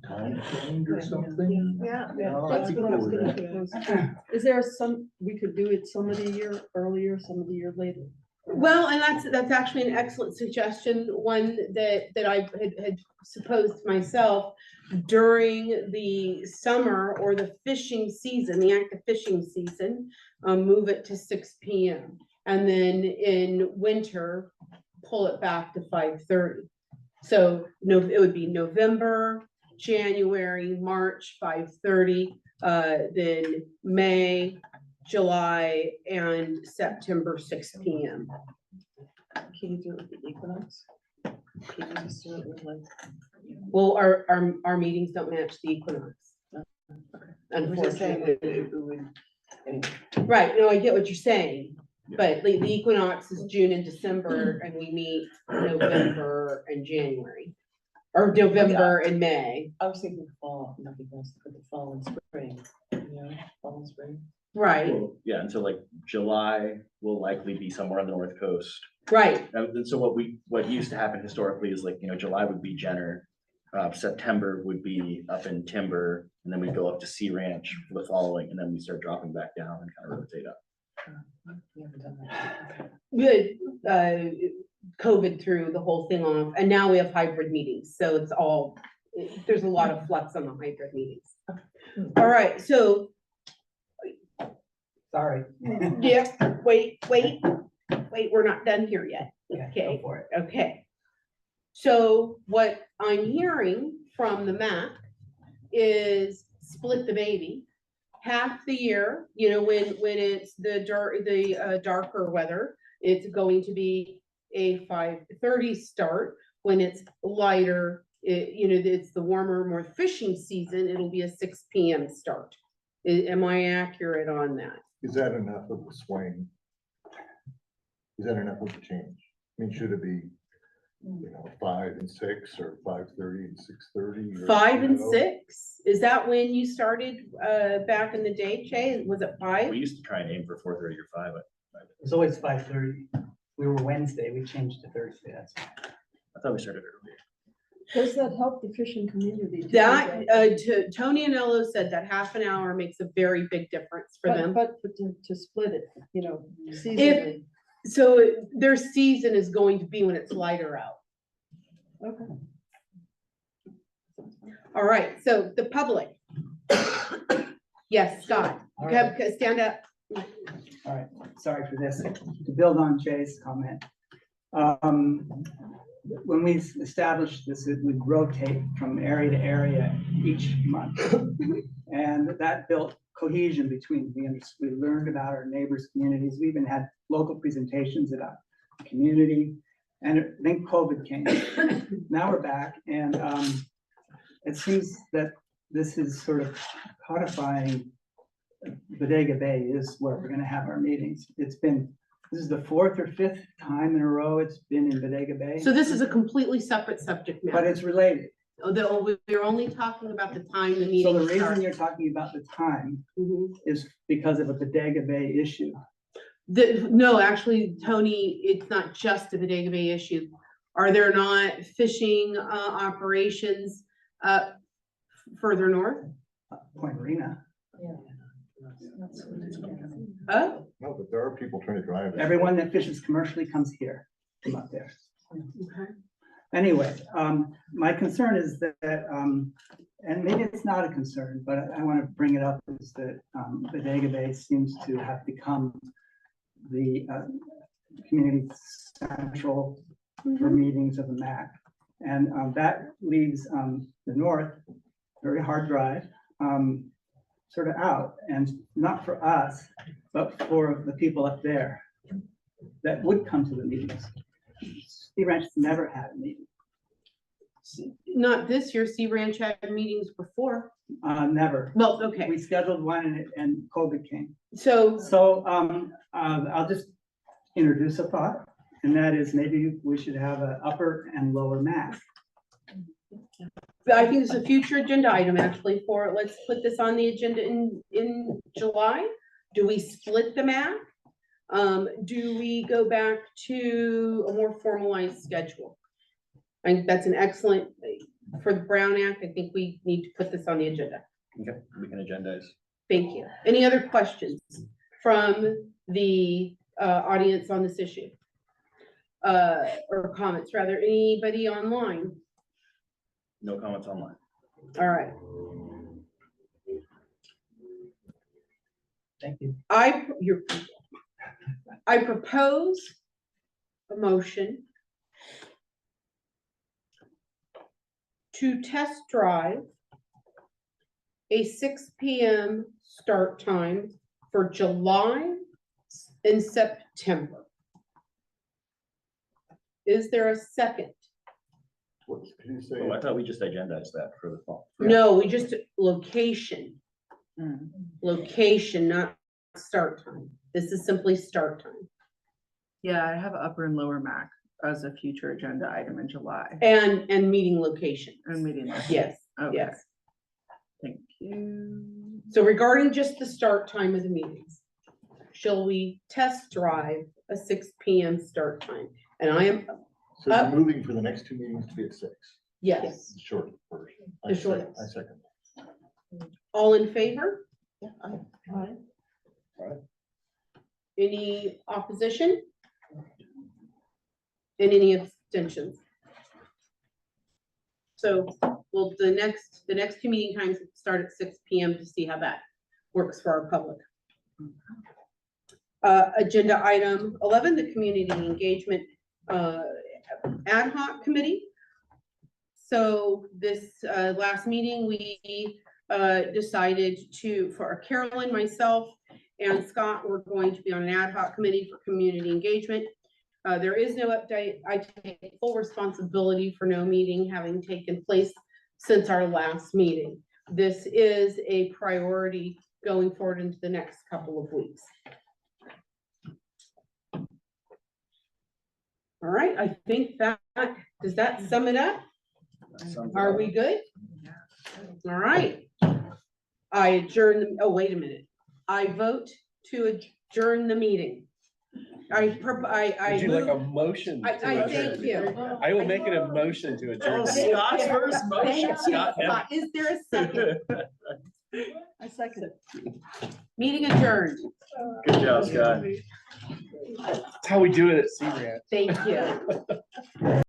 [SPEAKER 5] time change or something?
[SPEAKER 12] Yeah.
[SPEAKER 5] No,
[SPEAKER 12] That's
[SPEAKER 5] I'd be
[SPEAKER 12] what I was
[SPEAKER 5] cool with
[SPEAKER 12] gonna
[SPEAKER 5] that.
[SPEAKER 12] propose. Is there some, we could do it some of the year earlier, some of the year later?
[SPEAKER 3] Well, and that's actually an excellent suggestion, one that I had supposed myself. During the summer or the fishing season, the active fishing season, move it to 6 p.m. And then in winter, pull it back to 5:30. So no, it would be November, January, March, 5:30, then May, July, and September, 6 p.m.
[SPEAKER 12] Can you do it with the equinox? Can you just do it with like?
[SPEAKER 3] Well, our meetings don't match the equinox. Unfortunately. Right, no, I get what you're saying, but the equinox is June and December, and we meet November and January. Or November and May.
[SPEAKER 12] I was thinking fall, not because of the fall and spring, fall and spring.
[SPEAKER 3] Right,
[SPEAKER 1] Well, yeah, and so like July will likely be somewhere on the north coast.
[SPEAKER 3] right,
[SPEAKER 1] And so what used to happen historically is, like, July would be Jenner, September would be up in Timber, and then we go up to Sea Ranch for the following, and then we start dropping back down and kind of rotate up.
[SPEAKER 3] good. COVID threw the whole thing off, and now we have hybrid meetings, so it's all, there's a lot of flux on the hybrid meetings. All right, so.
[SPEAKER 6] Sorry.
[SPEAKER 3] Yeah, wait, we're not done here yet. Okay,
[SPEAKER 6] Go for it.
[SPEAKER 3] okay. So what I'm hearing from the MAC is split the baby. Half the year, when it's the darker weather, it's going to be a 5:30 start. When it's lighter, it's the warmer, more fishing season, it'll be a 6 p.m. start. Am I accurate on that?
[SPEAKER 5] Is that enough of a swing? Is that enough of a change? I mean, should it be, 5 and 6 or 5:30 and 6:30?
[SPEAKER 3] 5 and 6? Is that when you started back in the day, Jay? Was it 5?
[SPEAKER 1] We used to try and aim for 4:30 or 5, but
[SPEAKER 6] It's always 5:30. We were Wednesday, we changed to Thursday.
[SPEAKER 1] I thought we started earlier.
[SPEAKER 12] Does that help the fishing community? to do
[SPEAKER 3] That, Tony and Ello said that half an hour makes a very big difference for them.
[SPEAKER 12] But to split it, seasonally.
[SPEAKER 3] So their season is going to be when it's lighter out.
[SPEAKER 12] Okay.
[SPEAKER 3] All right, so the public. Yes, Scott,
[SPEAKER 6] All
[SPEAKER 3] you have, stand up.
[SPEAKER 6] All right, sorry for this. To build on Jay's comment. When we established this, it would rotate from area to area each month. And that built cohesion between, we learned about our neighbors' communities. We even had local presentations about the community. And then COVID came. Now we're back, and it seems that this is sort of codifying Bodega Bay is where we're gonna have our meetings. This is the 4th or 5th time in a row it's been in Bodega Bay.
[SPEAKER 3] So this is a completely separate subject matter.
[SPEAKER 6] But it's related.
[SPEAKER 3] We're only talking about the time the meeting
[SPEAKER 6] So the reason
[SPEAKER 3] starts.
[SPEAKER 6] you're talking about the time
[SPEAKER 3] Mhm.
[SPEAKER 6] is because of a Bodega Bay issue.
[SPEAKER 3] No, actually, Tony, it's not just a Bodega Bay issue. Are there not fishing operations further north?
[SPEAKER 6] Point Arena.
[SPEAKER 3] Oh,
[SPEAKER 5] No, but there are people trying to drive it.
[SPEAKER 6] Everyone that fishes commercially comes here, come up there.
[SPEAKER 3] okay.
[SPEAKER 6] Anyway, my concern is that, and maybe it's not a concern, but I want to bring it up, is that Bodega Bay seems to have become the community central for meetings of the MAC. And that leaves the north, very hard drive, sort of out, and not for us, but for the people up there. that would come to the meetings. Sea Ranch has never had a meeting,
[SPEAKER 3] Not this year, Sea Ranch had meetings before.
[SPEAKER 6] never.
[SPEAKER 3] Well, okay,
[SPEAKER 6] We scheduled one and COVID came.
[SPEAKER 3] so
[SPEAKER 6] So I'll just introduce a thought, and that is maybe we should have an upper and lower MAC.
[SPEAKER 3] I think it's a future agenda item actually for, let's put this on the agenda in July. Do we split the MAC? Do we go back to a more formalized schedule? I think that's an excellent, for the Brown Act, I think we need to put this on the agenda.
[SPEAKER 1] Okay, we can agendize.
[SPEAKER 3] Thank you. Any other questions from the audience on this issue? Or comments, rather, anybody online?
[SPEAKER 1] No comments online.
[SPEAKER 3] All right.
[SPEAKER 6] Thank you.
[SPEAKER 3] I propose a motion to test drive a 6 p.m. start time for July and September. Is there a second?
[SPEAKER 5] Can you say?
[SPEAKER 1] Oh, I thought we just agendized that for the fall.
[SPEAKER 3] No, we just, location. Location, not start time. This is simply start time.
[SPEAKER 4] Yeah, I have upper and lower MAC as a future agenda item in July.
[SPEAKER 3] And meeting location.
[SPEAKER 4] And meeting.
[SPEAKER 3] Yes,
[SPEAKER 4] Okay.
[SPEAKER 3] yes.
[SPEAKER 4] Thank you.
[SPEAKER 3] So regarding just the start time of the meetings, shall we test drive a 6 p.m. start time? And I am,
[SPEAKER 5] So you're moving for the next two meetings to be at 6.
[SPEAKER 3] yes,
[SPEAKER 5] The short version.
[SPEAKER 3] The short.
[SPEAKER 5] I second.
[SPEAKER 3] all in favor?
[SPEAKER 19] Yeah,
[SPEAKER 3] Any opposition? And any abstentions? So, well, the next two meeting times start at 6 p.m. to see how that works for our public. Agenda item 11, the community engagement ad hoc committee. So this last meeting, we decided for Carolyn, myself, and Scott, we're going to be on an ad hoc committee for community engagement. There is no update. I take full responsibility for no meeting having taken place since our last meeting. This is a priority going forward into the next couple of weeks. All right, I think that, does that sum it up? Are we good? All right. I adjourn, oh, wait a minute. I vote to adjourn the meeting.
[SPEAKER 2] Would you like a motion? to
[SPEAKER 3] I
[SPEAKER 2] adjourn?
[SPEAKER 3] thank you.
[SPEAKER 2] I will make it a motion to adjourn.
[SPEAKER 1] Oh, Scott's first motion.
[SPEAKER 3] Thank you,
[SPEAKER 1] Scott,
[SPEAKER 3] Scott. Is there a second?
[SPEAKER 12] I second it.
[SPEAKER 3] Meeting adjourned.
[SPEAKER 1] Good job, Scott.
[SPEAKER 2] That's how we do it at Sea Ranch.
[SPEAKER 3] Thank you.